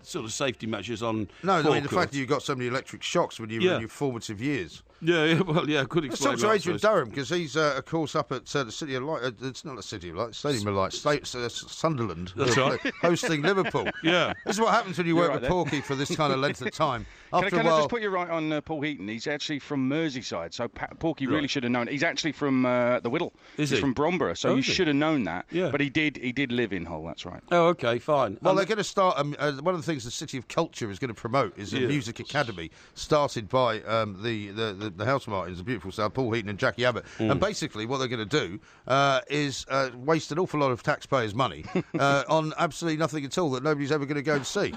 sort of safety measures on No, I mean, the forecourt. fact that you got so many electric shocks when you were in your formative years. Yeah, well, yeah, I could Let's explain talk to that, Adrian I suppose. Durham, because he's, of course, up at the City of Light. It's not the City of Light, Stadium of Light, Sunderland. That's right. Hosting Liverpool. Yeah. This is what happens when you work right with there. Porky for this kind of length of time. Can After a I while, just put you right on Paul Heaton? He's actually from Merseyside, so Porky really should have known. He's actually from the Whittle. Is He's he? from Bromborough, so Oh, you is he? should have known that. Yeah. But he did live in Hull, that's right. Oh, okay, fine. well, they're going to start. One of the things the City of Culture is going to promote is a music academy started by the House Martins, the Beautiful South, Paul Heaton and Jackie Abbott. And basically, what they're going to do is waste an awful lot of taxpayers' money on absolutely nothing at all that nobody's ever going to go and see.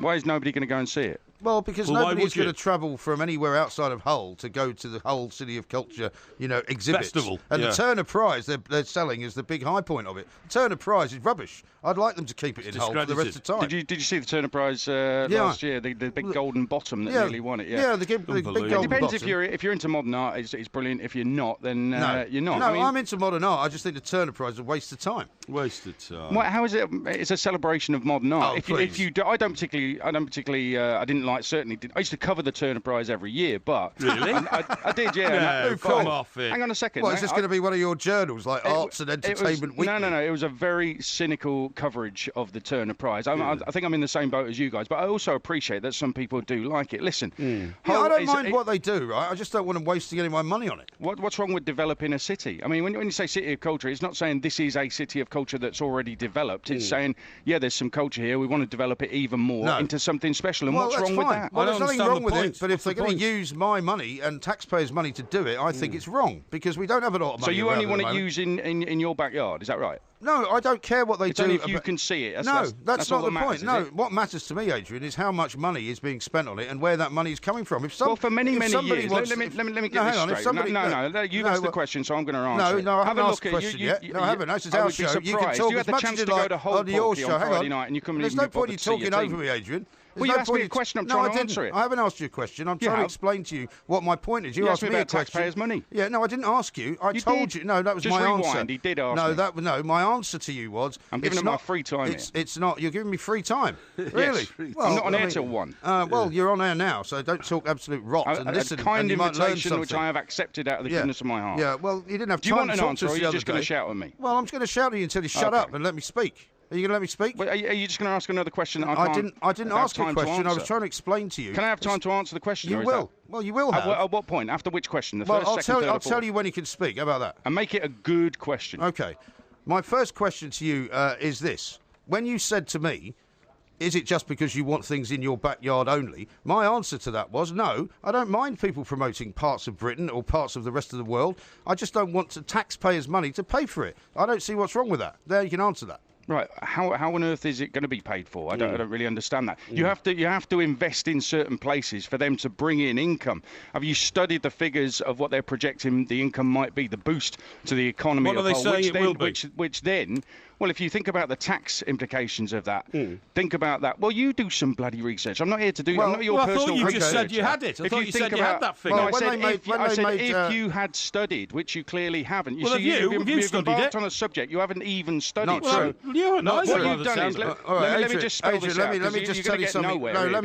Why is nobody going to go and see it? Well, because Well, why nobody's would you? going to travel from anywhere outside of Hull to go to the Hull City of Culture, exhibits. Festival, And yeah. the Turner Prize they're selling is the big high point of it. The Turner Prize is rubbish. I'd like them to keep it in Hull for the rest of the time. Did you see the Turner Prize last year? The big golden bottom that nearly won it. Yeah, the big golden It depends bottom. if you're into modern art, it's brilliant. If you're not, then you're not. No, I mean, I'm into modern art. I just think the Turner Prize is a waste of time. Wasted time. how is it? It's a celebration of modern art. Oh, please. If you do, I didn't like. Certainly, I used to cover the Turner Prize every year, but Really? I did. Yeah. No, come off it. Hang on a second. What, is this going to be one of your journals, like Arts and Entertainment Weekly? No. It was a very cynical coverage of the Turner Prize. I think I'm in the same boat as you guys, but I also appreciate that some people do like it. Listen, Yeah, I don't mind what they do, right? I just don't want them wasting any of my money on it. What's wrong with developing a city? I mean, when you say city of culture, it's not saying this is a city of culture that's already developed. It's saying, there's some culture here. We want to develop it even more into something special. And Well, what's that's wrong fine. with that? Well, there's nothing wrong with it, but if What's they're the going point? to use my money and taxpayers' money to do it, I think it's wrong, because we don't have a lot of money. So you only around at want the it moment. used in your backyard, is that right? No, I don't care what they It's do. only if you can see it. That's all not the that point. matters, No, is it? what matters to me, Adrian, is how much money is being spent on it and where that money is coming from. Well, for many years. Wants, Let me get no, this hang on, if straight. somebody, You've asked the question, so I'm going to answer it. No, I Have haven't a asked look the at question yet. No, I haven't. This is I our would be show. You can surprised. talk You had as the much chance as to you go like to Hull on your Porky show. on Hang Friday on. night, and you couldn't There's even no be point bothered in to see your talking team. over me, Adrian. Well, you asked me a question. I'm No, trying I to didn't. answer it. I haven't asked you a question. I'm trying to explain to you what my point is. You asked me me a about question. taxpayers' money. Yeah, no, I didn't ask you. I told you. No, that was Just my rewind. answer. He did ask me. No, my answer to you was. I'm giving it's up my not- free time It's not. You're giving me free time. Really? Yes. I'm not on air till 1. Well, you're on air now, so don't talk absolute rot and listen. A kind and you might learn invitation which something. I have accepted out of the goodness of my heart. Yeah, well, you didn't have Do you time want to an talk answer, to or us are the you other just going day. to shout at me? Well, I'm just going to shout at you until you shut Okay. up and let me speak. Are you going to let me speak? Are you just going to ask another question that I can't? I didn't have ask a time to question. I was answer? trying to explain to you. Can I have time to answer the question? You or is will. that- Well, you will have. At what point? After which question? The Well, first, I'll second, tell third, you. or I'll tell fourth? you when you can speak. How about that? And make it a good question. Okay. My first question to you is this: when you said to me, "Is it just because you want things in your backyard only?" My answer to that was no. I don't mind people promoting parts of Britain or parts of the rest of the world. I just don't want taxpayers' money to pay for it. I don't see what's wrong with that. There, you can answer that. Right, how on earth is it going to be paid for? I don't really understand that. You have to invest in certain places for them to bring in income. Have you studied the figures of what they're projecting the income might be, the boost to the economy? What are they saying it will be? Which then, well, if you think about the tax implications of that, think about that. Well, you do some bloody research. I'm not here to do. I'm not your I personal. thought you just researcher. said you had it. I thought you said you had that figure. No, Well, I said if you had studied, which you clearly haven't. Well, have you? Have you studied embarked it? on a subject you haven't even studied. Not true. Yeah, no, What it's you've done is let me just spell this out. Let me just tell you something. Let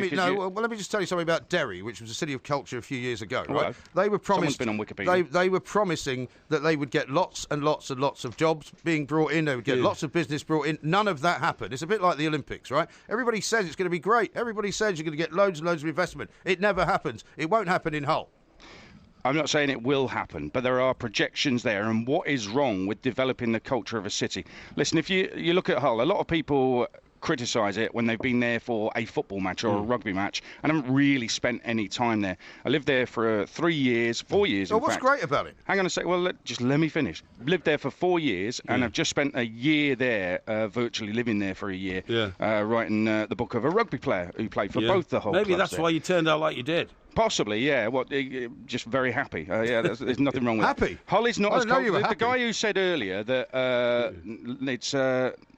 me just tell you something about Derry, which was a city of culture a few years ago. Right? They were promised. Someone's been on Wikipedia. They were promising that they would get lots and lots and lots of jobs being brought in. They would get lots of business brought in. None of that happened. It's a bit like the Olympics, right? Everybody says it's going to be great. Everybody says you're going to get loads and loads of investment. It never happens. It won't happen in Hull. I'm not saying it will happen, but there are projections there. And what is wrong with developing the culture of a city? Listen, if you look at Hull, a lot of people criticise it when they've been there for a football match or a rugby match and haven't really spent any time there. I lived there for 4 years in what's fact. great about it? Hang on a sec. Well, just let me finish. Lived there for 4 years and I've just spent a year there, virtually living there for a year, writing the book of a rugby player who played for both the Hull Maybe clubs that's there. why you turned out like you did. Possibly, yeah. Just very happy. There's nothing wrong with Happy? that. Hull is not I as didn't know you were cultural. The happy. guy who said earlier that it's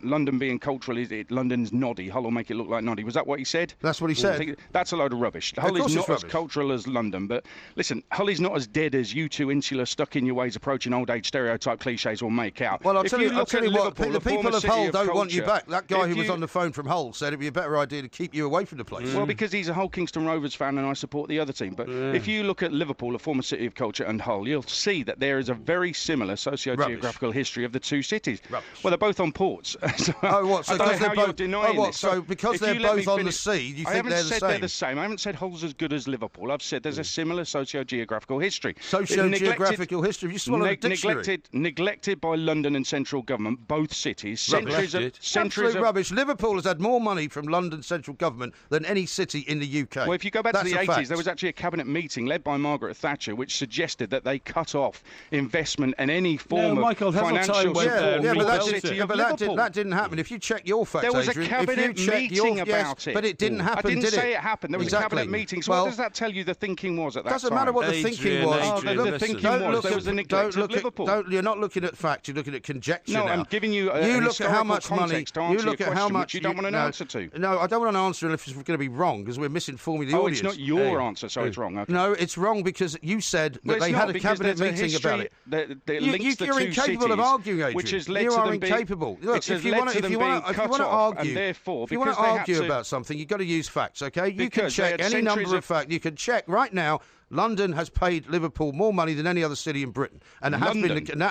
London being cultural, London's noddy. Hull will make it look like noddy. Was that what he said? That's what he said. That's a load of rubbish. Hull course is it's not as rubbish. cultural as London. But listen, Hull is not as dead as you two insular, stuck in your ways, approaching old age stereotype cliches will make out. Well, I'll If tell you look what, at Liverpool, the people former of city Hull don't want you culture, back. That guy if who was you- on the phone from Hull said it'd be a better idea to keep you away from the place. Well, because he's a Hull Kingston Rovers fan and I support the other team. But if you look at Liverpool, a former city of culture, and Hull, you'll see that there is a very similar socio-geographical history of the two cities. Rubbish. Well, they're both on ports. So Oh, what? So I don't know because they're how you're both- denying oh, what? this. So because if they're you let me both on the finish- sea, you I think haven't they're the said same? they're the same. I haven't said Hull's as good as Liverpool. I've said there's a similar socio-geographical history. Socio-geographical history. Have you swallowed a dictionary? Neglected by London and central government, both cities. Rubbish. Centuries Absolute of rubbish. Liverpool has had more money from London central government than any city in the UK. Well, if you go back That's to the a 80s, fact. there was actually a cabinet meeting led by Margaret Thatcher which suggested that they cut off investment and any form Michael, of Heseltine financial went support there. Yeah, for but the city of that Liverpool. didn't happen. If you check your facts, There was a Adrian, a cabinet meeting about it. But it didn't happen, I didn't did say it? it happened. There was a cabinet meeting. So what does that tell you the thinking was at that time? Doesn't matter what the thinking was. The thinking was there was a neglect of Liverpool. You're not looking at facts. You're looking at conjecture. No, now. I'm giving you a you look at how much money. You look at how much you don't want an answer to. No, I don't want an answer if it's going to be wrong because we're misinforming the audience. Oh, it's not your answer, so it's wrong. Okay. No, it's wrong because you said that they had a cabinet meeting about it. You're incapable of arguing, Adrian. Which has led you to are them incapable. Look, if you want to argue to about something, you've got to use facts. Okay, you can Because check any number of facts. You can check right now. London has paid Liverpool more money than any other city in Britain, and that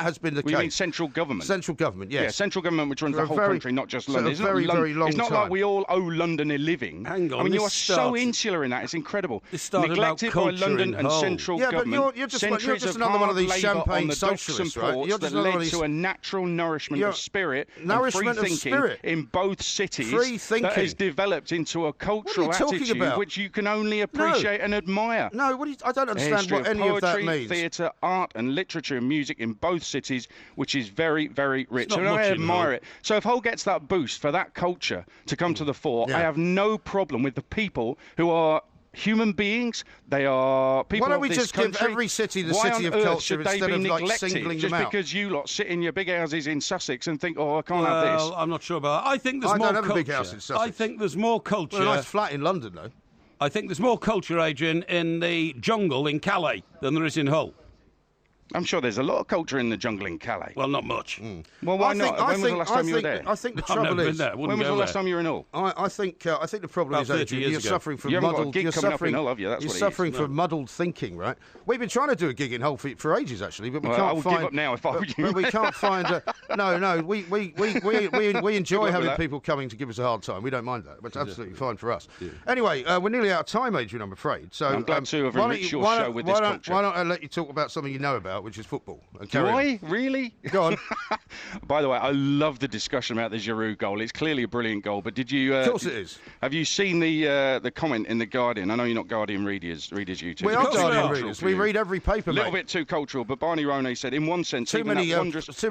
has been the case. You mean central government? Central government, yes. Yeah, central government, which runs the whole country, not just London. It's very long It's not time. like we all owe London a living. Hang on, I mean, you are so insular in that; it's incredible. Neglected by London and central government. Yeah, but you're just another one of these champagne socialists, right? That led to a natural nourishment of spirit and free thinking in both cities. Free thinking that has developed into a cultural attitude which you can only appreciate and admire. No, I don't understand what any of that means. Theatre, art and literature and music in both cities, which is very, very rich. And I admire it. So if Hull gets that boost for that culture to come to the fore, I have no problem with the people who are human beings. They are people. Why don't we of this just country. Give every city the Why city of on earth culture should they instead be of neglected singling just them out? because you lot sit in your big houses in Sussex and think, oh, I can't have this. Well, I'm not sure about that. I think there's more don't have culture. a big house in Sussex. I think there's more culture. Well, a nice flat in London, though. I think there's more culture, Adrian, in the jungle in Calais than there is in Hull. I'm sure there's a lot of culture in the jungle in Calais. Well, not much. Well, why not? When was the last time you were there? I think the trouble is... When was the last time you were in Hull? I think the problem is, Adrian, you're suffering from muddled... You're suffering up in Hull, have you? You're suffering from muddled thinking, right? We've been trying to do a gig in Hull for ages, actually, but we can't find... I would give up now if I were you. But we can't find... No, we enjoy having people coming to give us a hard time. We don't mind that. It's absolutely fine for us. Anyway, we're nearly out of time, Adrian, I'm afraid. So I'm glad to have enriched your show with this culture. Why don't I let you talk about something you know about, which is football? Do I? Really? Go on. By the way, I love the discussion about the Giroud goal. It's clearly a brilliant goal, but did you... of course it is. Have you seen the comment in The Guardian? I know you're not Guardian readers, you two. We are Guardian readers. We read every paper, A little bit too cultural, but Barney Ronay said, in one sense... Too many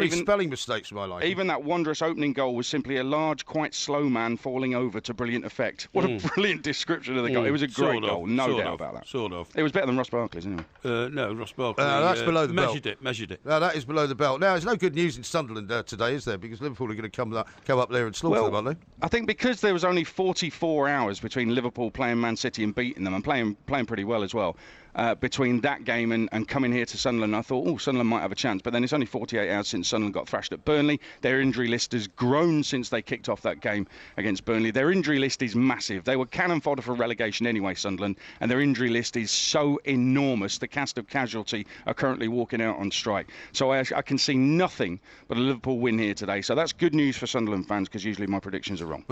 spelling mistakes in my life. Even that wondrous opening goal was simply a large, quite slow man falling over to brilliant effect. What a brilliant description of the goal. It was a great goal, no doubt about that. Sort of. It was better than Ross Barkley's, anyway. No, Ross Barkley... that's below the belt. Measured it. No, that is below the belt. Now, there's no good news in Sunderland today, is there? Because Liverpool are going to come up there and slaughter them, aren't they? I think because there was only 44 hours between Liverpool playing Man City and beating them, and playing pretty well as well, between that game and coming here to Sunderland, I thought, Sunderland might have a chance. But then it's only 48 hours since Sunderland got thrashed at Burnley. Their injury list has grown since they kicked off that game against Burnley. Their injury list is massive. They were cannon fodder for relegation anyway, Sunderland, and their injury list is so enormous. The cast of casualty are currently walking out on strike. So I can see nothing but a Liverpool win here today. So that's good news for Sunderland fans, because usually my predictions are wrong.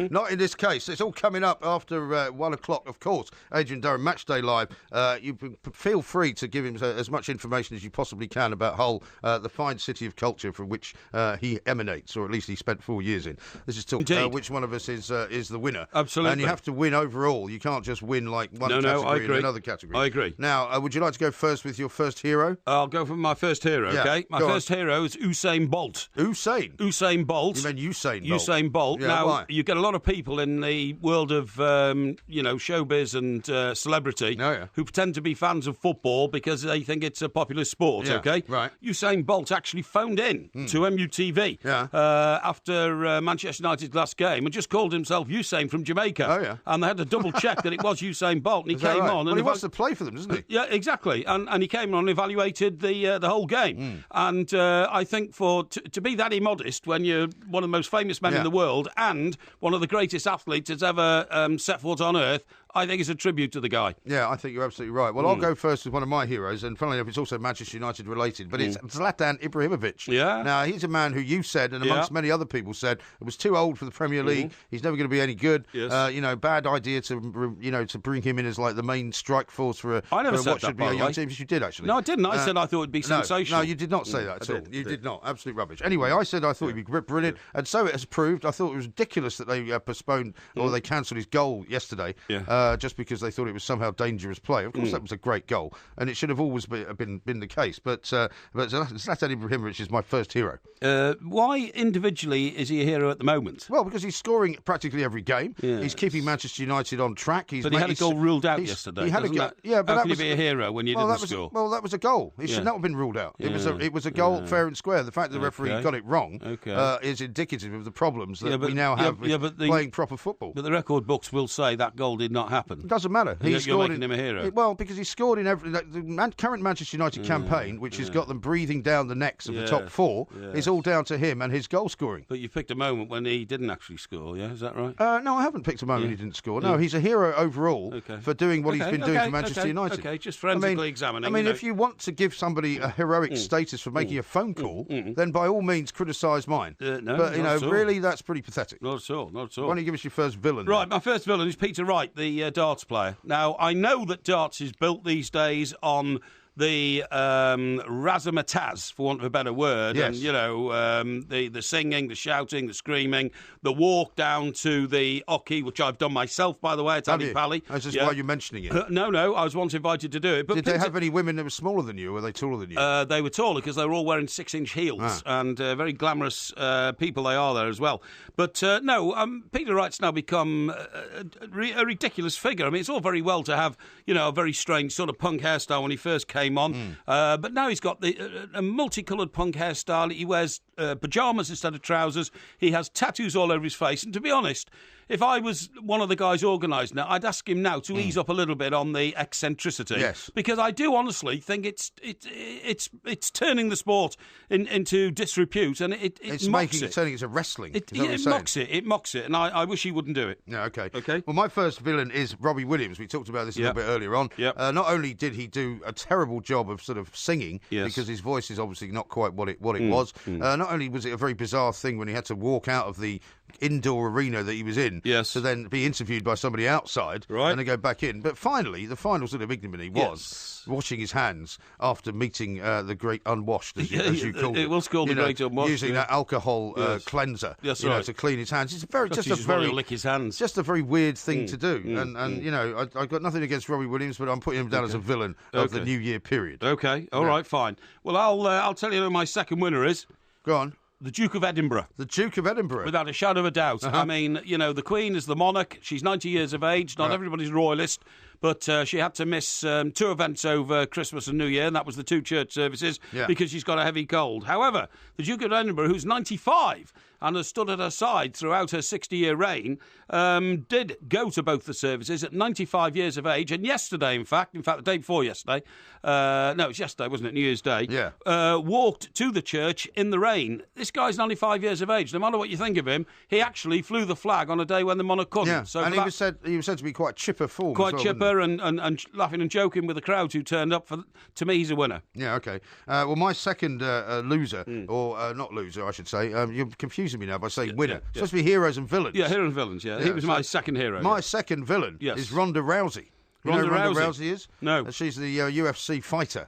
Not in this case. It's all coming up after 1 o'clock, of course. Adrian Durham, Matchday Live. You feel free to give him as much information as you possibly can about Hull, the fine city of culture from which he emanates, or at least he spent 4 years in. This is talk which one of us is the winner. Absolutely. And you have to win overall. You can't just win like one category and another category. I agree. Now, would you like to go first with your first hero? I'll go for my first hero, okay? My first hero is Usain Bolt. Usain Bolt. You mean Usain Bolt? Usain Bolt. Yeah, now, why? you get a lot of people in the world of, showbiz and celebrity who pretend to be fans of football because they think it's a popular sport, okay? Right. Usain Bolt actually phoned in to MUTV after Manchester United's last game and just called himself Usain from Jamaica. Oh, yeah. And they had to double check that it was Usain Bolt, and he came on. Well, he wants to play for them, doesn't he? Yeah, exactly. And he came on and evaluated the whole game. And I think to be that immodest when you're one of the most famous men in the world and one of the greatest athletes that's ever set foot on earth, I think it's a tribute to the guy. Yeah, I think you're absolutely right. Well, I'll go first with one of my heroes, and funnily enough, it's also Manchester United related, but it's Zlatan Ibrahimovic. Yeah. Now, he's a man who you said, and amongst many other people said, it was too old for the Premier League. He's never going to be any good. Yes. Bad idea to bring him in as like the main strike force for what should be a young team. You did, actually. No, I didn't. I said I thought it'd be sensational. No, you did not say that at all. You did not. Absolute rubbish. Anyway, I said I thought he'd be brilliant, and so it has proved. I thought it was ridiculous that they postponed or they cancelled his goal yesterday. just because they thought it was somehow dangerous play. Of course, that was a great goal, and it should have always been the case. But Zlatan Ibrahimovic is my first hero. Why individually is he a hero at the moment? Well, because he's scoring practically every game. Yes. He's keeping Manchester United on track. But he had a goal ruled out yesterday. He had a goal. Yeah, but how that can was you be a hero when you didn't score? Well, that was a goal. It should not have been ruled out. It was a goal fair and square. The fact that the referee got it wrong is indicative of the problems that we now have with playing proper football. But the record books will say that goal did not happen. It doesn't matter. You're making him a hero. Well, because he scored in every... The current Manchester United campaign, which has got them breathing down the necks of the top four, is all down to him and his goal scoring. But you picked a moment when he didn't actually score, yeah? Is that right? No, I haven't picked a moment he didn't score. No, he's a hero overall for doing what he's been doing for Manchester United. Okay, just forensically examining. I mean, if you want to give somebody a heroic status for making a phone call, then by all means criticise mine. No, but, really, that's pretty pathetic. Not at all, not at all. Why don't you give us your first villain? Right, my first villain is Peter Wright, the darts player. Now, I know that darts is built these days on the razzmatazz, for want of a better word, and the singing, the shouting, the screaming, the walk down to the hockey, which I've done myself, by the way, at Ali Pally. That's just why you're mentioning it. No, I was once invited to do it. But did they have any women that were smaller than you, or were they taller than you? They were taller because they were all wearing 6-inch heels, and very glamorous people they are there as well. But Peter Wright's now become a ridiculous figure. I mean, it's all very well to have, a very strange sort of punk hairstyle when he first came on. But now he's got a multicoloured punk hairstyle. He wears pyjamas instead of trousers. He has tattoos all over his face. And to be honest, if I was one of the guys organising it, I'd ask him now to ease up a little bit on the eccentricity. Yes. Because I do honestly think it's turning the sport into disrepute, and it's mocks it. Turning it to wrestling. It mocks it, and I wish he wouldn't do it. Yeah, okay. Okay. Well, my first villain is Robbie Williams. We talked about this a little bit earlier on. Yep. Not only did he do a terrible job of sort of singing, because his voice is obviously not quite what it was, not only was it a very bizarre thing when he had to walk out of the indoor arena that he was in to then be interviewed by somebody outside and then go back in. But finally, the final sort of ignominy was washing his hands after meeting the great unwashed, as you called it. It was called the great unwashed. Using that alcohol cleanser to clean his hands. It's lick his hands. Just a very weird thing to do. I've got nothing against Robbie Williams, but I'm putting him down as a villain of the New Year period. Okay, all right, fine. Well, I'll tell you who my second winner is. Go on. The Duke of Edinburgh. The Duke of Edinburgh. Without a shadow of a doubt. I mean, the Queen is the monarch. She's 90 years of age. Not everybody's royalist. But she had to miss 2 events over Christmas and New Year, and that was the 2 church services, because she's got a heavy cold. However, the Duke of Edinburgh, who's 95 and has stood at her side throughout her 60-year reign, did go to both the services at 95 years of age. And yesterday, in fact, the day before yesterday, it was yesterday, wasn't it, New Year's Day, walked to the church in the rain. This guy's 95 years of age. No matter what you think of him, he actually flew the flag on a day when the monarch couldn't. Yeah, so and he was said to be quite chipper form. Quite chipper and laughing and joking with the crowds who turned up. To me, he's a winner. Yeah, okay. Well, my second loser, or not loser, I should say, you're confusing me now by saying winner. It's supposed to be heroes and villains. Yeah, heroes and villains, He was my second hero. My second villain is Ronda Rousey. You know who Ronda Rousey is? No. She's the UFC fighter.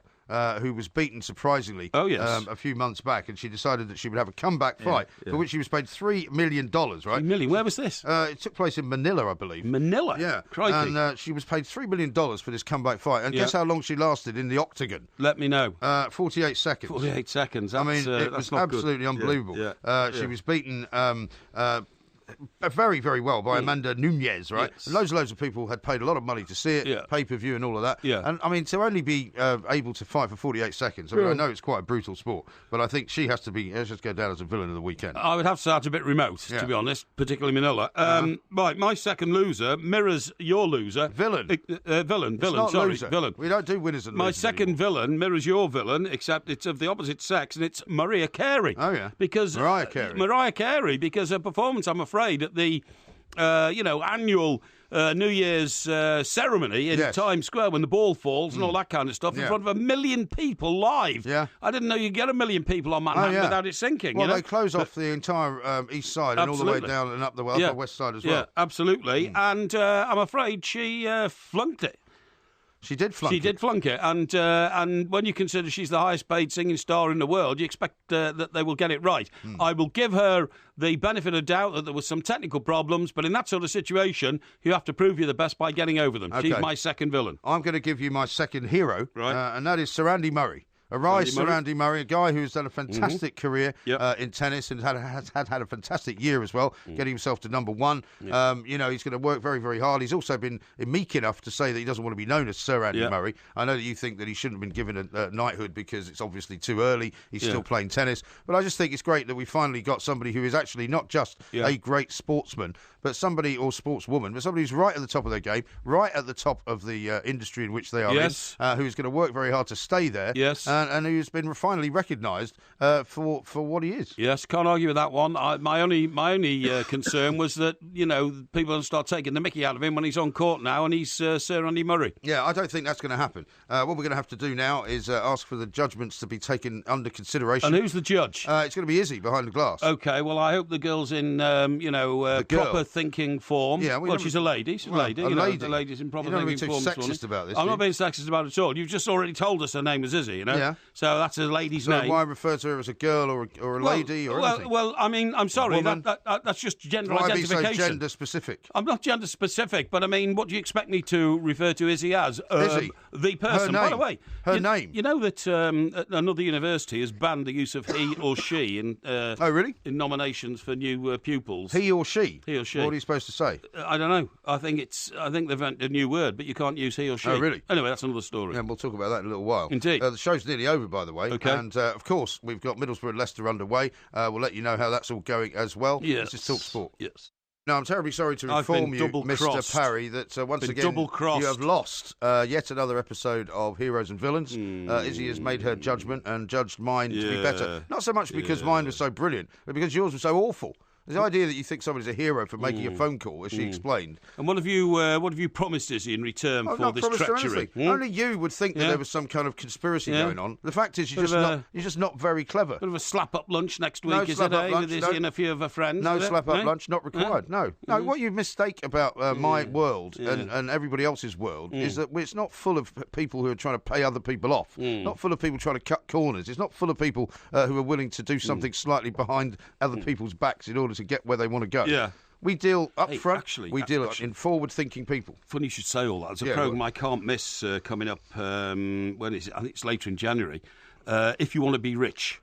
Who was beaten surprisingly a few months back, and she decided that she would have a comeback fight for which she was paid $3 million, right? $3 million? Where was this? It took place in Manila, I believe. Manila? Yeah. Crikey. And she was paid $3 million for this comeback fight. And guess how long she lasted in the octagon? Let me know. 48 seconds. 48 seconds. I mean, it was absolutely unbelievable. She was beaten very, very well by Amanda Nunes, right? Yes. And loads of people had paid a lot of money to see it, pay-per-view and all of that. Yeah. And, I mean, to only be able to fight for 48 seconds, I mean, I know it's quite a brutal sport, but I think she has to go down as a villain of the weekend. I would have to start a bit remote, to be honest, particularly Manila. Right, my second loser mirrors your loser. Villain. Villain, sorry. Loser. Villain. We don't do winners and losers. My second villain mirrors your villain, except it's of the opposite sex, and it's Mariah Carey. Oh, yeah. Because Mariah Carey, because her performance, I'm afraid, at the annual New Year's ceremony in Times Square when the ball falls and all that kind of stuff in front of 1 million people live. Yeah. I didn't know you'd get 1 million people on Manhattan without it sinking. Well, they close off the entire east side and all the way down and up the upper west side as well. Yeah, absolutely. And I'm afraid she flunked it. She did flunk She did flunk it, and when you consider she's the highest paid singing star in the world, you expect that they will get it right. I will give her the benefit of doubt that there was some technical problems, but in that sort of situation, you have to prove you're the best by getting over them. Okay. She's my second villain. I'm going to give you my second hero, right, and that is Sir Andy Murray. A rise Sir Andy Murray, a guy who's done a fantastic career in tennis and has had a fantastic year as well, getting himself to number one. You know, he's going to work very, very hard. He's also been meek enough to say that he doesn't want to be known as Sir Andy Murray. I know that you think that he shouldn't have been given a knighthood because it's obviously too early. He's still playing tennis. But I just think it's great that we finally got somebody who is actually not just a great sportsman, but somebody, or sportswoman, but somebody who's right at the top of their game, right at the top of the industry in which they are in, who's going to work very hard to stay there, and who's been finally recognised for what he is. Yes, can't argue with that one. My only concern was that, you know, people will start taking the mickey out of him when he's on court now and he's Sir Andy Murray. Yeah, I don't think that's going to happen. What we're going to have to do now is ask for the judgments to be taken under consideration. And who's the judge? It's going to be Izzy behind the glass. OK, well, I hope the girl's in, proper thinking form. Yeah, well, she's a lady. She's a lady. The lady's in proper thinking form. You're not being too sexist about this. I'm not being sexist about it at all. You've just already told us her name was Izzy, you know? Yeah. So that's a lady's name. Why refer to her as a girl or a lady or anything? Well, I mean, I'm sorry. That's just gender identification. Why be so gender specific? I'm not gender specific, but I mean, what do you expect me to refer to Izzy as? Izzy. The person. By the way, her name. You know that another university has banned the use of he or she in really? In nominations for new pupils. He or she? He or she. What are you supposed to say? I don't know. I think they've invented a new word, but you can't use he or she. Oh, really? Anyway, that's another story. Yeah, we'll talk about that in a little while. Indeed. The show's nearly over, by the way. Okay. And, of course, we've got Middlesbrough and Leicester underway. We'll let you know how that's all going as well. Yes. This is Talk Sport. Yes. Now, I'm terribly sorry to inform you, Mr. Parry, that once again you have lost yet another episode of Heroes and Villains. Izzy has made her judgment and judged mine to be better. Not so much because mine was so brilliant, but because yours was so awful. The idea that you think somebody's a hero for making a phone call, as she explained. And what have you promised Izzy in return for this treachery? Only you would think that there was some kind of conspiracy going on. The fact is, you're just not very clever. Bit of a slap-up lunch next week, is it? With Izzy and a few of her friends. No slap-up lunch, not required. No. What you mistake about my world and everybody else's world is that it's not full of people who are trying to pay other people off. Not full of people trying to cut corners. It's not full of people who are willing to do something slightly behind other people's backs in order to get where they want to go. Yeah. We deal up front. We deal in forward-thinking people. Funny you should say all that. There's a programme I can't miss coming up. When is it? I think it's later in January. If you want to be rich.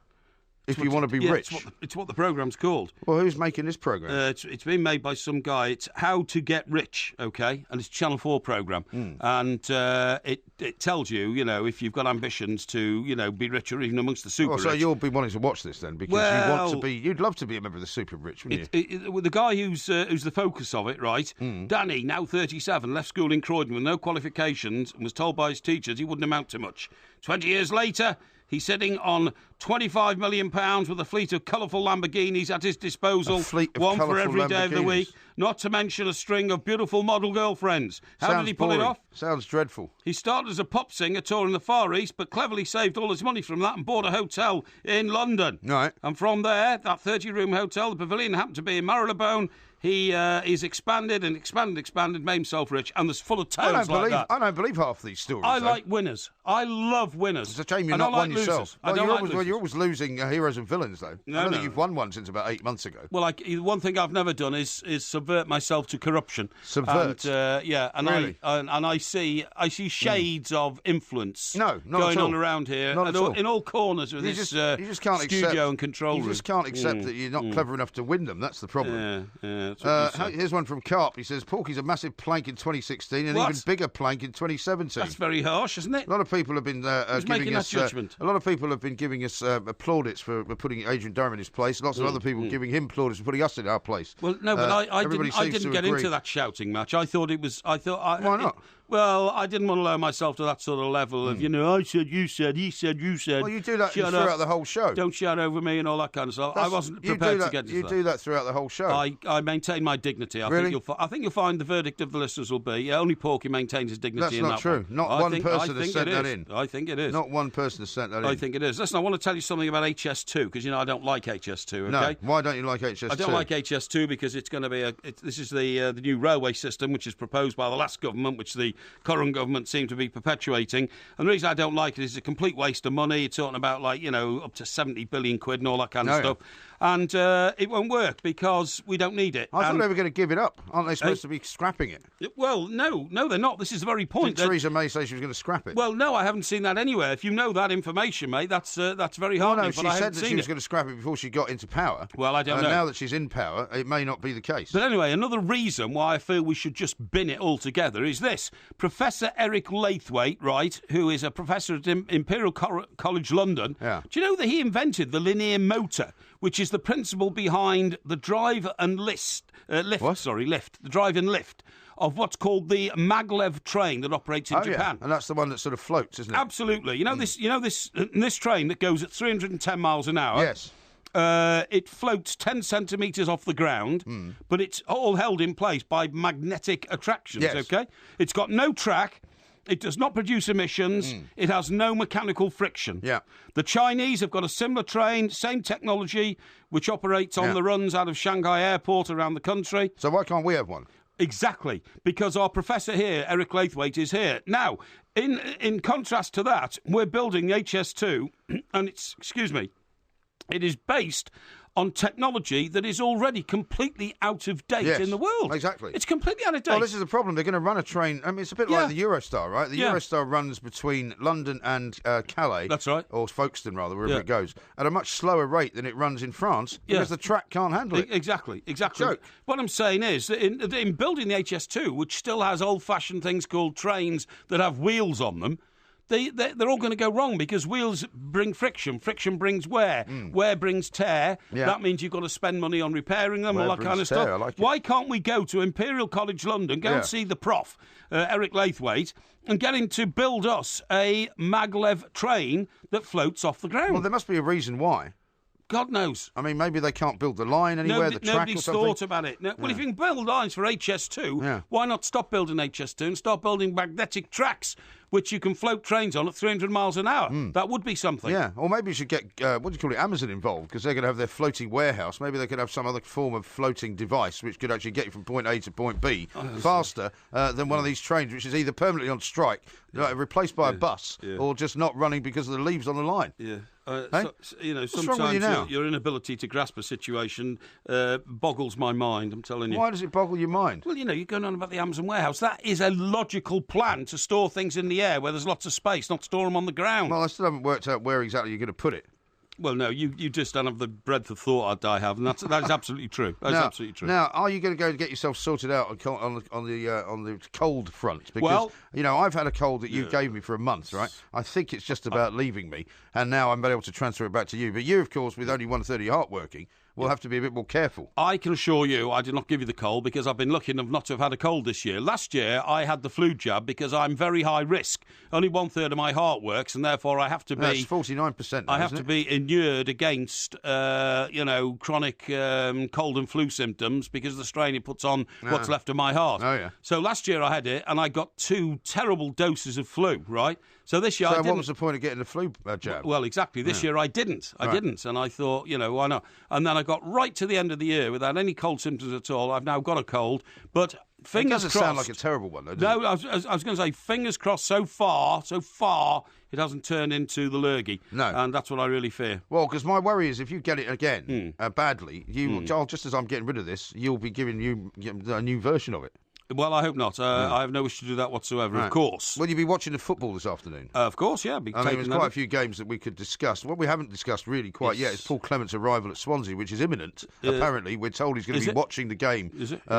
If you want to be rich. It's what the programme's called. Well, who's making this programme? It's been made by some guy. It's How to Get Rich, OK? And it's a Channel 4 programme. And it tells you, you know, if you've got ambitions to, you know, be richer even amongst the super rich. So you'll be wanting to watch this then because you'd love to be a member of the super rich, wouldn't you? The guy who's the focus of it, right? Danny, now 37, left school in Croydon with no qualifications and was told by his teachers he wouldn't amount to much. 20 years later, he's sitting on £25 million with a fleet of colourful Lamborghinis at his disposal, one for every day of the week, not to mention a string of beautiful model girlfriends. How did he pull it off? Sounds dreadful. He started as a pop singer touring the Far East, but cleverly saved all his money from that and bought a hotel in London. Right. And from there, that 30-room hotel, the Pavilion, happened to be in Marylebone. He's expanded, made himself rich, and there's full of tales like that. I don't believe half these stories. I like winners. I love winners. It's a shame you're not one yourself. You're always losing Heroes and Villains, though. No, I don't think you've won one since about 8 months ago. Well, one thing I've never done is subvert myself to corruption. Subvert? And, really? I see shades of influence going on around here, in all corners of this studio and control room. You just can't accept that you're not clever enough to win them. That's the problem. Here's one from Carp. He says, Porky's a massive plank in 2016 and even bigger plank in 2017. That's very harsh, isn't it? A lot of people have been giving us judgment. A lot of people have been giving us plaudits for putting Adrian Durham in his place. Lots of other people giving him plaudits for putting us in our place. Well, no, but I didn't get into that shouting match. Why not? Well, I didn't want to lower myself to that sort of level of, I said, you said, he said, you said. Well, you do that throughout the whole show. Don't shout over me and all that kind of stuff. I wasn't prepared to get into that. You do that throughout the whole show. I maintain my dignity. I think you'll find the verdict of the listeners will be, only Porky maintains his dignity. That's not true. Not one person has sent that in. I think it is. Not one person has sent that in. I think it is. Listen, I want to tell you something about HS2, because, I don't like HS2, okay? No, why don't you like HS2? I don't like HS2 because it's going to be this is the new railway system, which is proposed by the last government, which the current government seem to be perpetuating. And the reason I don't like it is it's a complete waste of money. You're talking about, like, you know, up to 70 billion quid and all that kind of stuff. And it won't work because we don't need it. I thought they were going to give it up. Aren't they supposed to be scrapping it? Well, no, they're not. This is the very point. Did Theresa May say she was going to scrap it? Well, no, I haven't seen that anywhere. If you know that information, mate, that's very hard. No, she said that she was going to scrap it before she got into power. Well, I don't know. Now that she's in power, it may not be the case. But anyway, another reason why I feel we should just bin it altogether is this. Professor Eric Laithwaite, right, who is a professor at Imperial College London, do you know that he invented the linear motor, which is the principle behind the drive and lift, the drive and lift of what's called the Maglev train that operates in Japan. And that's the one that sort of floats, isn't it? Absolutely. You know this train that goes at 310 miles an hour? Yes. It floats 10 centimetres off the ground, but it's all held in place by magnetic attractions, OK? It's got no track. It does not produce emissions. It has no mechanical friction. Yeah. The Chinese have got a similar train, same technology, which operates on the runs out of Shanghai Airport around the country. So why can't we have one? Exactly, because our professor here, Eric Laithwaite, is here. Now, in contrast to that, we're building the HS2, and it is based on technology that is already completely out of date in the world. Exactly. It's completely out of date. Well, this is the problem. They're going to run a train. I mean, it's a bit like the Eurostar, right? The Eurostar runs between London and Calais. That's right. Or Folkestone, rather, wherever it goes, at a much slower rate than it runs in France because the track can't handle it. Exactly. Joke. What I'm saying is that in building the HS2, which still has old-fashioned things called trains that have wheels on them, they're all going to go wrong because wheels bring friction. Friction brings wear. Wear brings tear. Yeah. That means you've got to spend money on repairing them, all that kind of stuff. I like it. Why can't we go to Imperial College London, go and see the prof, Eric Laithwaite, and get him to build us a maglev train that floats off the ground? Well, there must be a reason why. God knows. I mean, maybe they can't build the line anywhere, the track or nobody's something. thought about it. No, well, if you can build lines for HS2, why not stop building HS2 and start building magnetic tracks which you can float trains on at 300 miles an hour? That would be something. Yeah, or maybe you should get, Amazon involved, because they're going to have their floating warehouse. Maybe they could have some other form of floating device which could actually get you from point A to point B faster than one of these trains, which is either permanently on strike, replaced by a bus, or just not running because of the leaves on the line. Yeah. What's sometimes wrong with you now? Your inability to grasp a situation boggles my mind, I'm telling you. Why does it boggle your mind? Well, you're going on about the Amazon warehouse. That is a logical plan to store things in the air where there's lots of space, not store them on the ground. Well, I still haven't worked out where exactly you're going to put it. Well, no, you just don't have the breadth of thought I have, and that is absolutely true. That's absolutely true. Now, are you going to go and get yourself sorted out on the cold front? Because I've had a cold that you gave me for a month, right? I think it's just about leaving me, and now I'm able to transfer it back to you. But you, of course, with only 1/3 of your heart working, will have to be a bit more careful. I can assure you I did not give you the cold because I've been lucky enough not to have had a cold this year. Last year, I had the flu jab because I'm very high risk. Only 1/3 of my heart works, and therefore I have to be... That's 49% now, I have to be inured against, chronic cold and flu symptoms because the strain it puts on what's left of my heart. Oh, yeah. So last year I had it, and I got 2 terrible doses of flu, right? So this year I didn't. So what was the point of getting the flu jab? Well, exactly. This year I didn't. I didn't. And I thought, why not? And then I got right to the end of the year without any cold symptoms at all. I've now got a cold. But fingers crossed. It doesn't sound like a terrible one, though, does No, it? I was going to say, fingers crossed, so far, it hasn't turned into the lurgy. No. And that's what I really fear. Well, because my worry is if you get it again badly, just as I'm getting rid of this, you'll be giving you a new version of it. Well, I hope not. I have no wish to do that whatsoever, of course. Will you be watching the football this afternoon? Of course, yeah. There's quite a few games that we could discuss. What we haven't discussed really quite yet is Paul Clement's arrival at Swansea, which is imminent. Apparently, we're told he's going to be watching the game,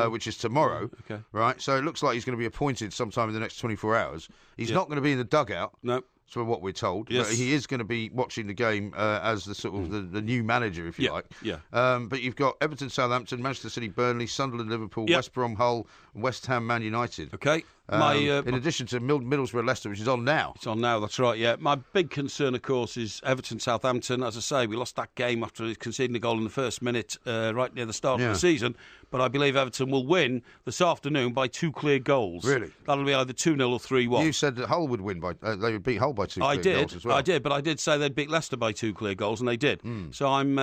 which is tomorrow. Okay. Right, so it looks like he's going to be appointed sometime in the next 24 hours. He's not going to be in the dugout. No. So what we're told, yes. But he is going to be watching the game as the sort of the new manager, if you like. Yeah. But you've got Everton, Southampton, Manchester City, Burnley, Sunderland, Liverpool, West Brom, Hull, West Ham, Man United. Okay. In addition to Middlesbrough, Leicester, which is on now. It's on now, that's right, yeah. My big concern, of course, is Everton, Southampton. As I say, we lost that game after conceding a goal in the first minute right near the start of the season. But I believe Everton will win this afternoon by 2 clear goals. Really? That'll be either 2-0 or 3-1. You said that Hull would win they would beat Hull by 2 clear goals as well. I did, but I did say they'd beat Leicester by 2 clear goals, and they did. So I'm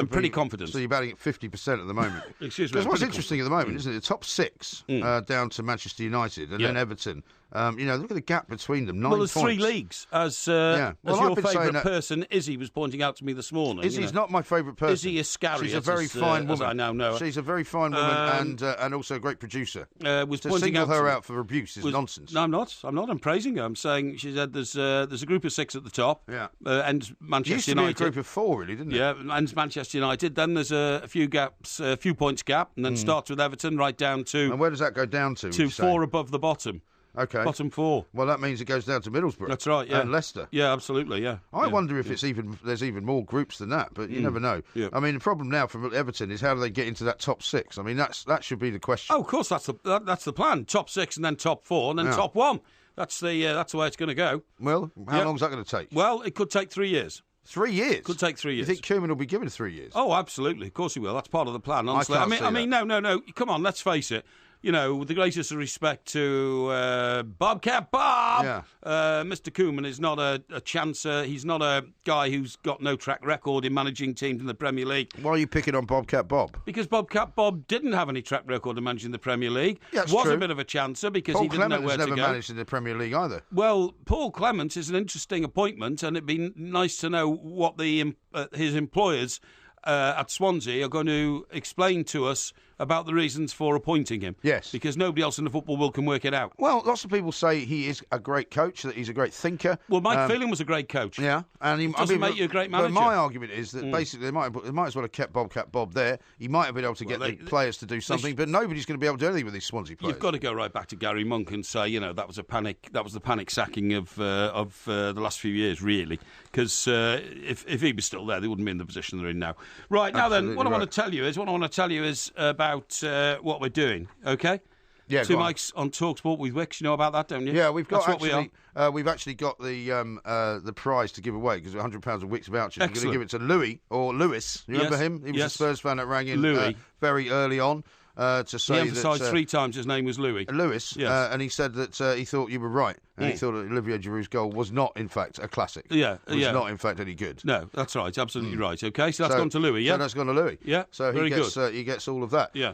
pretty confident. So you're batting at 50% at the moment. Excuse me. Because what's interesting at the moment, isn't it? The top 6 down to Manchester United, and then Everton, Look at the gap between them. 9 Well, there's points. 3 leagues, as Well, your I've been saying favourite that- person, Izzy, was pointing out to me this morning. Izzy's not my favourite person. Izzy Iscariot. She's a very fine woman. I now know her. She's a very fine woman and also a great producer. Was to pointing single out her to- out for abuse is nonsense. No, I'm not. I'm praising her. I'm saying she said there's a group of 6 at the top. Yeah. And Manchester Used to be United. a group of 4, really, didn't it? Yeah, and Manchester United. Then there's a few gaps, a few points gap, and then starts with Everton right down to. And where does that go down to? To 4 above the bottom. Okay. Bottom 4. Well, that means it goes down to Middlesbrough. That's right, yeah. And Leicester. Yeah, absolutely, yeah. I wonder if there's even more groups than that, but you never know. Yeah. I mean, the problem now for Everton is how do they get into that top 6? I mean, that should be the question. Oh, of course, that's the plan. Top 6 and then top 4 and then top 1. That's the way it's going to go. Well, how long is that going to take? Well, it could take 3 years. 3 years? Could take 3 years. You think Koeman will be given 3 years? Oh, absolutely. Of course he will. That's part of the plan. Honestly. I mean, no. Come on, let's face it. With the greatest respect to Bobcat Bob, Mr. Koeman is not a chancer. He's not a guy who's got no track record in managing teams in the Premier League. Why are you picking on Bobcat Bob? Because Bobcat Bob didn't have any track record in managing the Premier League. Yeah, that's was true. a bit of a chancer because Paul he didn't know where Clement has to never go. managed in the Premier League either. Well, Paul Clement is an interesting appointment, and it'd be nice to know what his employers at Swansea are going to explain to us about the reasons for appointing him. Yes. Because nobody else in the football world can work it out. Well, lots of people say he is a great coach, that he's a great thinker. Well, Mike Phelan was a great coach. Yeah. And he doesn't make you a great manager. But my argument is that basically they might as well have kept Bobcat Bob there. He might have been able to get the players to do something, but nobody's going to be able to do anything with these Swansea players. You've got to go right back to Gary Monk and say, that was a panic. That was the panic sacking of the last few years, really. Because if he was still there, they wouldn't be in the position they're in now. Right, now then, what I want to tell you is about what we're doing, okay? Yeah, 2 mics on TalkSport with Wicks. You know about that, don't you? Yeah, we've got That's we've actually got the prize to give away because £100 of Wicks vouchers. Excellent. We're going to give it to Louis or Lewis. You remember him? He was a Spurs fan that rang in very early on. To say he emphasised that, 3 times his name was Louis. Lewis, yes. And he said that he thought you were right, and he thought that Olivier Giroud's goal was not, in fact, a classic. Yeah, it was not, in fact, any good. No, that's right, absolutely right. Okay, so that's gone to Louis, yeah? So that's gone to Louis. Yeah, so very he gets, good. He gets all of that. Yeah.